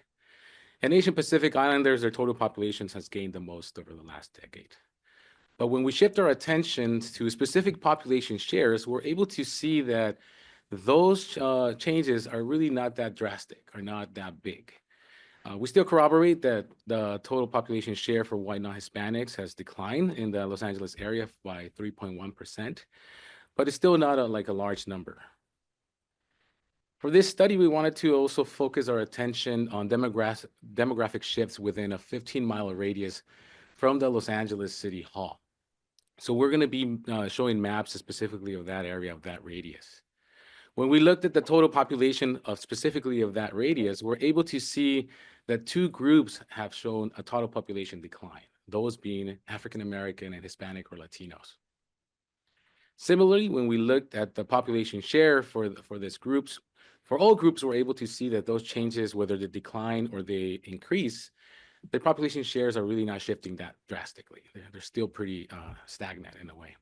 And Asian Pacific Islanders, their total populations has gained the most over the last decade. But when we shift our attention to specific population shares, we're able to see that those changes are really not that drastic, are not that big. We still corroborate that the total population share for white non-Hispanics has declined in the Los Angeles area by 3.1%, but it's still not like a large number. For this study, we wanted to also focus our attention on demographic shifts within a 15-mile radius from the Los Angeles City Hall. So we're going to be showing maps specifically of that area, of that radius. When we looked at the total population of specifically of that radius, we're able to see that two groups have shown a total population decline, those being African American and Hispanic or Latinos. Similarly, when we looked at the population share for these groups, for all groups, we're able to see that those changes, whether they decline or they increase, the population shares are really not shifting that drastically. They're still pretty stagnant in a way.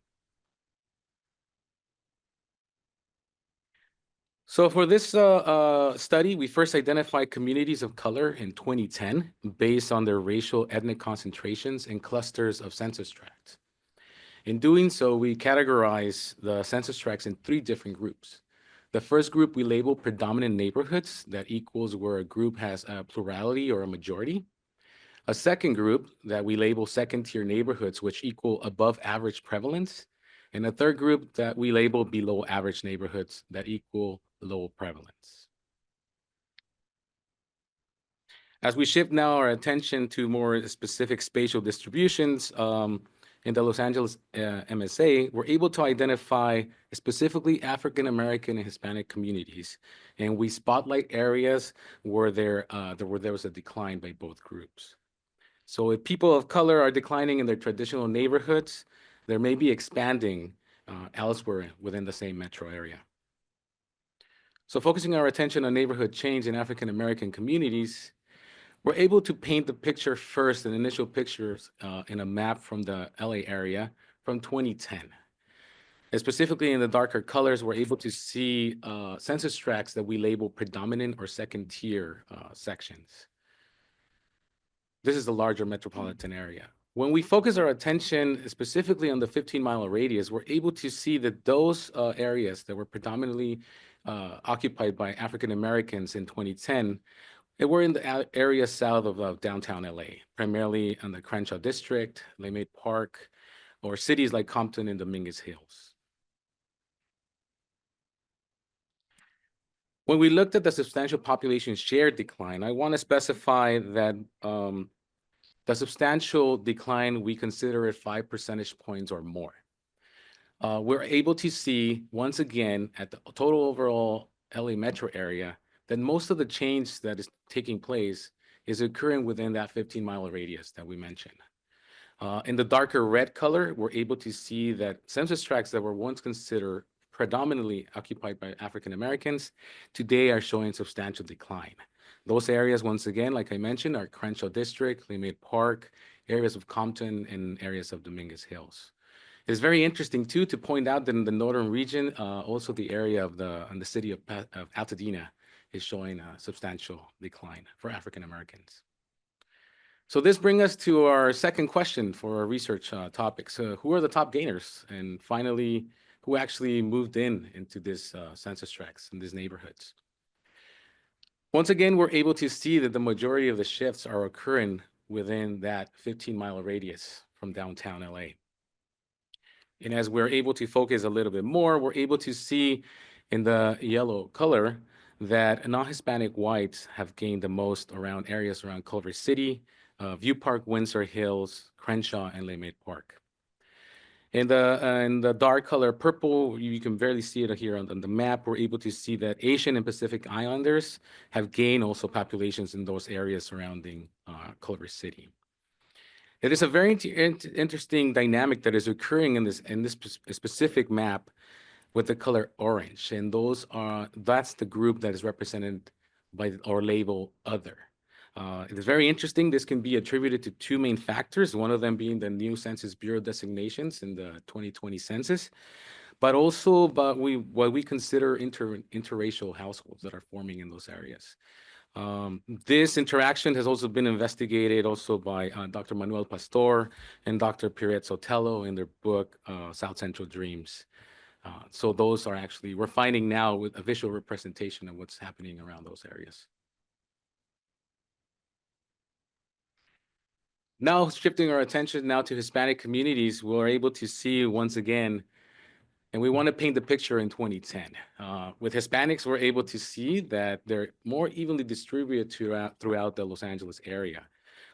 So for this study, we first identified communities of color in 2010 based on their racial ethnic concentrations in clusters of census tracts. In doing so, we categorize the census tracts in three different groups. The first group we label predominant neighborhoods, that equals where a group has a plurality or a majority. A second group that we label second-tier neighborhoods, which equal above average prevalence. And a third group that we label below average neighborhoods that equal low prevalence. As we shift now our attention to more specific spatial distributions in the Los Angeles MSA, we're able to identify specifically African American and Hispanic communities, and we spotlight areas where there was a decline by both groups. So if people of color are declining in their traditional neighborhoods, they may be expanding elsewhere within the same metro area. So focusing our attention on neighborhood change in African American communities, we're able to paint the picture first, an initial pictures in a map from the LA area from 2010. And specifically in the darker colors, we're able to see census tracts that we label predominant or second tier sections. This is the larger metropolitan area. When we focus our attention specifically on the 15-mile radius, we're able to see that those areas that were predominantly occupied by African Americans in 2010, they were in the area south of downtown LA, primarily in the Crenshaw District, Leimert Park, or cities like Compton and Dominguez Hills. When we looked at the substantial population share decline, I want to specify that the substantial decline, we consider it 5 percentage points or more. We're able to see, once again, at the total overall LA metro area, that most of the change that is taking place is occurring within that 15-mile radius that we mentioned. In the darker red color, we're able to see that census tracts that were once considered predominantly occupied by African Americans today are showing substantial decline. Those areas, once again, like I mentioned, are Crenshaw District, Leimert Park, areas of Compton, and areas of Dominguez Hills. It's very interesting, too, to point out that in the northern region, also the area of the city of Altadena is showing a substantial decline for African Americans. So this brings us to our second question for our research topic. So who are the top gainers? And finally, who actually moved into this census tracts in these neighborhoods? Once again, we're able to see that the majority of the shifts are occurring within that 15-mile radius from downtown LA. And as we're able to focus a little bit more, we're able to see in the yellow color that non-Hispanic whites have gained the most around areas around Culver City, View Park, Windsor Hills, Crenshaw, and Leimert Park. In the dark color purple, you can barely see it here on the map. We're able to see that Asian and Pacific Islanders have gained also populations in those areas surrounding Culver City. It is a very interesting dynamic that is occurring in this specific map with the color orange, and that's the group that is represented by or labeled other. It is very interesting. This can be attributed to two main factors, one of them being the new Census Bureau designations in the 2020 census, but also what we consider interracial households that are forming in those areas. This interaction has also been investigated also by Dr. Manuel Pastor and Dr. Pierrette Sotelo in their book, South Central Dreams. So those are actually, we're finding now with a visual representation of what's happening around those areas. Now shifting our attention now to Hispanic communities, we're able to see once again, and we want to paint the picture in 2010. With Hispanics, we're able to see that they're more evenly distributed throughout the Los Angeles area.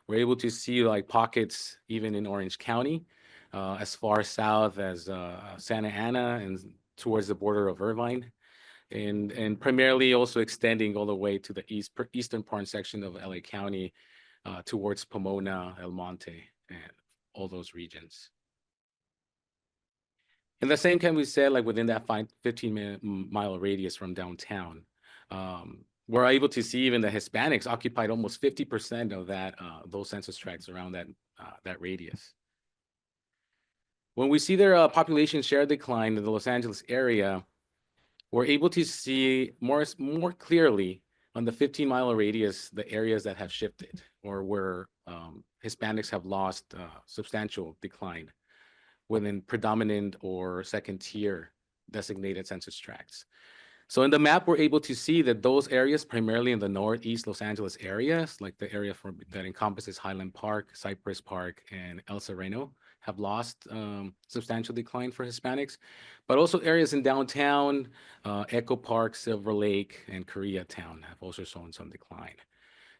We're able to see like pockets even in Orange County, as far south as Santa Ana and towards the border of Irvine, and primarily also extending all the way to the eastern part section of LA County, towards Pomona, El Monte, and all those regions. And the same can be said like within that 15-mile radius from downtown. We're able to see even the Hispanics occupied almost 50% of those census tracts around that radius. When we see their population share decline in the Los Angeles area, we're able to see more clearly on the 15-mile radius, the areas that have shifted or where Hispanics have lost substantial decline within predominant or second tier designated census tracts. So in the map, we're able to see that those areas, primarily in the Northeast Los Angeles areas, like the area that encompasses Highland Park, Cypress Park, and El Sereno, have lost substantial decline for Hispanics, but also areas in downtown, Echo Park, Silver Lake, and Koreatown have also shown some decline.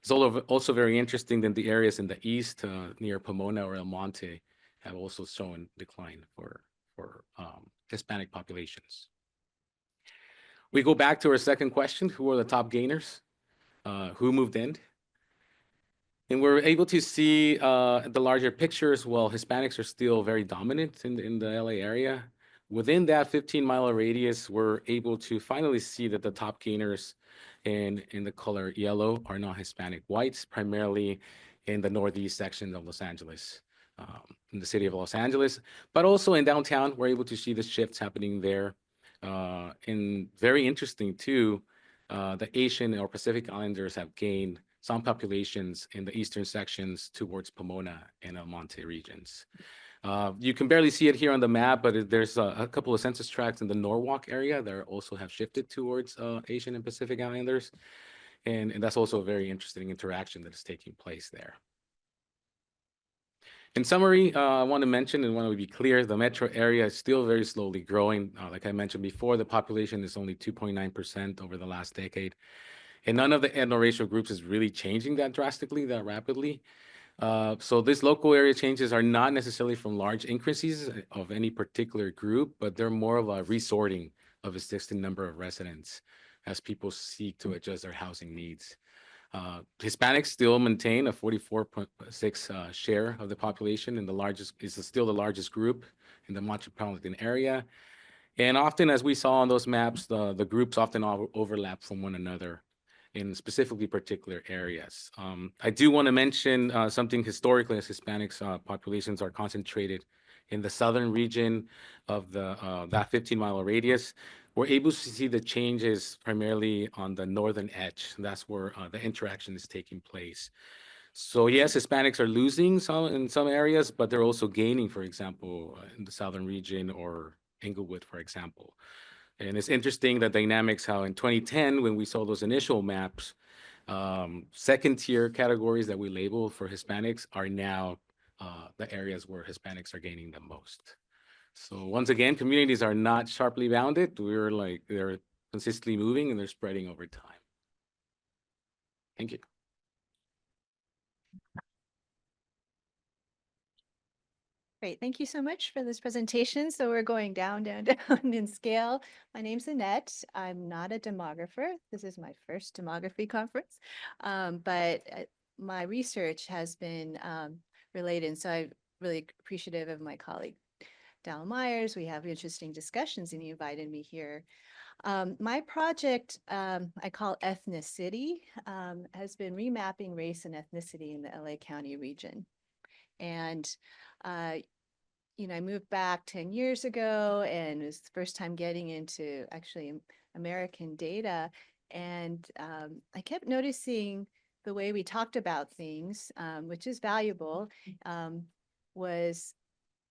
It's also very interesting that the areas in the east near Pomona or El Monte have also shown decline for Hispanic populations. We go back to our second question, who are the top gainers? Who moved in? And we're able to see the larger pictures. Well, Hispanics are still very dominant in the LA area. Within that 15-mile radius, we're able to finally see that the top gainers in the color yellow are non-Hispanic whites, primarily in the northeast section of Los Angeles, in the city of Los Angeles, but also in downtown, we're able to see the shifts happening there. And very interesting too, the Asian or Pacific Islanders have gained some populations in the eastern sections towards Pomona and El Monte regions. You can barely see it here on the map, but there's a couple of census tracts in the Norwalk area that also have shifted towards Asian and Pacific Islanders. And that's also a very interesting interaction that is taking place there. In summary, I want to mention and want to be clear, the metro area is still very slowly growing. Like I mentioned before, the population is only 2.9% over the last decade. And none of the ethno-racial groups is really changing that drastically, that rapidly. So these local area changes are not necessarily from large increases of any particular group, but they're more of a resorting of existing number of residents as people seek to adjust their housing needs. Hispanics still maintain a 44.6 share of the population, and is still the largest group in the metropolitan area. And often, as we saw on those maps, the groups often overlap from one another in specifically particular areas. I do want to mention something historically, as Hispanics populations are concentrated in the southern region of that 15-mile radius. We're able to see the changes primarily on the northern edge. That's where the interaction is taking place. So yes, Hispanics are losing in some areas, but they're also gaining, for example, in the southern region or Inglewood, for example. And it's interesting the dynamics how in 2010, when we saw those initial maps, second tier categories that we label for Hispanics are now the areas where Hispanics are gaining the most. So once again, communities are not sharply bounded. They're consistently moving and they're spreading over time. Thank you. Great, thank you so much for this presentation. So we're going down in scale. My name's Annette. I'm not a demographer. This is my first demography conference, but my research has been related. And so I'm really appreciative of my colleague, Dal Myers. We have interesting discussions and he invited me here. My project, I call Ethnicity, has been remapping race and ethnicity in the LA County region. And you know, I moved back 10 years ago and it was the first time getting into actually American data. And I kept noticing the way we talked about things, which is valuable, was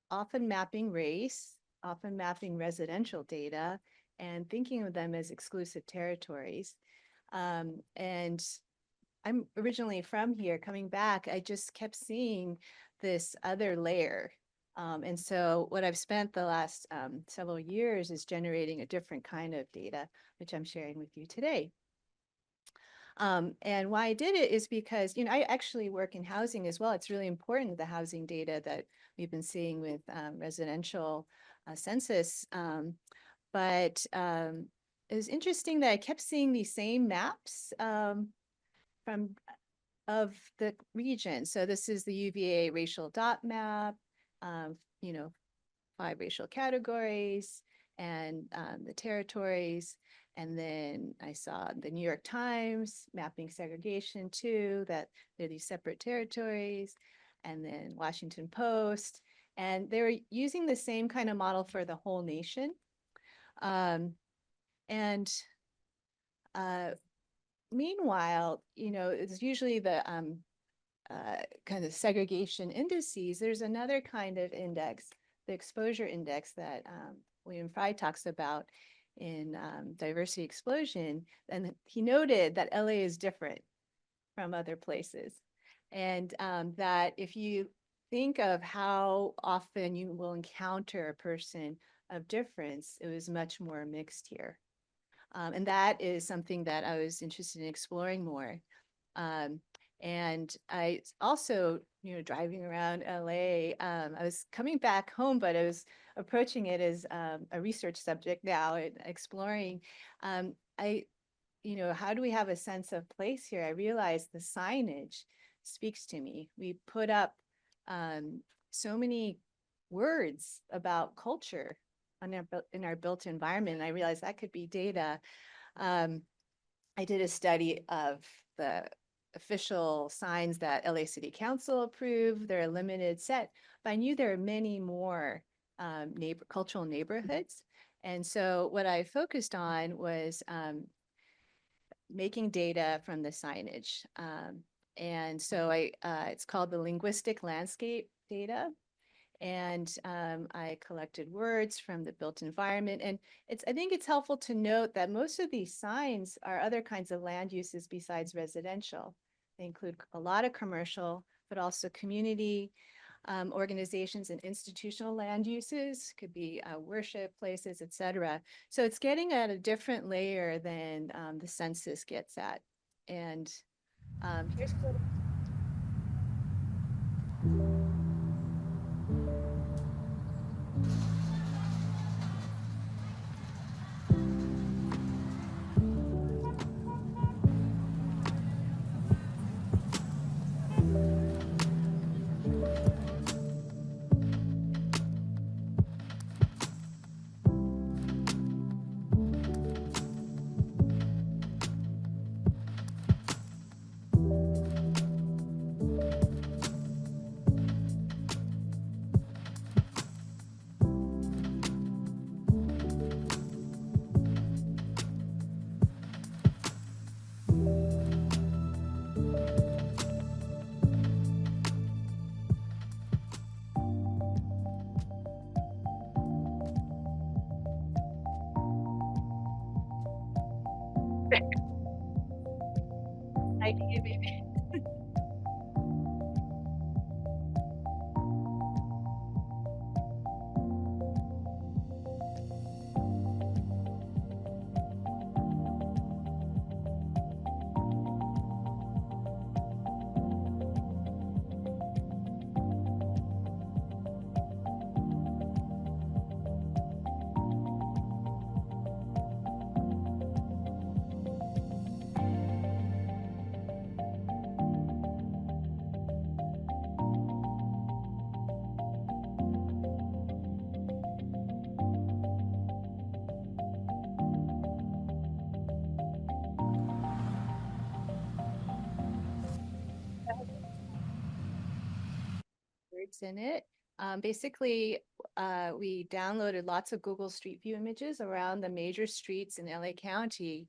often mapping race, often mapping residential data, and thinking of them as exclusive territories. And I'm originally from here. Coming back, I just kept seeing this other layer. And so what I've spent the last several years is generating a different kind of data, which I'm sharing with you today. And why I did it is because, you know, I actually work in housing as well. It's really important, the housing data that we've been seeing with residential census. But it was interesting that I kept seeing these same maps of the region. So this is the UVA racial dot map, you know, 5 racial categories and the territories. And then I saw the New York Times mapping segregation too, that there are these separate territories, and then Washington Post. And they were using the same kind of model for the whole nation. Meanwhile, you know, it's usually the kind of segregation indices. There's another kind of index, the exposure index that William Fry talks about in Diversity Explosion. And he noted that LA is different from other places. And that if you think of how often you will encounter a person of difference, it was much more mixed here. And that is something that I was interested in exploring more. And I also, you know, driving around LA, I was coming back home, but I was approaching it as a research subject now and exploring. You know, how do we have a sense of place here? I realized the signage speaks to me. We put up so many words about culture in our built environment. And I realized that could be data. I did a study of the official signs that LA City Council approved. They're a limited set, but I knew there are many more cultural neighborhoods. And so what I focused on was making data from the signage. And so it's called the linguistic landscape data. And I collected words from the built environment. And I think it's helpful to note that most of these signs are other kinds of land uses besides residential. They include a lot of commercial, but also community. organizations and institutional land uses, could be worship places, etc. So it's getting at a different layer than the census gets at. And here's what idea, baby. Words in it. Basically, we downloaded lots of Google Street View images around the major streets in LA County.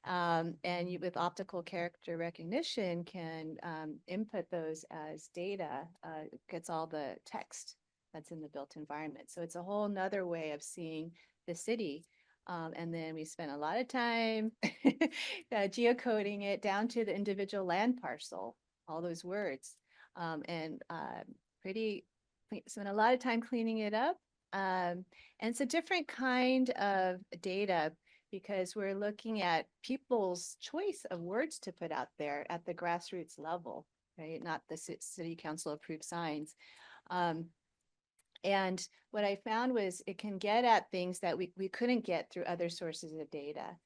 And you, with optical character recognition, can input those as data. It gets all the text that's in the built environment. So it's a whole nother way of seeing the city. And then we spent a lot of time geocoding it down to the individual land parcel, all those words. Spent a lot of time cleaning it up. And it's a different kind of data because we're looking at people's choice of words to put out there at the grassroots level, right? Not the city council approved signs. And what I found was it can get at things that we couldn't get through other sources of data,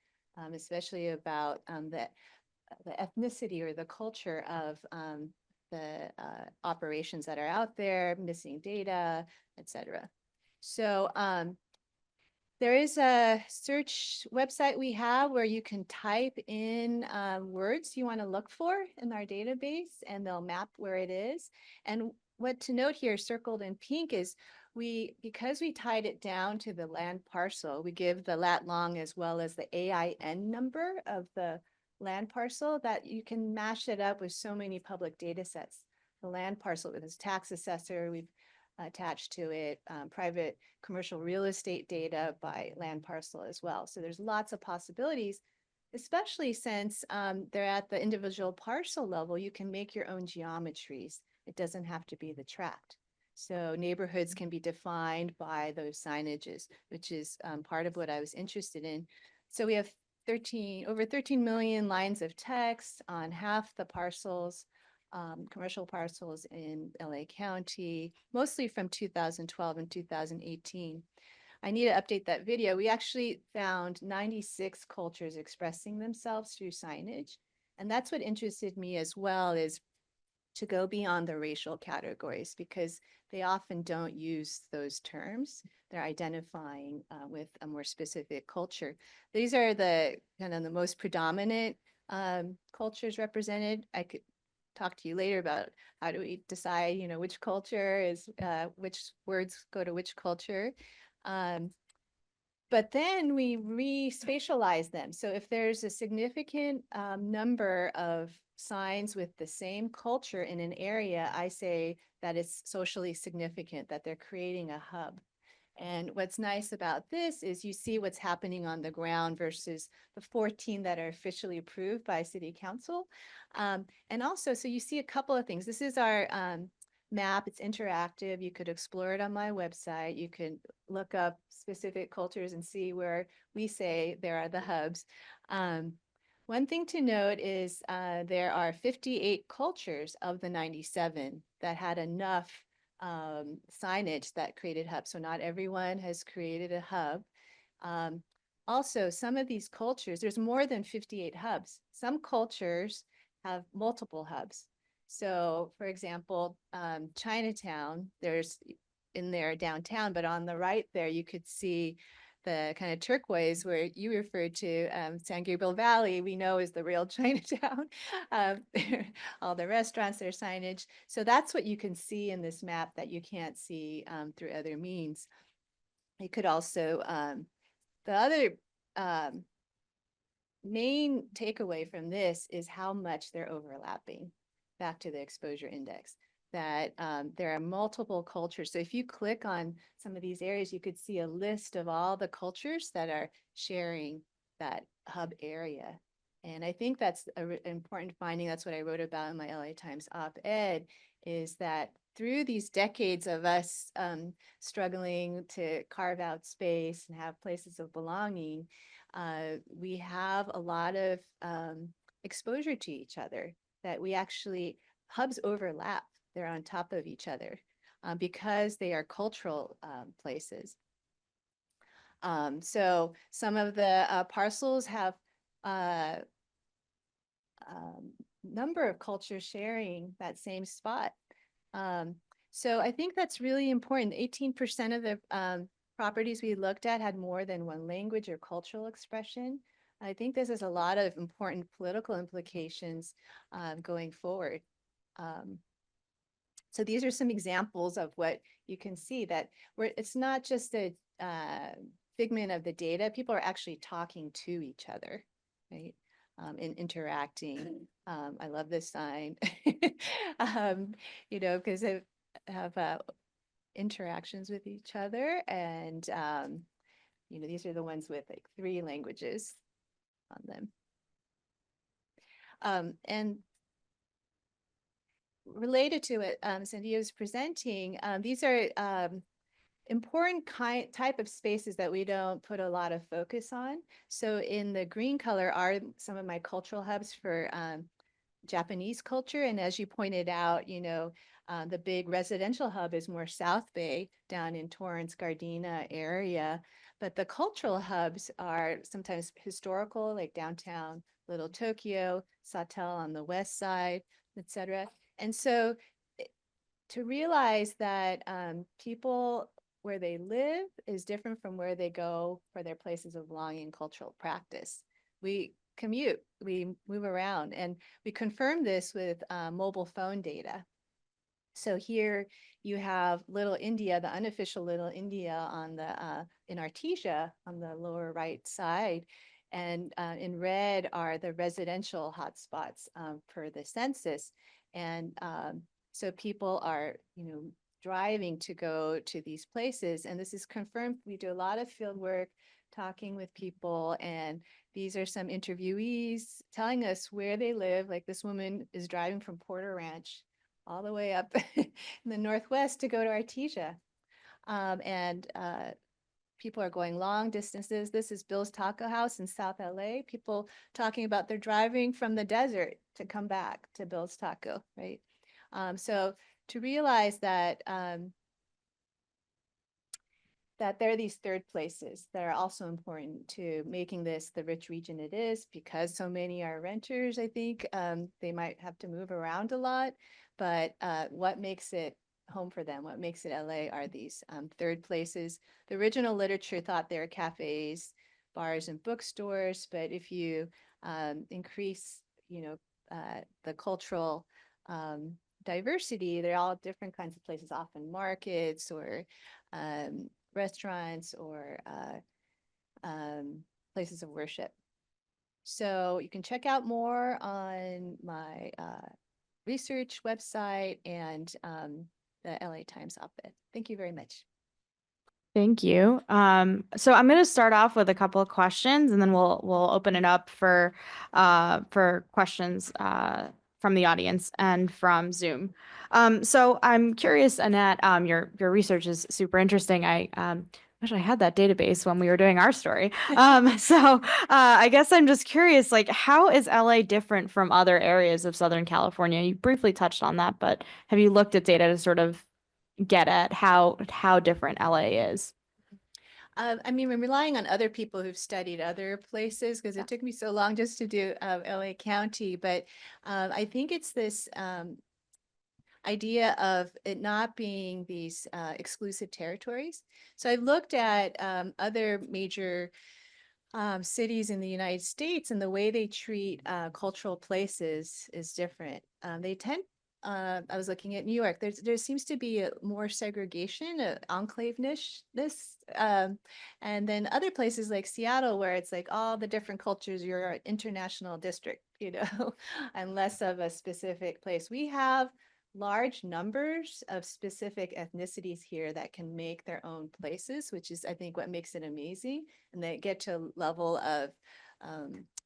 especially about the ethnicity or the culture of the operations that are out there, missing data, etc. So there is a search website we have where you can type in words you want to look for in our database, and they'll map where it is. And what to note here, circled in pink, is because we tied it down to the land parcel, we give the lat long as well as the AIN number of the land parcel, that you can mash it up with so many public data sets. The land parcel with its tax assessor, we've attached to it, private commercial real estate data by land parcel as well. So there's lots of possibilities, especially since they're at the individual parcel level. You can make your own geometries. It doesn't have to be the tract. So neighborhoods can be defined by those signages, which is part of what I was interested in. So we have over 13 million lines of text on half the parcels, commercial parcels in LA County, mostly from 2012 and 2018. I need to update that video. We actually found 96 cultures expressing themselves through signage. And that's what interested me as well, is to go beyond the racial categories, because they often don't use those terms. They're identifying with a more specific culture. These are the kind of the most predominant cultures represented. I could talk to you later about how do we decide, which culture is, which words go to which culture. But then we re-spatialize them. So if there's a significant number of signs with the same culture in an area, I say that it's socially significant, that they're creating a hub. And what's nice about this is you see what's happening on the ground versus the 14 that are officially approved by City Council. And also, so you see a couple of things. This is our map. It's interactive. You could explore it on my website. You can look up specific cultures and see where we say there are the hubs. One thing to note is there are 58 cultures of the 97 that had enough signage that created hubs. So not everyone has created a hub. Also, some of these cultures, there's more than 58 hubs. Some cultures have multiple hubs. So for example, Chinatown, there's in there downtown, but on the right there, you could see the kind of turquoise where you referred to San Gabriel Valley, we know is the real Chinatown. All the restaurants, their signage. So that's what you can see in this map that you can't see through other means. You could also, the other main takeaway from this is how much they're overlapping, back to the exposure index, that there are multiple cultures. So if you click on some of these areas, you could see a list of all the cultures that are sharing that hub area. And I think that's an important finding. That's what I wrote about in my LA Times op-ed, is that through these decades of us struggling to carve out space and have places of belonging, we have a lot of exposure to each other, that we actually, hubs overlap. They're on top of each other because they are cultural places. So some of the parcels have number of cultures sharing that same spot. So I think that's really important. 18% of the properties we looked at had more than one language or cultural expression. I think this has a lot of important political implications going forward. So these are some examples of what you can see, that it's not just a figment of the data. People are actually talking to each other, right? And interacting. I love this sign, you know, because they have interactions with each other. And, you know, these are the ones with like 3 languages on them. And related to it, Cynthia was presenting, these are important type of spaces that we don't put a lot of focus on. So in the green color are some of my cultural hubs for Japanese culture. And as you pointed out, you know, the big residential hub is more South Bay down in Torrance, Gardena area. But the cultural hubs are sometimes historical, like downtown Little Tokyo, Sawtelle on the west side, etc. And so to realize that people where they live is different from where they go for their places of belonging and cultural practice. We commute, we move around, and we confirm this with mobile phone data. So here you have Little India, the unofficial Little India on the in Artesia on the lower right side. And in red are the residential hotspots per the census. And so people are, you know, driving to go to these places. And this is confirmed. We do a lot of field work, talking with people. And these are some interviewees telling us where they live. Like this woman is driving from Porter Ranch all the way up in the Northwest to go to Artesia. People are going long distances. This is Bill's Taco House in South LA. People talking about they're driving from the desert to come back to Bill's Taco, right? So to realize that that there are these third places that are also important to making this the rich region it is, because so many are renters, I think they might have to move around a lot, but what makes it home for them, what makes it LA are these third places. The original literature thought they were cafes, bars, and bookstores, but if you increase, you know, the cultural diversity, they're all different kinds of places, often markets or restaurants or places of worship. So you can check out more on my research website and the LA Times op-ed. Thank you very much. Thank you. So I'm going to start off with a couple of questions, and then we'll open it up for questions from the audience and from Zoom. So I'm curious, Annette, your research is super interesting. I wish I had that database when we were doing our story. I guess I'm just curious, like, how is LA different from other areas of Southern California? You briefly touched on that, but have you looked at data to sort of get at how different LA is? I mean, we're relying on other people who've studied other places because it took me so long just to do LA County. But I think it's this idea of it not being these exclusive territories. So I looked at other major cities in the United States, and the way they treat cultural places is different. They tend I was looking at New York. There seems to be more segregation, enclaveness, and then other places like Seattle, where it's like all the different cultures. You're an international district, and less of a specific place. We have large numbers of specific ethnicities here that can make their own places, which is, I think, what makes it amazing. And they get to a level of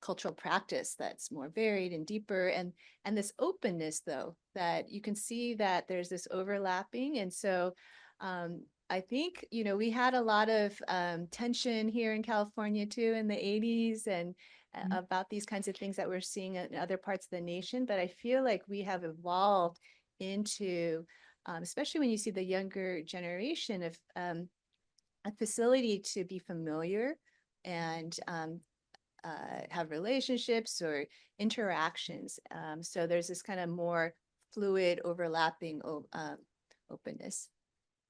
cultural practice that's more varied and deeper. And this openness, though, that you can see that there's this overlapping. And so I think, we had a lot of tension here in California, too, in the 80s and about these kinds of things that we're seeing in other parts of the nation. But I feel like we have evolved into, especially when you see the younger generation, of a facility to be familiar and have relationships or interactions. So there's this kind of more fluid, overlapping openness.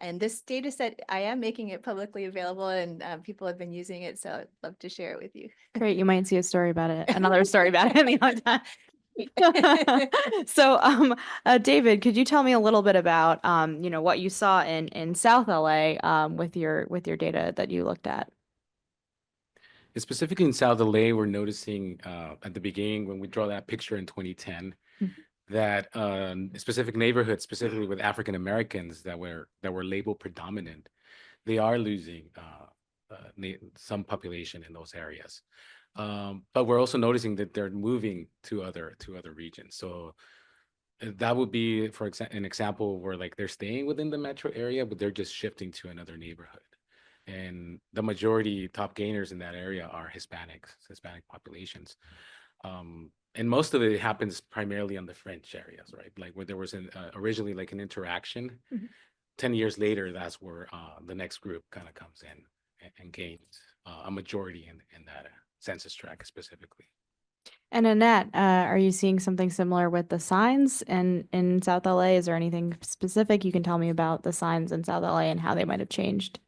And this data set, I am making it publicly available, and people have been using it, so I'd love to share it with you. Great, you might see a story about it, another story about it any time. So, David, could you tell me a little bit about, what you saw in South LA with your data that you looked at? Specifically in South LA, we're noticing at the beginning when we draw that picture in 2010 that specific neighborhoods, specifically with African Americans that were labeled predominant, they are losing some population in those areas. But we're also noticing that they're moving to other regions. So that would be, for an example where like they're staying within the metro area, but they're just shifting to another neighborhood. And the majority top gainers in that area are Hispanic populations. And most of it happens primarily on the French areas, right? Like where there was originally like an interaction. 10 years later, that's where the next group kind of comes in and gains a majority in that census tract specifically. And Annette, are you seeing something similar with the signs in South LA? Is there anything specific you can tell me about the signs in South LA and how they might have changed?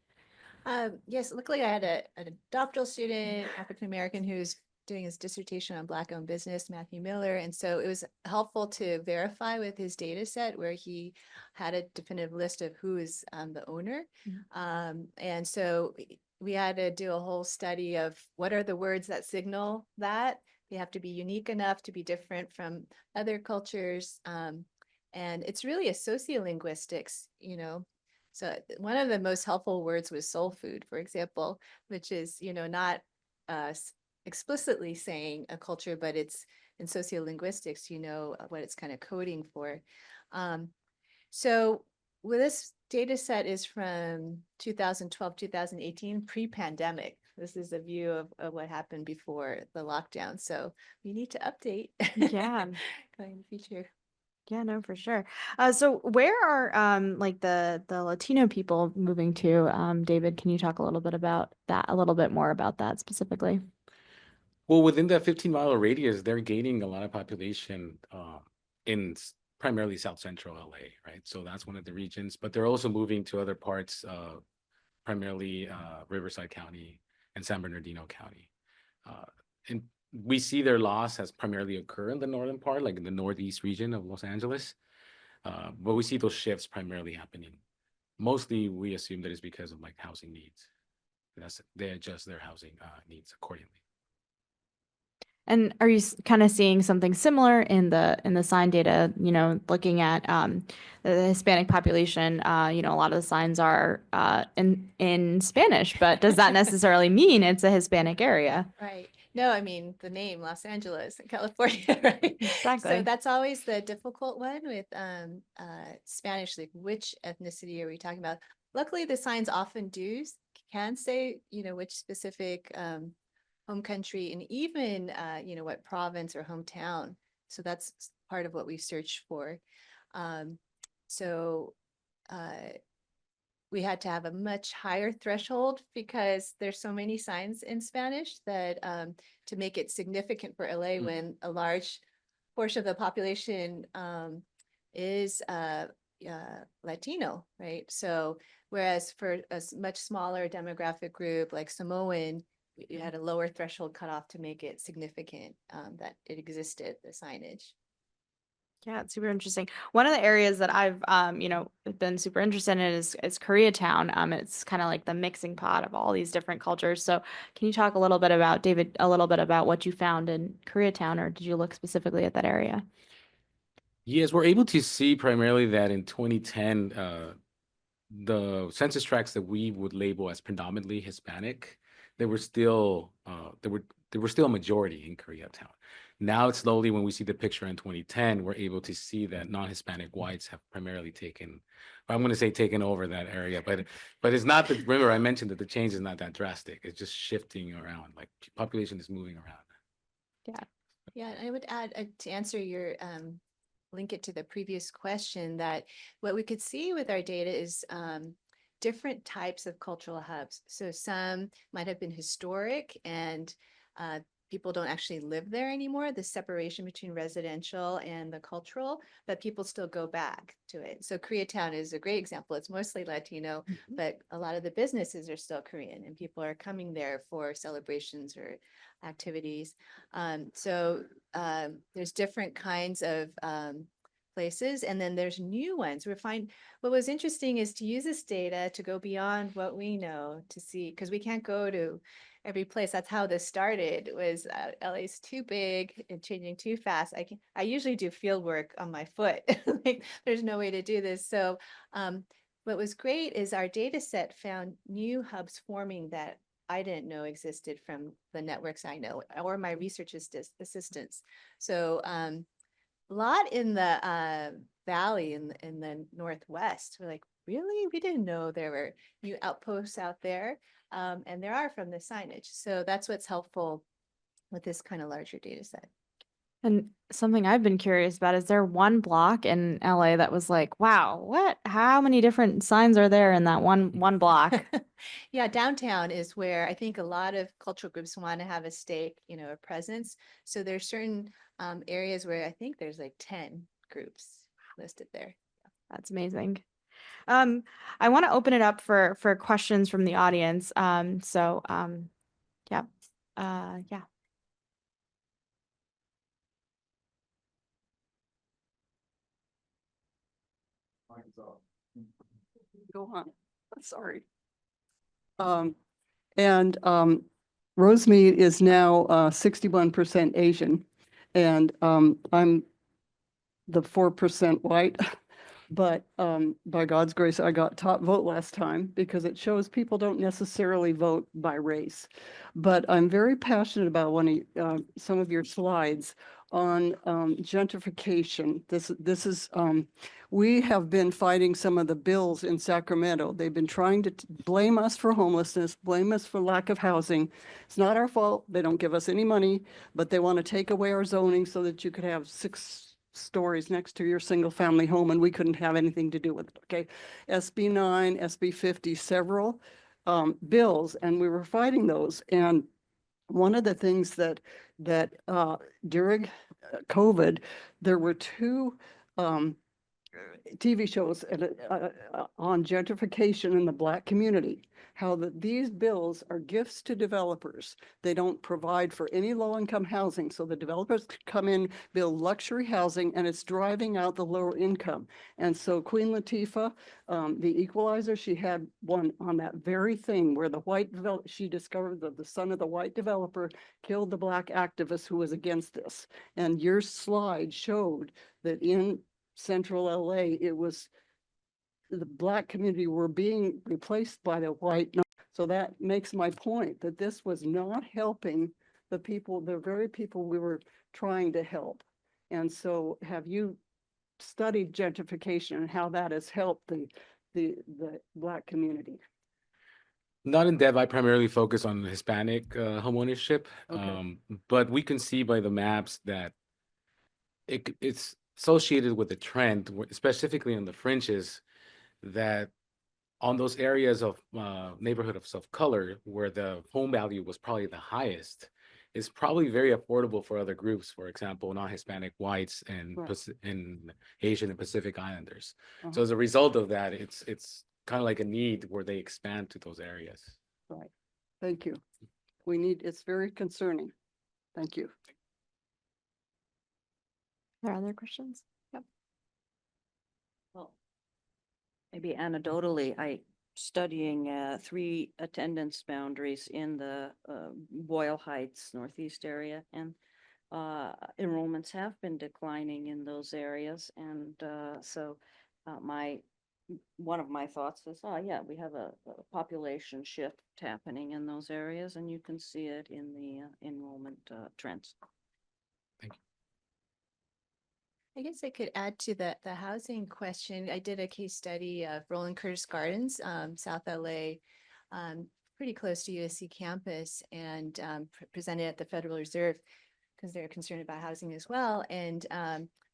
Yes, luckily I had a doctoral student, African-American, who's doing his dissertation on Black-owned business, Matthew Miller. And so it was helpful to verify with his data set where he had a definitive list of who is the owner. And so we had to do a whole study of what are the words that signal that. They have to be unique enough to be different from other cultures. And it's really a sociolinguistics, So one of the most helpful words was soul food, for example, which is, not explicitly saying a culture, but it's in sociolinguistics, what it's kind of coding for. So this data set is from 2012, 2018, pre-pandemic. This is a view of what happened before the lockdown. So we need to update. Yeah. Going in the future. Yeah, no, for sure. So where are like the Latino people moving to? David, can you talk a little bit about that, a little bit more about that specifically? Well, within that 15-mile radius, they're gaining a lot of population in primarily South Central LA, right? So that's one of the regions, but they're also moving to other parts, primarily Riverside County and San Bernardino County. And we see their loss has primarily occur in the northern part, like in the northeast region of Los Angeles. But we see those shifts primarily happening. Mostly, we assume that it's because of like housing needs. They adjust their housing needs accordingly. And are you kind of seeing something similar in the sign data, looking at the Hispanic population, a lot of the signs are in Spanish, but does that necessarily mean it's a Hispanic area? Right. No, I mean, the name Los Angeles in California, right? Exactly. So that's always the difficult one with Spanish, like which ethnicity are we talking about? Luckily, the signs often can say, which specific home country and even, what province or hometown. So that's part of what we search for. So we had to have a much higher threshold because there's so many signs in Spanish that to make it significant for LA when a large portion of the population is Latino, right? So whereas for a much smaller demographic group like Samoan, you had a lower threshold cutoff to make it significant that it existed, the signage. Yeah, it's super interesting. One of the areas that I've, been super interested in is Koreatown. It's kind of like the mixing pot of all these different cultures. So can you talk a little bit about, David, a little bit about what you found in Koreatown, or did you look specifically at that area? Yes, we're able to see primarily that in 2010, the census tracts that we would label as predominantly Hispanic, they were still a majority in Koreatown. Now, it's slowly, when we see the picture in 2010, we're able to see that non-Hispanic whites have primarily taken over that area. But it's not that, remember, I mentioned that the change is not that drastic. It's just shifting around, like population is moving around. Yeah. Yeah, I would add to answer your link it to the previous question that what we could see with our data is different types of cultural hubs. So some might have been historic and people don't actually live there anymore, the separation between residential and the cultural, but people still go back to it. So Koreatown is a great example. It's mostly Latino, but a lot of the businesses are still Korean and people are coming there for celebrations or activities. So there's different kinds of places, and then there's new ones. What was interesting is to use this data to go beyond what we know to see, because we can't go to every place. That's how this started, was LA's too big and changing too fast. I usually do field work on my foot. Like, there's no way to do this. So what was great is our data set found new hubs forming that I didn't know existed from the networks I know or my research assistants. So a lot in the valley in the Northwest. We're like, really? We didn't know there were new outposts out there. And there are from the signage. So that's what's helpful with this kind of larger data set. And something I've been curious about, is there one block in LA that was like, wow, how many different signs are there in that one block? Yeah, downtown is where I think a lot of cultural groups want to have a stake, a presence. So there's certain areas where I think there's like 10 groups listed there. That's amazing. I want to open it up for questions from the audience. Yeah. Yeah. Go on. Sorry. Rosemead is now 61% Asian, and I'm the 4% white. But by God's grace, I got top vote last time, because it shows people don't necessarily vote by race. But I'm very passionate about some of your slides on gentrification. This is we have been fighting some of the bills in Sacramento. They've been trying to blame us for homelessness, blame us for lack of housing. It's not our fault. They don't give us any money, but they want to take away our zoning so that you could have 6 stories next to your single family home, and we couldn't have anything to do with it. Okay. SB 9, SB 50, several bills, and we were fighting those. And one of the things that during COVID, there were 2 TV shows on gentrification in the Black community, how these bills are gifts to developers. They don't provide for any low-income housing, so the developers come in, build luxury housing, and it's driving out the lower income. And so Queen Latifah, the Equalizer, she had one on that very thing, where the white developer, she discovered that the son of the white developer killed the Black activist who was against this. And your slide showed that in Central LA, it was the Black community were being replaced by the white. So that makes my point that this was not helping the very people we were trying to help. And so have you studied gentrification and how that has helped the Black community? Not in depth. I primarily focus on Hispanic homeownership, Okay. but we can see by the maps that it's associated with a trend, specifically on the fringes, that on those areas of neighborhood of color where the home value was probably the highest, it's probably very affordable for other groups, for example, non-Hispanic whites and Right. and Asian and Pacific Islanders. So Uh-huh. as a result of that, it's kind of like a need where they expand to those areas. Right. Thank you. It's very concerning. Thank you. Are there other questions? Yep. Well, maybe anecdotally, studying 3 attendance boundaries in the Boyle Heights Northeast area, and enrollments have been declining in those areas. And so one of my thoughts is, oh yeah, we have a population shift happening in those areas, and you can see it in the enrollment trends. I guess I could add to the housing question. I did a case study of Roland Curtis Gardens, South LA, pretty close to USC campus, and presented at the Federal Reserve because they're concerned about housing as well. And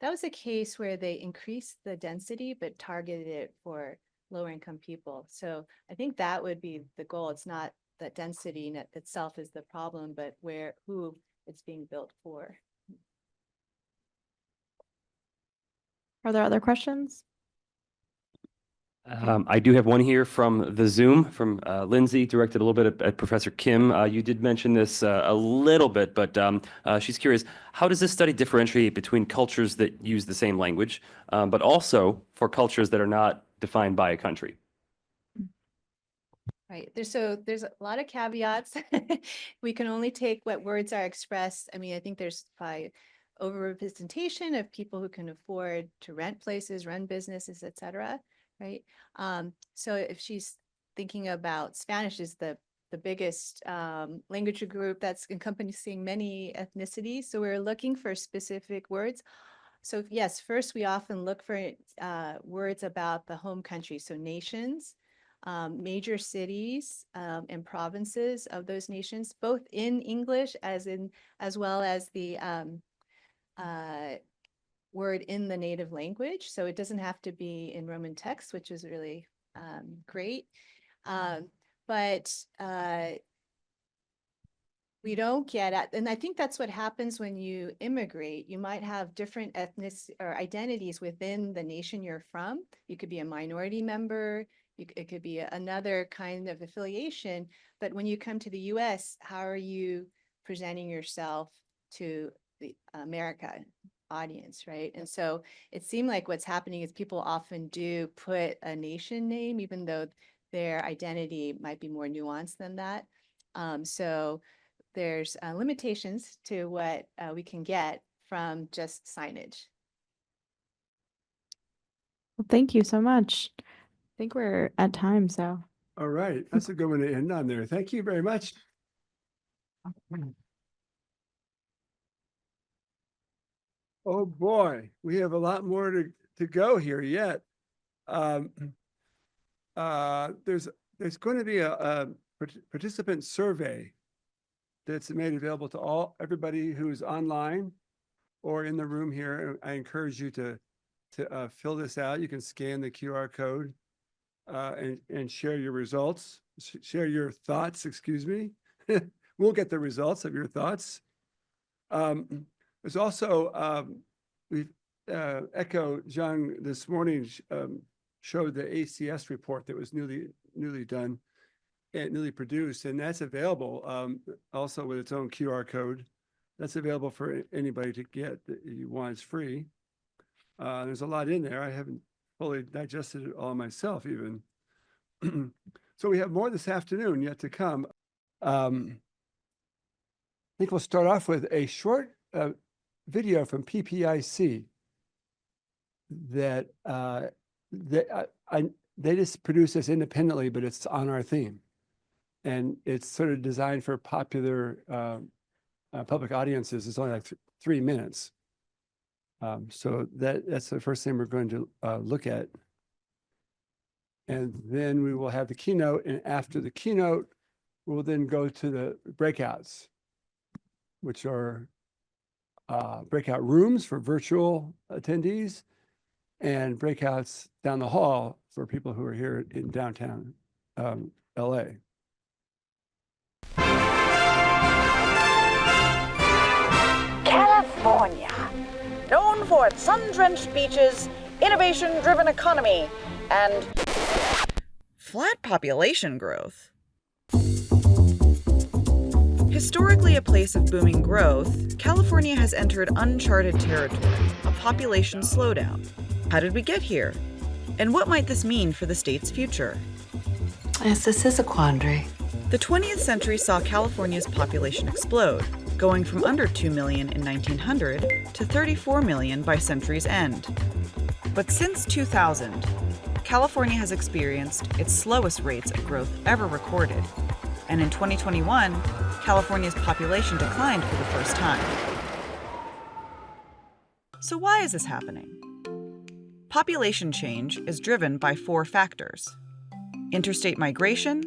that was a case where they increased the density but targeted it for lower income people. So I think that would be the goal. It's not that density in itself is the problem, but who it's being built for. Are there other questions? I do have one here from the Zoom from Lindsay, directed a little bit at Professor Kim. You did mention this a little bit, but she's curious, how does this study differentiate between cultures that use the same language, but also for cultures that are not defined by a country? Right. There's a lot of caveats. We can only take what words are expressed. I mean, I think there's probably overrepresentation of people who can afford to rent places, run businesses, et cetera. Right. So if she's thinking about Spanish is the biggest language group that's encompassing many ethnicities. So we're looking for specific words. So yes, first we often look for words about the home country. So nations, major cities and provinces of those nations, both in English as well as the word in the native language. So it doesn't have to be in Roman text, which is really great. But we don't get at, and I think that's what happens when you immigrate. You might have different ethnic or identities within the nation you're from. You could be a minority member. It could be another kind of affiliation. But when you come to the US, how are you presenting yourself to the America audience, right? And so it seemed like what's happening is people often do put a nation name, even though their identity might be more nuanced than that. So there's limitations to what we can get from just signage. Well, thank you so much. I think we're at time, so. All right, that's a good one to end on there. Thank you very much. Oh boy, we have a lot more to go here yet. There's going to be a participant survey that's made available to everybody who's online or in the room here. I encourage you to fill this out. You can scan the QR code and share your results, share your thoughts, excuse me. We'll get the results of your thoughts. There's also, Echo Jung this morning showed the ACS report that was newly done and newly produced, and that's available also with its own QR code. That's available for anybody to get that you want. It's free. There's a lot in there. I haven't fully digested it all myself even. So we have more this afternoon yet to come. I think we'll start off with a short video from PPIC that they just produced this independently, but it's on our theme. And it's sort of designed for popular public audiences is only like 3 minutes. So that's the first thing we're going to look at. And then we will have the keynote, and after the keynote, we'll then go to the breakouts, which are breakout rooms for virtual attendees and breakouts down the hall for people who are here in downtown LA. California, known for its sun-drenched beaches, innovation-driven economy, and flat population growth. Historically a place of booming growth, California has entered uncharted territory, a population slowdown. How did we get here? And what might this mean for the state's future? Yes, this is a quandary. The 20th century saw California's population explode, going from under 2 million in 1900 to 34 million by century's end. But since 2000, California has experienced its slowest rates of growth ever recorded. And in 2021, California's population declined for the first time. So why is this happening? Population change is driven by 4 factors: interstate migration,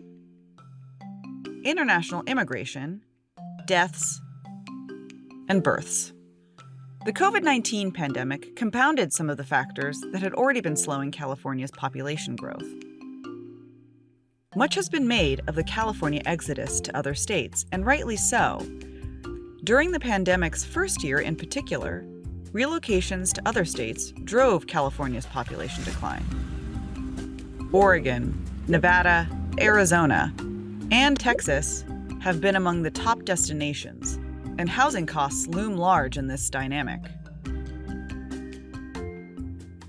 international immigration, deaths, and births. The COVID-19 pandemic compounded some of the factors that had already been slowing California's population growth. Much has been made of the California exodus to other states, and rightly so. During the pandemic's first year in particular, relocations to other states drove California's population decline. Oregon, Nevada, Arizona, and Texas have been among the top destinations, and housing costs loom large in this dynamic.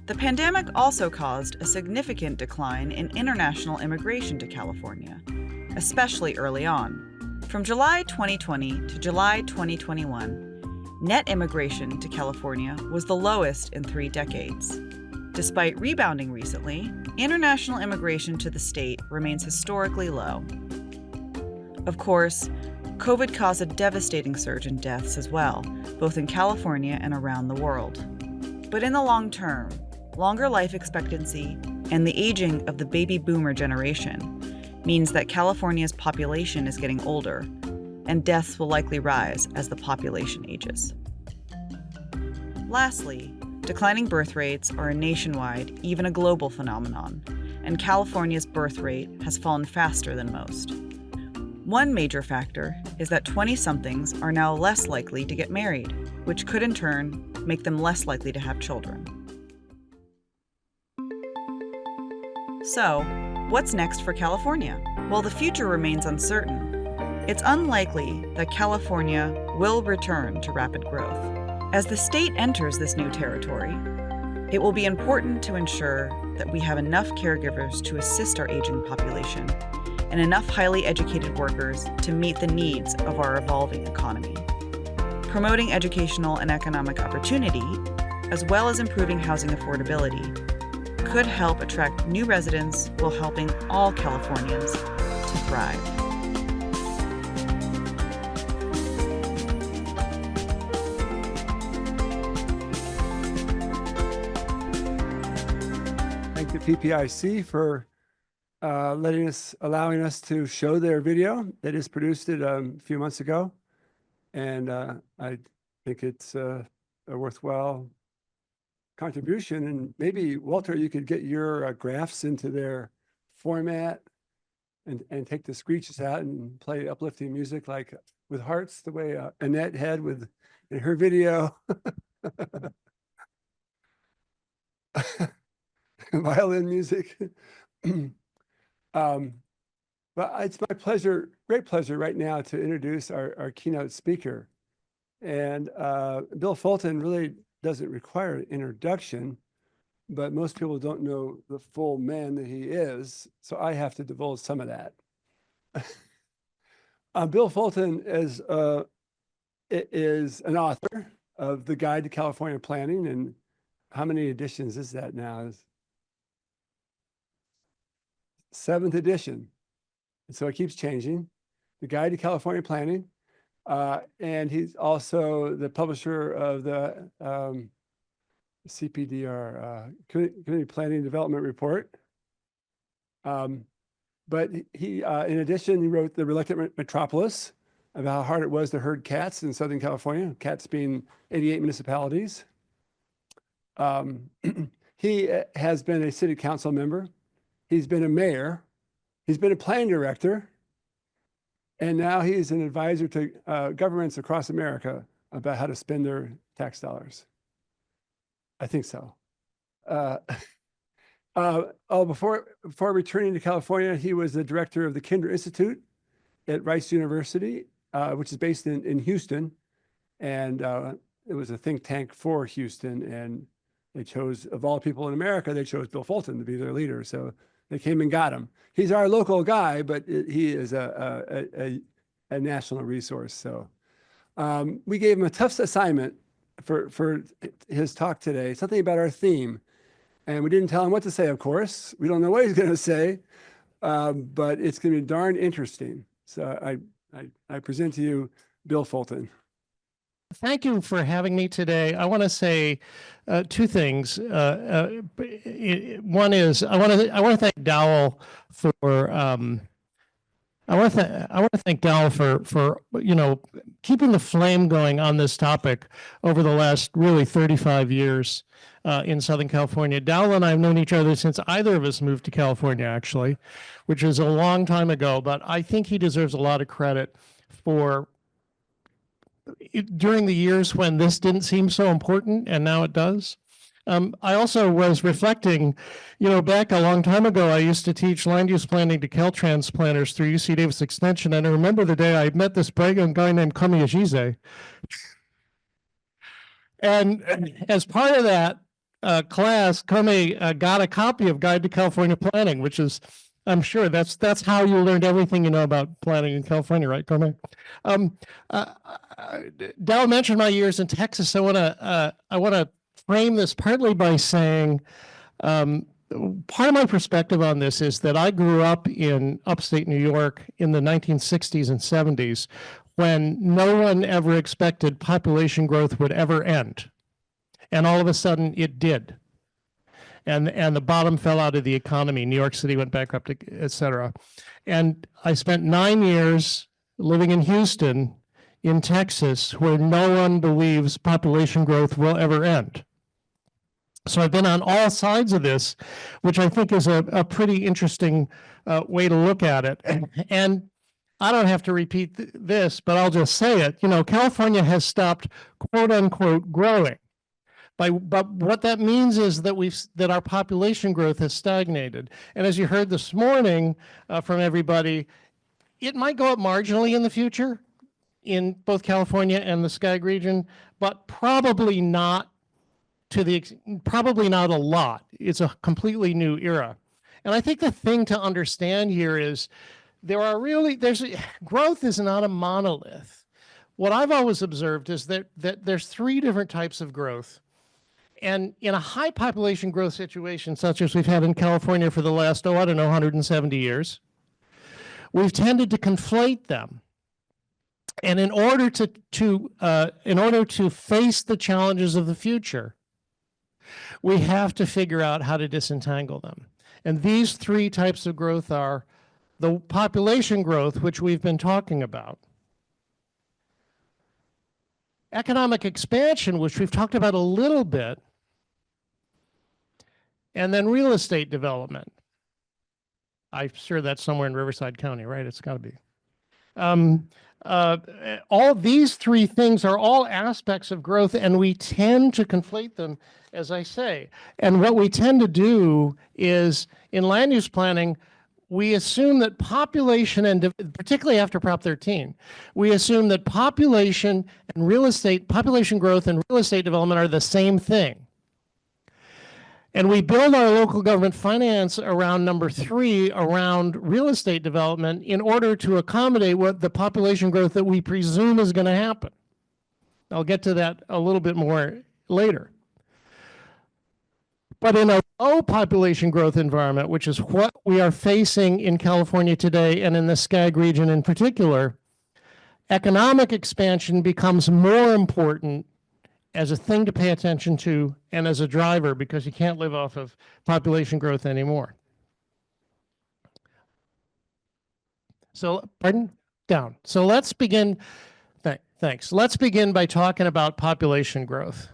The pandemic also caused a significant decline in international immigration to California, especially early on. From July 2020 to July 2021, net immigration to California was the lowest in 3 decades. Despite rebounding recently, international immigration to the state remains historically low. Of course, COVID caused a devastating surge in deaths as well, both in California and around the world. But in the long term, longer life expectancy and the aging of the baby boomer generation means that California's population is getting older, and deaths will likely rise as the population ages. Lastly, declining birth rates are a nationwide, even a global phenomenon, and California's birth rate has fallen faster than most. One major factor is that 20-somethings are now less likely to get married, which could in turn make them less likely to have children. So, what's next for California? Well, the future remains uncertain. It's unlikely that California will return to rapid growth. As the state enters this new territory, it will be important to ensure that we have enough caregivers to assist our aging population and enough highly educated workers to meet the needs of our evolving economy. Promoting educational and economic opportunity, as well as improving housing affordability, could help attract new residents while helping all Californians to thrive. Thank the PPIC for allowing us to show their video that is produced a few months ago. And I think it's a worthwhile contribution. And maybe, Walter, you could get your graphs into their format and take the screeches out and play uplifting music like with hearts, the way Annette had in her video. Violin music. But it's my pleasure, great pleasure right now to introduce our keynote speaker. And Bill Fulton really doesn't require an introduction, but most people don't know the full man that he is, so I have to divulge some of that. Bill Fulton is an author of The Guide to California Planning, and how many editions is that now? 7th edition. And so it keeps changing. The Guide to California Planning. And he's also the publisher of the CPDR, Community Planning and Development Report. But he, in addition, he wrote The Reluctant Metropolis, about how hard it was to herd cats in Southern California, cats being 88 municipalities. He has been a city council member. He's been a mayor. He's been a planning director. And now he's an advisor to governments across America about how to spend their tax dollars. I think so. Before returning to California, he was the director of the Kinder Institute at Rice University, which is based in Houston. And it was a think tank for Houston. And they chose, of all people in America, they chose Bill Fulton to be their leader. So they came and got him. He's our local guy, but he is a national resource. So we gave him a tough assignment for his talk today, something about our theme. And we didn't tell him what to say, of course. We don't know what he's going to say, but it's going to be darn interesting. So I present to you Bill Fulton. Thank you for having me today. I want to say two things. One is I want to thank Dowell for I want to thank Dowell for keeping the flame going on this topic over the last really 35 years in Southern California. Dowell and I have known each other since either of us moved to California, actually, which is a long time ago. But I think he deserves a lot of credit for during the years when this didn't seem so important, and now it does. I also was reflecting, back a long time ago, I used to teach land use planning to Caltrans planners through UC Davis Extension, and I remember the day I met this bright young guy named Kami Ajize. And as part of that class, Kami got a copy of Guide to California Planning, which is, I'm sure that's how you learned everything you know about planning in California, right, Kami? Dow mentioned my years in Texas. I want to frame this partly by saying part of my perspective on this is that I grew up in upstate New York in the 1960s and 70s when no one ever expected population growth would ever end. And all of a sudden it did. And the bottom fell out of the economy. New York City went bankrupt, et cetera. And I spent 9 years living in Houston, in Texas, where no one believes population growth will ever end. So I've been on all sides of this, which I think is a pretty interesting way to look at it. And I don't have to repeat this, but I'll just say it. California has stopped, quote unquote, growing. But what that means is that our population growth has stagnated. And as you heard this morning from everybody, it might go up marginally in the future in both California and the Skag region, but probably not a lot. It's a completely new era. And I think the thing to understand here is growth is not a monolith. What I've always observed is that there's 3 different types of growth. And in a high population growth situation, such as we've had in California for the last, 170 years, we've tended to conflate them. And in order to face the challenges of the future, we have to figure out how to disentangle them. And these 3 types of growth are the population growth, which we've been talking about, economic expansion, which we've talked about a little bit, and then real estate development. I'm sure that's somewhere in Riverside County, right? It's got to be. All these 3 things are all aspects of growth, and we tend to conflate them, as I say. And what we tend to do is, in land use planning, we assume that population, and particularly after Prop 13, we assume that population growth and real estate development are the same thing. And we build our local government finance around number 3, around real estate development, in order to accommodate what the population growth that we presume is going to happen. I'll get to that a little bit more later. But in a low population growth environment, which is what we are facing in California today and in the Skag region in particular, economic expansion becomes more important as a thing to pay attention to and as a driver, because you can't live off of population growth anymore. So, pardon? Down. So let's begin. Thanks. Let's begin by talking about population growth.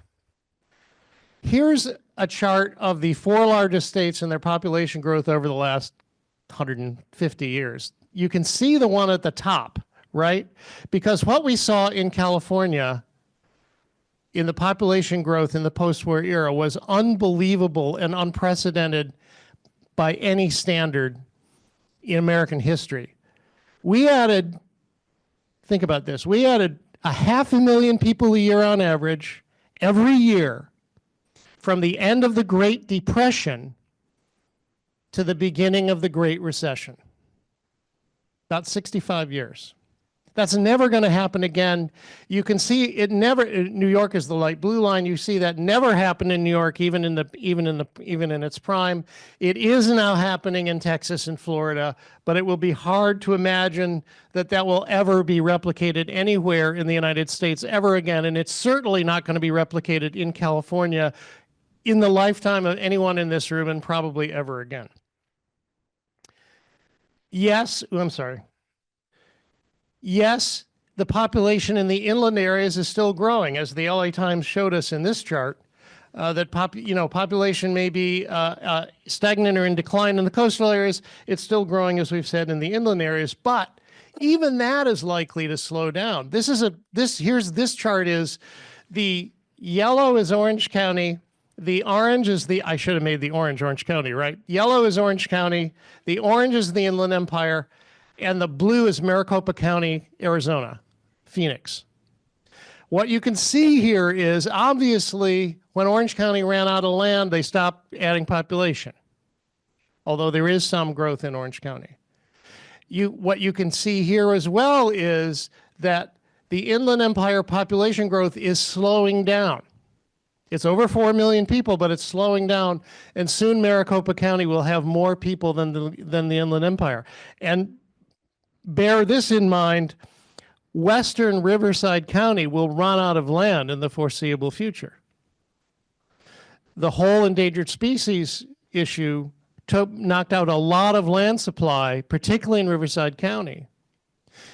Here's a chart of the 4 largest states and their population growth over the last 150 years. You can see the one at the top, right? Because what we saw in California in the population growth in the post-war era was unbelievable and unprecedented by any standard in American history. We added, think about this, we added 500,000 people a year on average every year from the end of the Great Depression to the beginning of the Great Recession. About 65 years. That's never going to happen again. You can see it never. New York is the light blue line. You see that never happened in New York, even in its prime. It is now happening in Texas and Florida, but it will be hard to imagine that that will ever be replicated anywhere in the United States ever again. And it's certainly not going to be replicated in California in the lifetime of anyone in this room, and probably ever again. Yes, I'm sorry. Yes, the population in the inland areas is still growing, as the LA Times showed us in this chart. That population may be stagnant or in decline in the coastal areas. It's still growing, as we've said, in the inland areas. But even that is likely to slow down. This chart is the yellow is Orange County. The orange is I should have made the Orange County, right? Yellow is Orange County. The orange is the Inland Empire. And the blue is Maricopa County, Arizona, Phoenix. What you can see here is, obviously, when Orange County ran out of land, they stopped adding population, although there is some growth in Orange County. What you can see here as well is that the Inland Empire population growth is slowing down. It's over 4 million people, but it's slowing down, and soon Maricopa County will have more people than the Inland Empire. And bear this in mind, western Riverside County will run out of land in the foreseeable future. The whole endangered species issue knocked out a lot of land supply, particularly in Riverside County.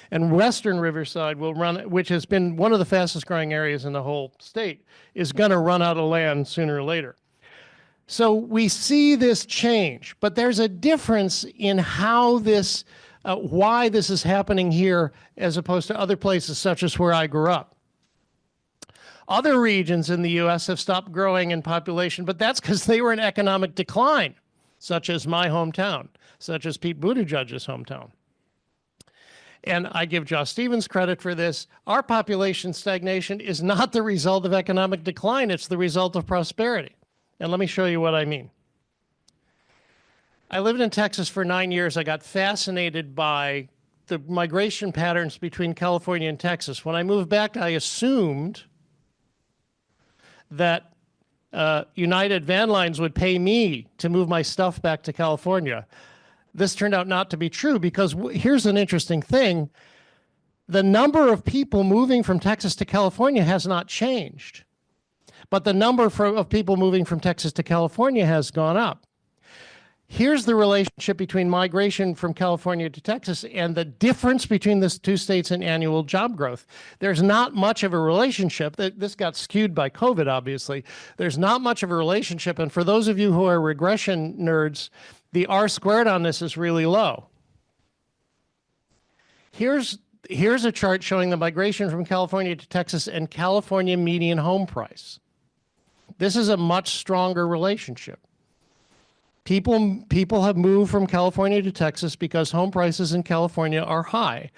And western Riverside will run, which has been one of the fastest growing areas in the whole state, is going to run out of land sooner or later. So we see this change, but there's a difference in how this why this is happening here as opposed to other places, such as where I grew up. Other regions in the U.S. have stopped growing in population, but that's because they were in economic decline, such as my hometown, such as Pete Buttigieg's hometown. And I give Josh Stevens credit for this. Our population stagnation is not the result of economic decline, it's the result of prosperity. And let me show you what I mean. I lived in Texas for 9 years. I got fascinated by the migration patterns between California and Texas. When I moved back, I assumed that United Van Lines would pay me to move my stuff back to California. This turned out not to be true, because here's an interesting thing. The number of people moving from Texas to California has not changed, but the number of people moving from Texas to California has gone up. Here's the relationship between migration from California to Texas and the difference between the two states in annual job growth. There's not much of a relationship. This got skewed by COVID, obviously. There's not much of a relationship. And for those of you who are regression nerds, the R-squared on this is really low. Here's a chart showing the migration from California to Texas and California median home price. This is a much stronger relationship. People have moved from California to Texas because home prices in California are high.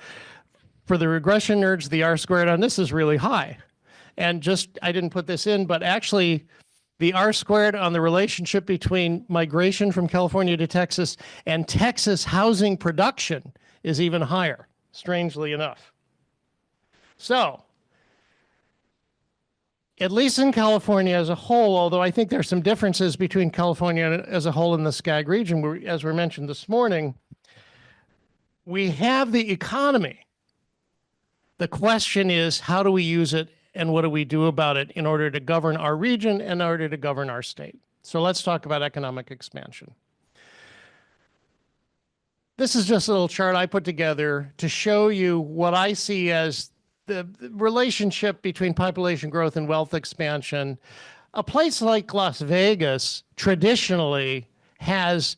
For the regression nerds, the R-squared on this is really high. And I didn't put this in, but actually the R-squared on the relationship between migration from California to Texas and Texas housing production is even higher, strangely enough. So, at least in California as a whole, although I think there's some differences between California as a whole and the SCAG region, as we mentioned this morning, we have the economy The question is, how do we use it and what do we do about it in order to govern our region and in order to govern our state? So let's talk about economic expansion. This is just a little chart I put together to show you what I see as the relationship between population growth and wealth expansion. A place like Las Vegas traditionally has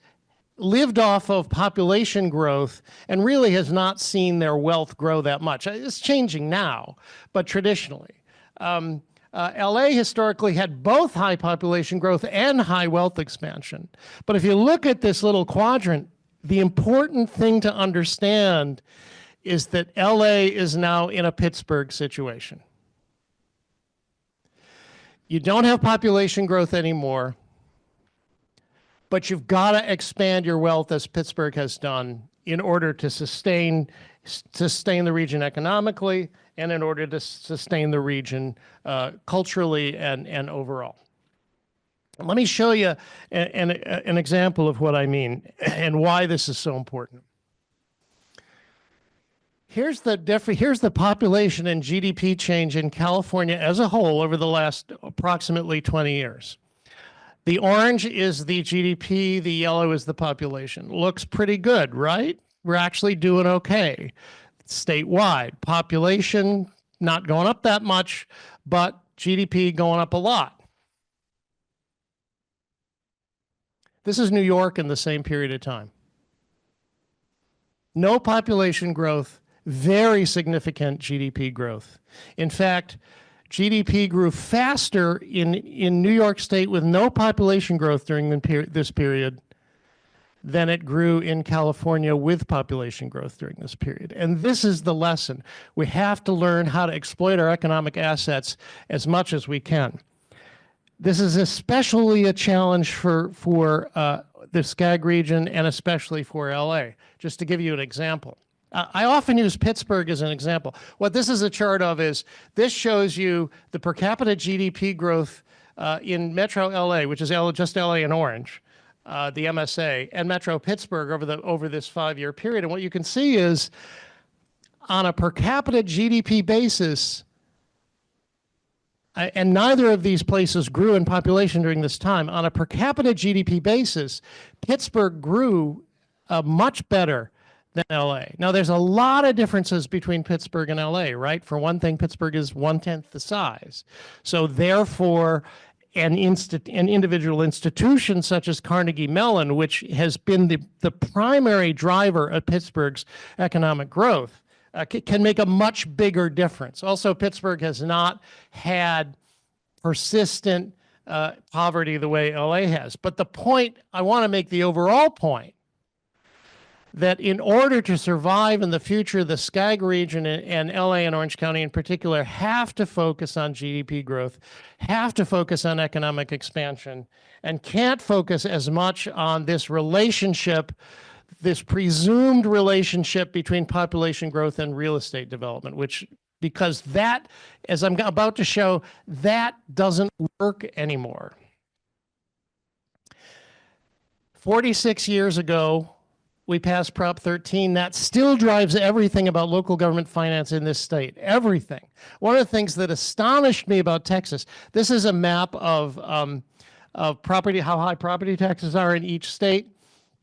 lived off of population growth and really has not seen their wealth grow that much. It's changing now, but traditionally. LA historically had both high population growth and high wealth expansion. But if you look at this little quadrant, the important thing to understand is that LA is now in a Pittsburgh situation. You don't have population growth anymore, but you've got to expand your wealth as Pittsburgh has done in order to sustain the region economically and in order to sustain the region culturally and overall. Let me show you an example of what I mean and why this is so important. Here's the population and GDP change in California as a whole over the last approximately 20 years. The orange is the GDP, the yellow is the population. Looks pretty good, right? We're actually doing okay. Statewide, population not going up that much, but GDP going up a lot. This is New York in the same period of time. No population growth, very significant GDP growth. In fact, GDP grew faster in New York State with no population growth during this period than it grew in California with population growth during this period. And this is the lesson. We have to learn how to exploit our economic assets as much as we can. This is especially a challenge for the SCAG region and especially for LA. Just to give you an example. I often use Pittsburgh as an example. What this is a chart of is, this shows you the per capita GDP growth in Metro LA, which is just LA in orange, the MSA, and Metro Pittsburgh over this 5-year period. And what you can see is, on a per capita GDP basis, and neither of these places grew in population during this time. On a per capita GDP basis, Pittsburgh grew much better than LA. Now, there's a lot of differences between Pittsburgh and LA, right? For one thing, Pittsburgh is 1/10 the size. So therefore, an individual institution such as Carnegie Mellon, which has been the primary driver of Pittsburgh's economic growth, can make a much bigger difference. Also, Pittsburgh has not had persistent poverty the way LA has. But the point, I want to make the overall point, that in order to survive in the future, the SCAG region and LA and Orange County in particular have to focus on GDP growth, have to focus on economic expansion, and can't focus as much on this relationship, this presumed relationship between population growth and real estate development, because that, as I'm about to show, that doesn't work anymore. 46 years ago, we passed Prop 13. That still drives everything about local government finance in this state, everything. One of the things that astonished me about Texas, this is a map of property, how high property taxes are in each state.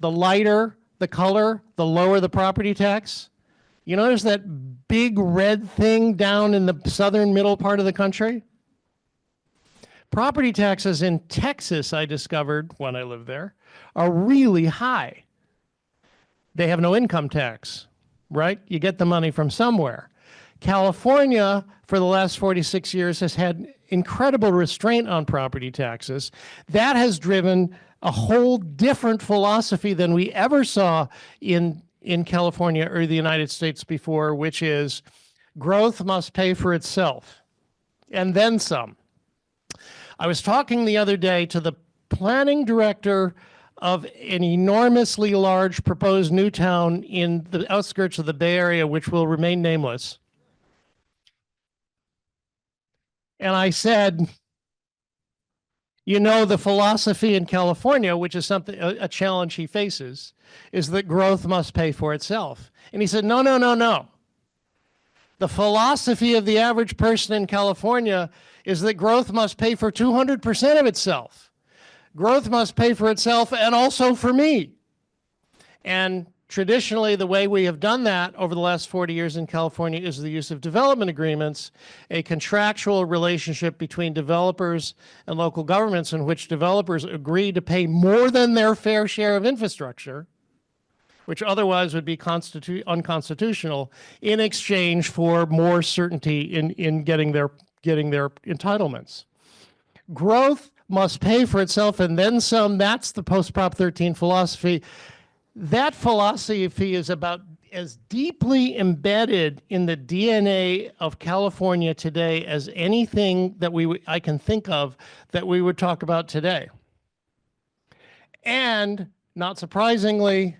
The lighter the color, the lower the property tax. You notice that big red thing down in the southern middle part of the country? Property taxes in Texas, I discovered when I lived there, are really high. They have no income tax, right? You get the money from somewhere. California, for the last 46 years, has had incredible restraint on property taxes. That has driven a whole different philosophy than we ever saw in California or the United States before, which is growth must pay for itself, and then some. I was talking the other day to the planning director of an enormously large proposed new town in the outskirts of the Bay Area, which will remain nameless. And I said, you know, the philosophy in California, which is something, a challenge he faces, is that growth must pay for itself. And he said, no, no, no, no. The philosophy of the average person in California is that growth must pay for 200% of itself. Growth must pay for itself and also for me. And traditionally, the way we have done that over the last 40 years in California is the use of development agreements, a contractual relationship between developers and local governments in which developers agree to pay more than their fair share of infrastructure, which otherwise would be unconstitutional, in exchange for more certainty in getting their entitlements. Growth must pay for itself and then some. That's the post-Prop 13 philosophy. That philosophy is about as deeply embedded in the DNA of California today as anything that I can think of that we would talk about today. And not surprisingly,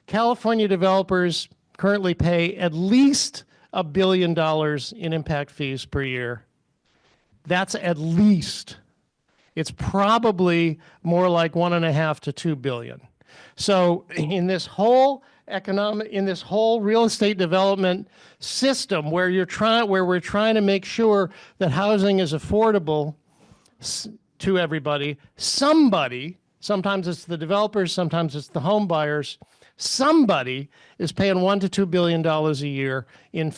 California developers currently pay at least $1 billion in impact fees per year. That's at least. It's probably more like 1.5 to 2 billion. So in this whole real estate development system where we're trying to make sure that housing is affordable to everybody, somebody, sometimes it's the developers, sometimes it's the home buyers, somebody is paying $1 to $2 billion a year in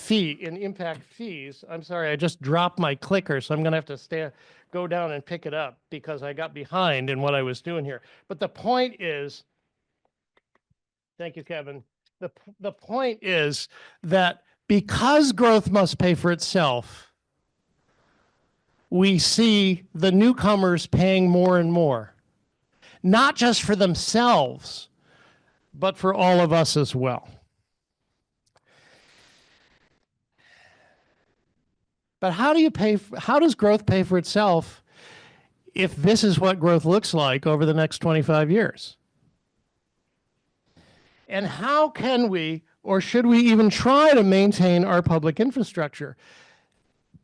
impact fees. I'm sorry, I just dropped my clicker, so I'm going to have to go down and pick it up because I got behind in what I was doing here. But the point is, thank you, Kevin. The point is that because growth must pay for itself, we see the newcomers paying more and more, not just for themselves, but for all of us as well. But how does growth pay for itself if this is what growth looks like over the next 25 years? And how can we, or should we even try to maintain our public infrastructure?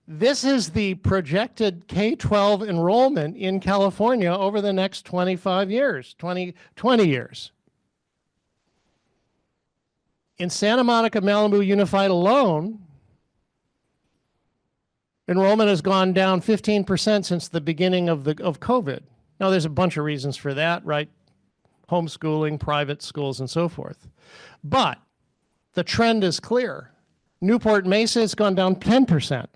This is the projected K-12 enrollment in California over the next 25 years, 20 years. In Santa Monica, Malibu Unified alone, enrollment has gone down 15% since the beginning of COVID. Now, there's a bunch of reasons for that, right? Homeschooling, private schools, and so forth. But the trend is clear. Newport Mesa has gone down 10%.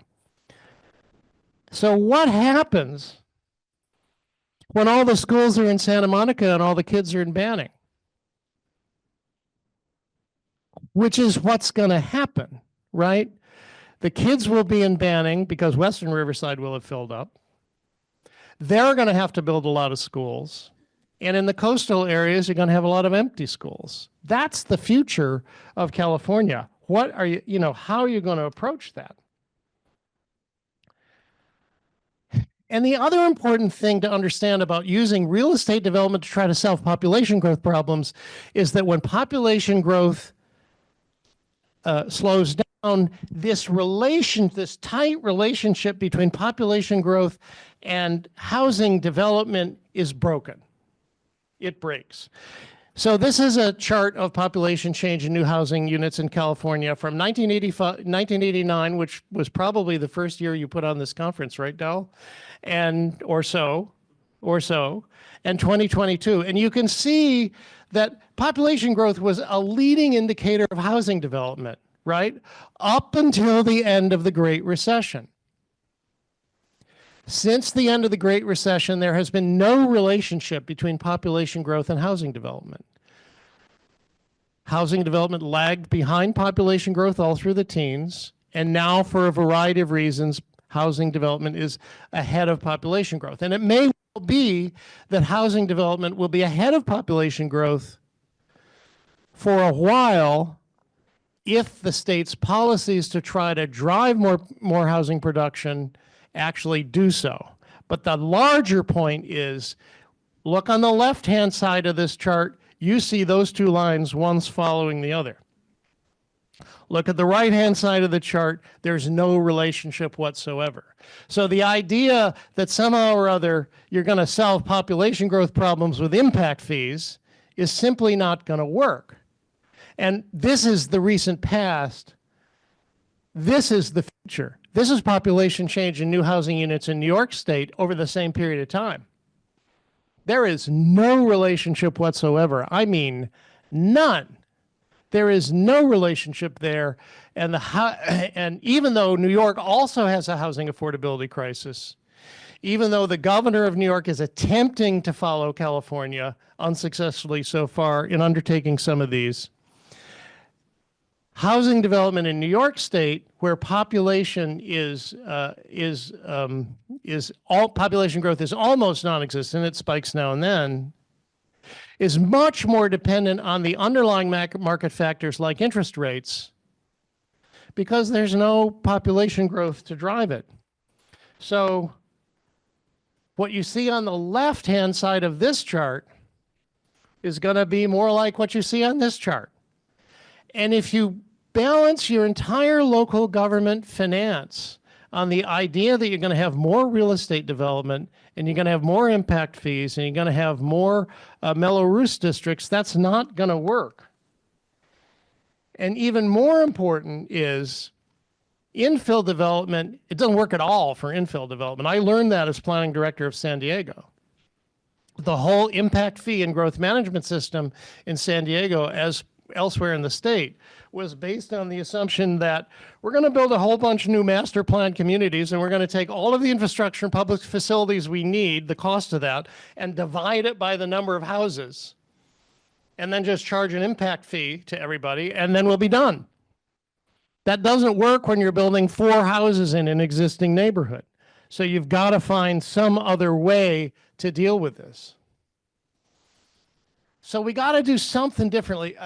So what happens when all the schools are in Santa Monica and all the kids are in Banning? Which is what's going to happen, right? The kids will be in Banning because Western Riverside will have filled up. They're going to have to build a lot of schools. And in the coastal areas, you're going to have a lot of empty schools. That's the future of California. What are how are you going to approach that? And the other important thing to understand about using real estate development to try to solve population growth problems is that when population growth slows down, this tight relationship between population growth and housing development is broken. It breaks. So this is a chart of population change in new housing units in California from 1989, which was probably the first year you put on this conference, right, Dal? Or so, and 2022. And you can see that population growth was a leading indicator of housing development, right? Up until the end of the Great Recession. Since the end of the Great Recession, there has been no relationship between population growth and housing development. Housing development lagged behind population growth all through the teens, and now for a variety of reasons, housing development is ahead of population growth. And it may well be that housing development will be ahead of population growth for a while if the state's policies to try to drive more housing production actually do so. But the larger point is, look on the left-hand side of this chart, you see those two lines, one's following the other. Look at the right-hand side of the chart, there's no relationship whatsoever. So the idea that somehow or other you're going to solve population growth problems with impact fees is simply not going to work. And this is the recent past This is the future. This is population change in new housing units in New York State over the same period of time. There is no relationship whatsoever. I mean, none. There is no relationship there. And and even though New York also has a housing affordability crisis, even though the governor of New York is attempting to follow California unsuccessfully so far in undertaking some of these, housing development in New York State, where population population growth is almost non-existent, it spikes now and then, is much more dependent on the underlying market factors like interest rates, because there's no population growth to drive it. So what you see on the left-hand side of this chart is going to be more like what you see on this chart. And if you balance your entire local government finance on the idea that you're going to have more real estate development and you're going to have more impact fees and you're going to have more Mello-Roos districts, that's not going to work. And even more important is infill development. It doesn't work at all for infill development. I learned that as planning director of San Diego. The whole impact fee and growth management system in San Diego, as elsewhere in the state, was based on the assumption that we're going to build a whole bunch of new master plan communities and we're going to take all of the infrastructure and public facilities we need, the cost of that, and divide it by the number of houses, and then just charge an impact fee to everybody, and then we'll be done. That doesn't work when you're building 4 houses in an existing neighborhood. So you've got to find some other way to deal with this. So we got to do something differently.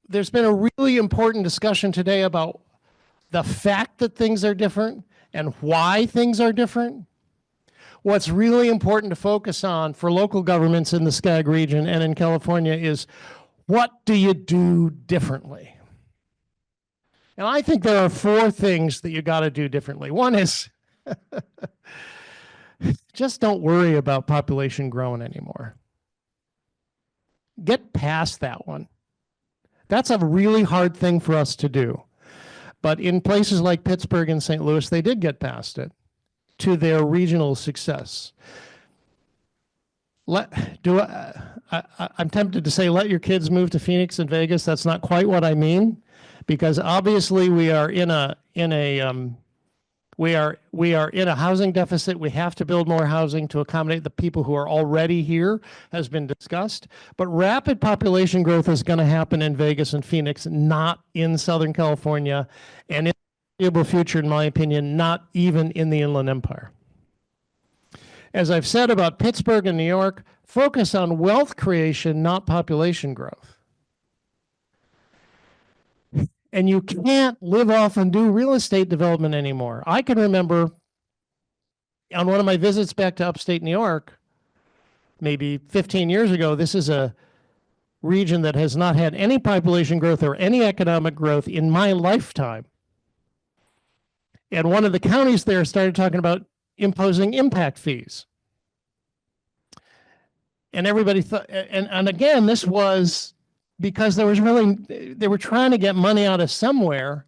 There's been a really important discussion today about the fact that things are different and why things are different. What's really important to focus on for local governments in the SCAG region and in California is, what do you do differently? And I think there are 4 things that you got to do differently. One is just don't worry about population growing anymore. Get past that one. That's a really hard thing for us to do. But in places like Pittsburgh and St. Louis, they did get past it to their regional success. I'm tempted to say, let your kids move to Phoenix and Vegas. That's not quite what I mean, because obviously we are in a housing deficit. We have to build more housing to accommodate the people who are already here, has been discussed. But rapid population growth is going to happen in Vegas and Phoenix, not in Southern California, and in the foreseeable future, in my opinion, not even in the Inland Empire. As I've said about Pittsburgh and New York, focus on wealth creation, not population growth. And you can't live off and do real estate development anymore. I can remember on one of my visits back to upstate New York, maybe 15 years ago, this is a region that has not had any population growth or any economic growth in my lifetime. And one of the counties there started talking about imposing impact fees. And everybody thought, and again, this was because they were trying to get money out of somewhere,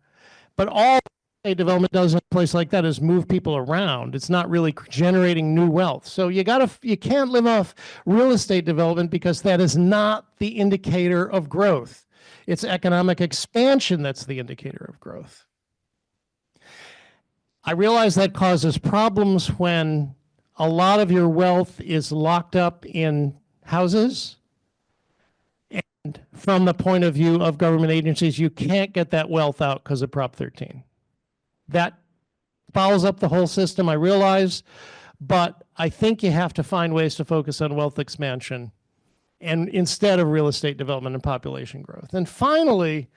but all development does in a place like that is move people around. It's not really generating new wealth. So you can't live off real estate development, because that is not the indicator of growth. It's economic expansion that's the indicator of growth. I realize that causes problems when a lot of your wealth is locked up in houses. And from the point of view of government agencies, you can't get that wealth out because of Prop 13. That fouls up the whole system, I realize, but I think you have to find ways to focus on wealth expansion and instead of real estate development and population growth. And finally,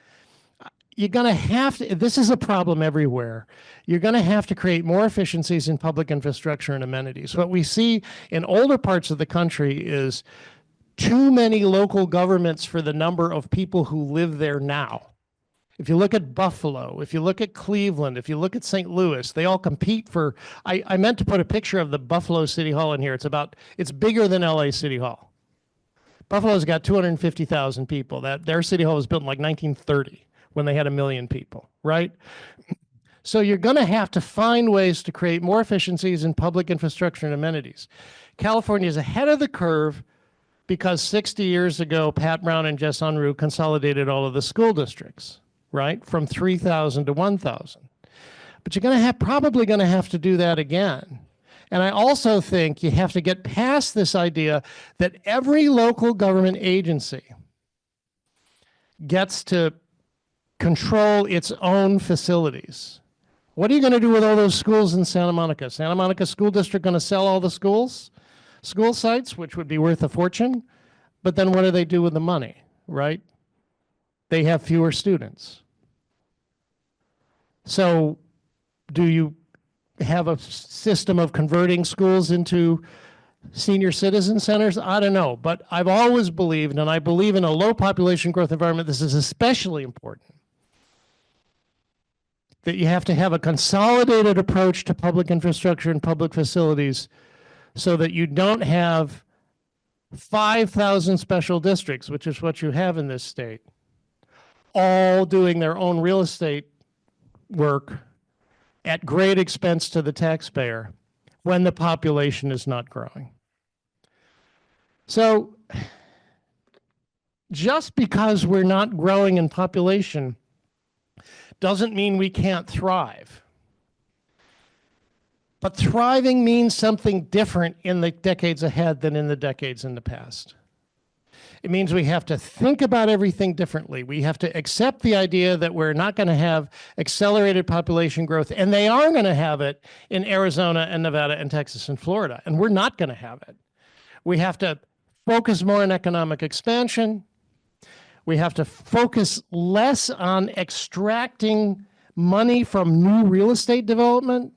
you're going to have to, this is a problem everywhere, you're going to have to create more efficiencies in public infrastructure and amenities. What we see in older parts of the country is too many local governments for the number of people who live there now. If you look at Buffalo, if you look at Cleveland, if you look at St. Louis, they all compete for, I meant to put a picture of the Buffalo City Hall in here. It's bigger than LA City Hall. Buffalo's got 250,000 people. Their City Hall was built in like 1930 when they had 1 million people, right? So you're going to have to find ways to create more efficiencies in public infrastructure and amenities. California is ahead of the curve because 60 years ago, Pat Brown and Jess Unruh consolidated all of the school districts, right? From 3,000 to 1,000. But you're probably going to have to do that again. And I also think you have to get past this idea that every local government agency gets to control its own facilities. What are you going to do with all those schools in Santa Monica? Santa Monica School District going to sell all the school sites, which would be worth a fortune? But then what do they do with the money, right? They have fewer students. So do you have a system of converting schools into senior citizen centers? I don't know, but I've always believed, and I believe in a low population growth environment, this is especially important, that you have to have a consolidated approach to public infrastructure and public facilities so that you don't have 5,000 special districts, which is what you have in this state, all doing their own real estate work at great expense to the taxpayer when the population is not growing. So just because we're not growing in population doesn't mean we can't thrive. But thriving means something different in the decades ahead than in the decades in the past. It means we have to think about everything differently. We have to accept the idea that we're not going to have accelerated population growth, and they are going to have it in Arizona and Nevada and Texas and Florida, and we're not going to have it. We have to focus more on economic expansion. We have to focus less on extracting money from new real estate development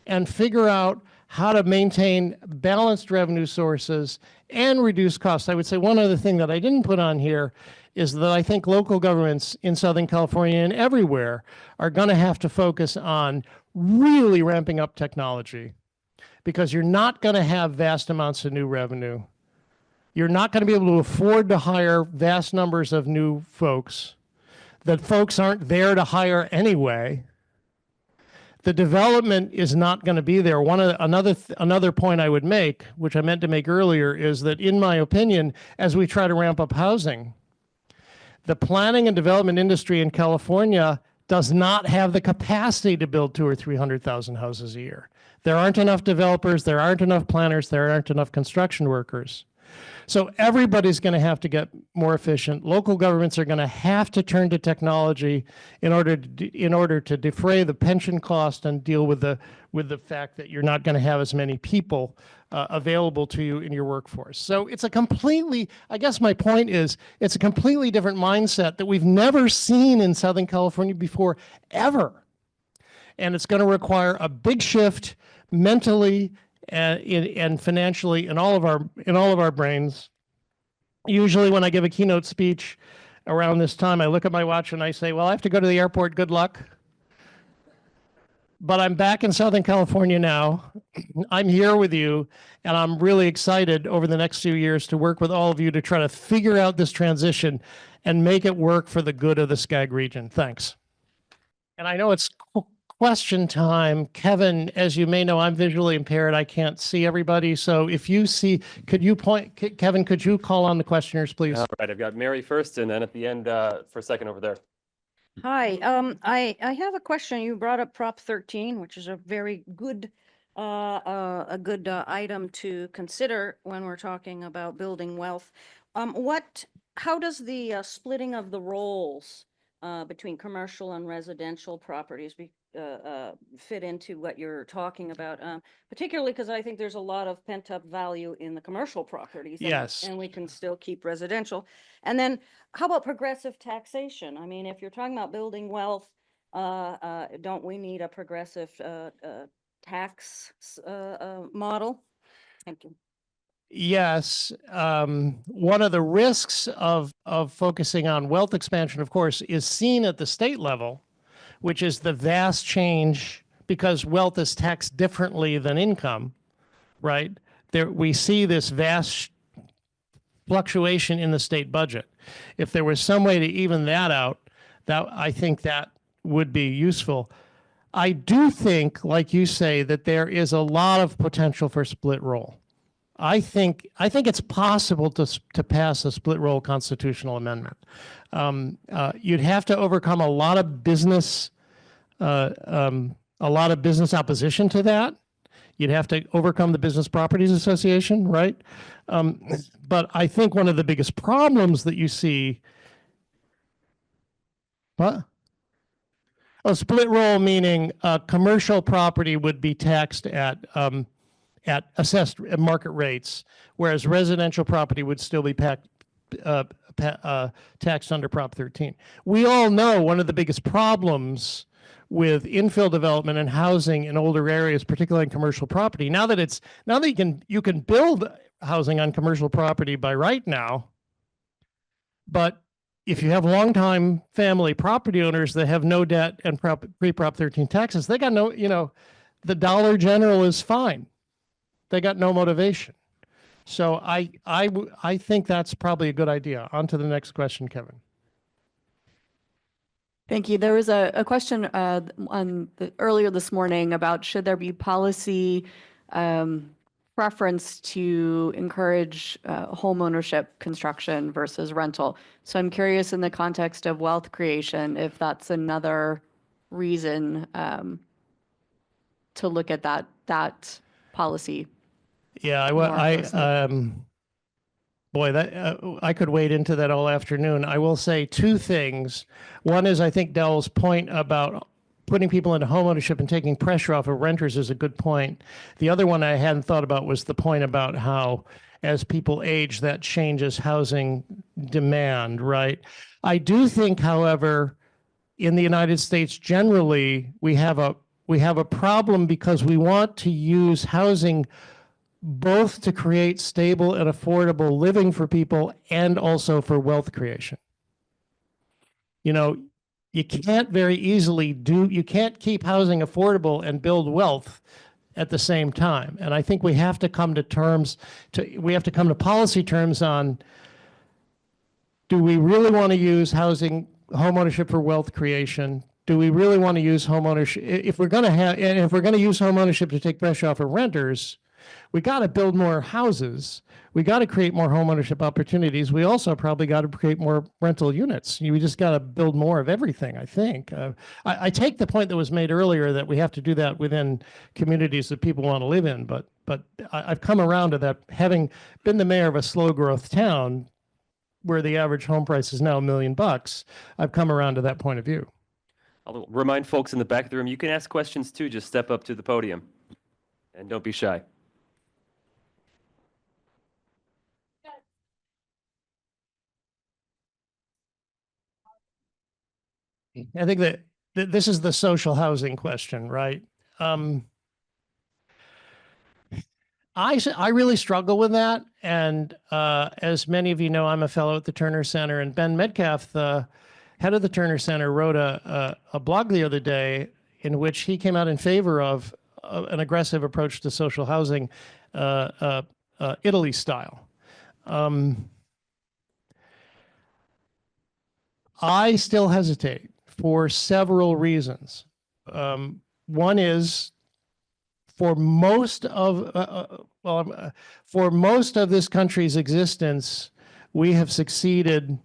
and figure out how to maintain balanced revenue sources and reduce costs. I would say one other thing that I didn't put on here is that I think local governments in Southern California and everywhere are going to have to focus on really ramping up technology, because you're not going to have vast amounts of new revenue. You're not going to be able to afford to hire vast numbers of new folks. That folks aren't there to hire anyway. The development is not going to be there. Another point I would make, which I meant to make earlier, is that in my opinion, as we try to ramp up housing, the planning and development industry in California does not have the capacity to build 200,000 or 300,000 houses a year. There aren't enough developers, there aren't enough planners, there aren't enough construction workers. So everybody's going to have to get more efficient. Local governments are going to have to turn to technology in order to defray the pension cost and deal with the fact that you're not going to have as many people available to you in your workforce. So it's a completely, I guess my point is, it's a completely different mindset that we've never seen in Southern California before, ever. And it's going to require a big shift mentally and financially in all of our brains. Usually when I give a keynote speech around this time, I look at my watch and I say, well, I have to go to the airport, good luck. But I'm back in Southern California now. I'm here with you, and I'm really excited over the next few years to work with all of you to try to figure out this transition and make it work for the good of the SCAG region. Thanks. And I know it's question time. Kevin, as you may know, I'm visually impaired. I can't see everybody. So if you see, Kevin, could you call on the questioners, please? All right, I've got Mary first, and then at the end for a second over there. Hi, I have a question. You brought up Prop 13, which is a very good item to consider when we're talking about building wealth. How does the splitting of the roles between commercial and residential properties fit into what you're talking about? Particularly because I think there's a lot of pent up value in the commercial properties. Yes. And we can still keep residential. And then how about progressive taxation? I mean, if you're talking about building wealth, don't we need a progressive tax model? Thank you. Yes. One of the risks of focusing on wealth expansion, of course, is seen at the state level, which is the vast change because wealth is taxed differently than income, right? We see this vast fluctuation in the state budget. If there was some way to even that out, I think that would be useful. I do think, like you say, that there is a lot of potential for split roll. I think it's possible to pass a split roll constitutional amendment. You'd have to overcome a lot of business opposition to that. You'd have to overcome the Business Properties Association, right? But I think one of the biggest problems that you see. What? Oh, split roll meaning commercial property would be taxed at assessed market rates, whereas residential property would still be taxed under Prop 13. We all know one of the biggest problems with infill development and housing in older areas, particularly in commercial property. Now that you can build housing on commercial property by right now, but if you have longtime family property owners that have no debt and pre-Prop 13 taxes, they got no, the Dollar General is fine. They got no motivation. So I think that's probably a good idea. On to the next question, Kevin. Thank you. There was a question earlier this morning about should there be policy preference to encourage home ownership construction versus rental. So I'm curious in the context of wealth creation, if that's another reason to look at that policy. Yeah, boy, that I could wade into that all afternoon. I will say two things. One is I think Dell's point about putting people into homeownership and taking pressure off of renters is a good point. The other one I hadn't thought about was the point about how as people age, that changes housing demand, right? I do think, however, in the United States generally, we have a problem because we want to use housing both to create stable and affordable living for people and also for wealth creation. You can't very easily you can't keep housing affordable and build wealth at the same time. And I think we have to come to policy terms on, do we really want to use homeownership for wealth creation? Do we really want to use homeownership? If we're going to use homeownership to take pressure off of renters, we got to build more houses. We got to create more homeownership opportunities. We also probably got to create more rental units. We just got to build more of everything, I think. I take the point that was made earlier that we have to do that within communities that people want to live in. But I've come around to that, having been the mayor of a slow growth town where the average home price is now $1 million. I've come around to that point of view. I'll remind folks in the back of the room, you can ask questions too. Just step up to the podium and don't be shy. I think that this is the social housing question, right? I really struggle with that. And as many of you know, I'm a fellow at the Turner Center, and Ben Metcalf, the head of the Turner Center, wrote a blog the other day in which he came out in favor of an aggressive approach to social housing, Italy style. I still hesitate for several reasons. One is for most of this country's existence, we have succeeded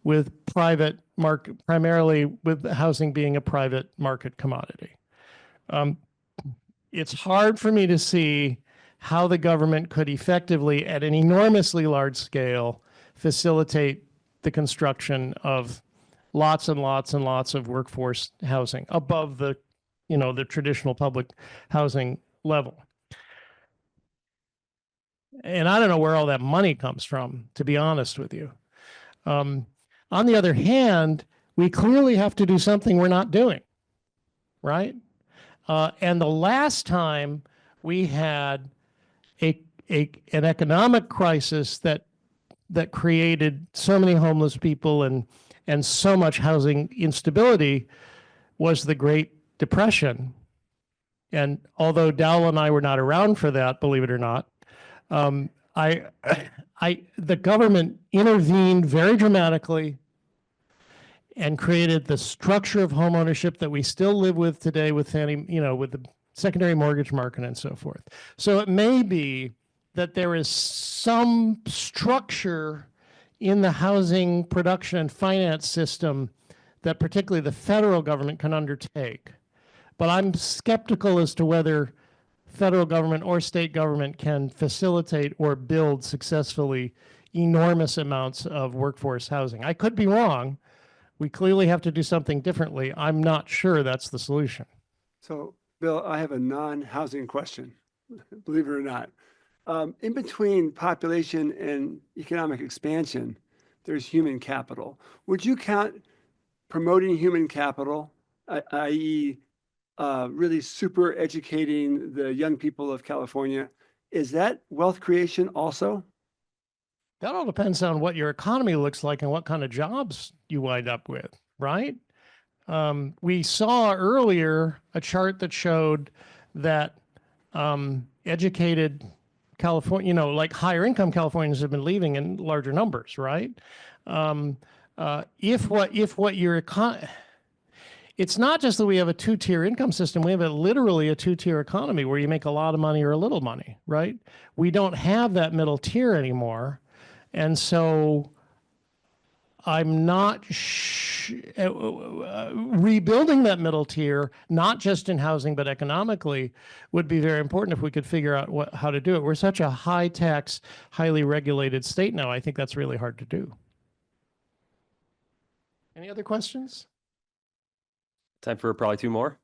with private market, primarily with housing being a private market commodity. It's hard for me to see how the government could effectively, at an enormously large scale, facilitate the construction of lots and lots and lots of workforce housing above the traditional public housing level. And I don't know where all that money comes from, to be honest with you. On the other hand, we clearly have to do something we're not doing, right? And the last time we had an economic crisis that created so many homeless people and so much housing instability was the Great Depression. And although Dowell and I were not around for that, believe it or not, the government intervened very dramatically and created the structure of homeownership that we still live with today with with the secondary mortgage market and so forth. So it may be that there is some structure in the housing production and finance system that particularly the federal government can undertake. But I'm skeptical as to whether federal government or state government can facilitate or build successfully enormous amounts of workforce housing. I could be wrong. We clearly have to do something differently. I'm not sure that's the solution. So, Bill, I have a non-housing question, believe it or not. In between population and economic expansion, there's human capital. Would you count promoting human capital, i.e., really super educating the young people of California? Is that wealth creation also? That all depends on what your economy looks like and what kind of jobs you wind up with, right? We saw earlier a chart that showed that educated California, like higher income Californians have been leaving in larger numbers, right? It's not just that we have a two-tier income system, we have literally a two-tier economy where you make a lot of money or a little money, right? We don't have that middle tier anymore. And so I'm not rebuilding that middle tier, not just in housing, but economically, would be very important if we could figure out how to do it. We're such a high tax, highly regulated state now. I think that's really hard to do. Any other questions? Time for probably two more.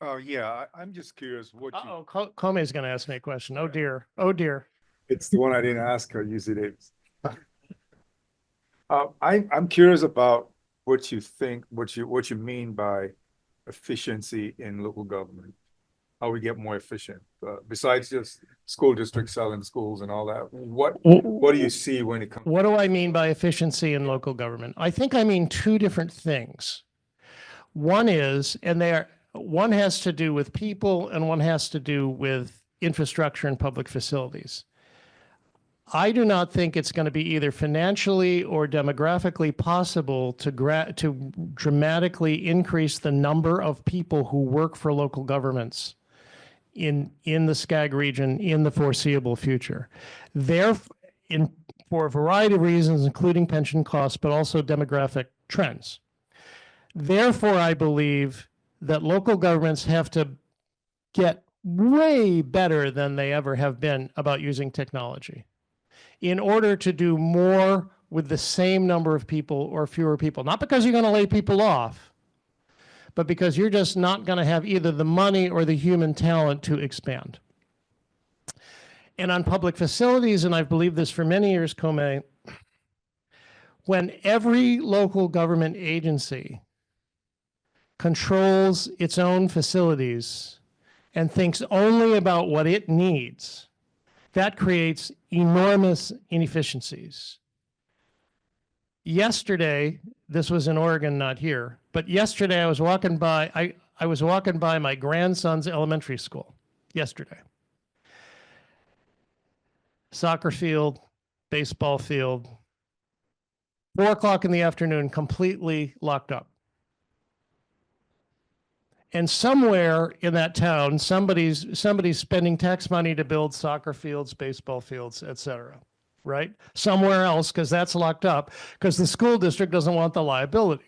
Oh, yeah, I'm just curious what you. Uh-oh, Kome's going to ask me a question. Oh, dear. Oh, dear. It's the one I didn't ask her, UC Davis. I'm curious about what you think, what you mean by efficiency in local government. How we get more efficient, besides just school districts selling schools and all that. What do you see when it comes? What do I mean by efficiency in local government? I think I mean two different things. One is, one has to do with people and one has to do with infrastructure and public facilities. I do not think it's going to be either financially or demographically possible to dramatically increase the number of people who work for local governments in the SCAG region in the foreseeable future. For a variety of reasons, including pension costs, but also demographic trends. Therefore, I believe that local governments have to get way better than they ever have been about using technology in order to do more with the same number of people or fewer people. Not because you're going to lay people off, but because you're just not going to have either the money or the human talent to expand. And on public facilities, and I've believed this for many years, Kome, when every local government agency controls its own facilities and thinks only about what it needs, that creates enormous inefficiencies. Yesterday, this was in Oregon, not here, but yesterday I was walking by, I was walking by my grandson's elementary school yesterday. Soccer field, baseball field, 4 o'clock in the afternoon, completely locked up. And somewhere in that town, somebody's spending tax money to build soccer fields, baseball fields, et cetera, right? Somewhere else, because that's locked up, because the school district doesn't want the liability.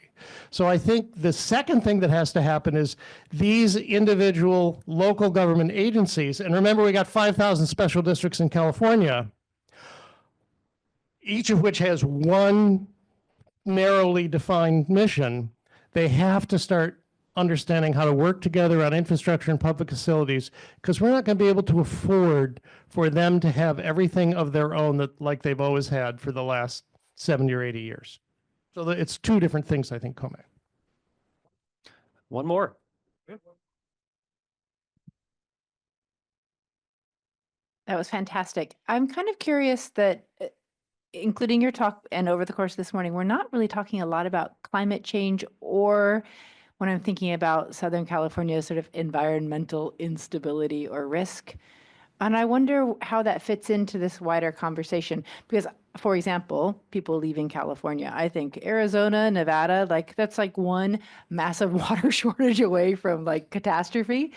So I think the second thing that has to happen is these individual local government agencies, and remember we got 5,000 special districts in California, each of which has one narrowly defined mission. They have to start understanding how to work together on infrastructure and public facilities, because we're not going to be able to afford for them to have everything of their own like they've always had for the last 70 or 80 years. So it's two different things, I think, Kome. One more. That was fantastic. I'm kind of curious that, including your talk and over the course of this morning, we're not really talking a lot about climate change, or when I'm thinking about Southern California's sort of environmental instability or risk. And I wonder how that fits into this wider conversation. Because, for example, people leaving California, I think Arizona, Nevada, like that's like one massive water shortage away from like catastrophe.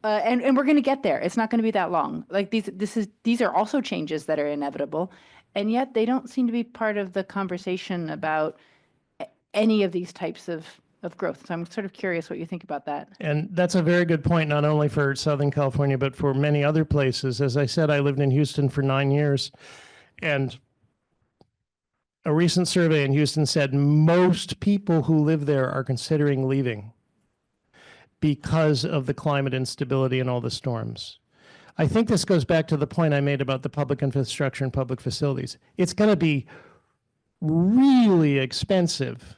And we're going to get there. It's not going to be that long. Like these are also changes that are inevitable. And yet they don't seem to be part of the conversation about any of these types of growth. So I'm sort of curious what you think about that. And that's a very good point, not only for Southern California, but for many other places. As I said, I lived in Houston for 9 years, and a recent survey in Houston said most people who live there are considering leaving because of the climate instability and all the storms. I think this goes back to the point I made about the public infrastructure and public facilities. It's going to be really expensive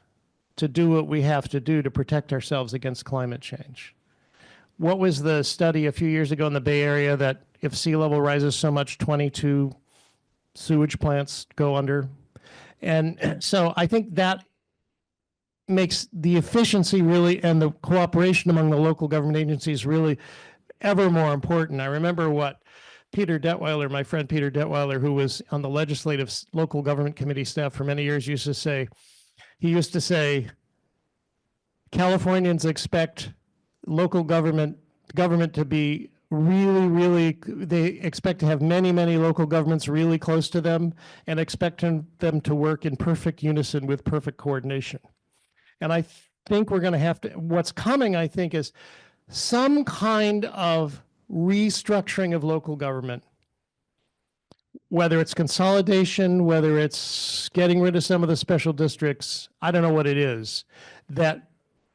to do what we have to do to protect ourselves against climate change. What was the study a few years ago in the Bay Area that if sea level rises so much, 22 sewage plants go under? And so I think that makes the efficiency really and the cooperation among the local government agencies really ever more important. I remember what Peter Detweiler, my friend Peter Detweiler, who was on the legislative local government committee staff for many years, used to say. He used to say, Californians expect local government to be really, they expect to have many local governments really close to them and expect them to work in perfect unison with perfect coordination. And I think we're going to have to, what's coming, I think, is some kind of restructuring of local government, whether it's consolidation, whether it's getting rid of some of the special districts, I don't know what it is, that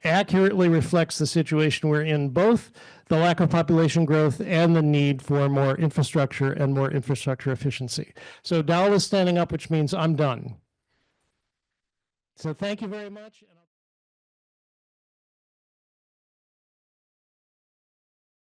accurately reflects the situation we're in, both the lack of population growth and the need for more infrastructure and more infrastructure efficiency. So Dal is standing up, which means I'm done. So thank you very much.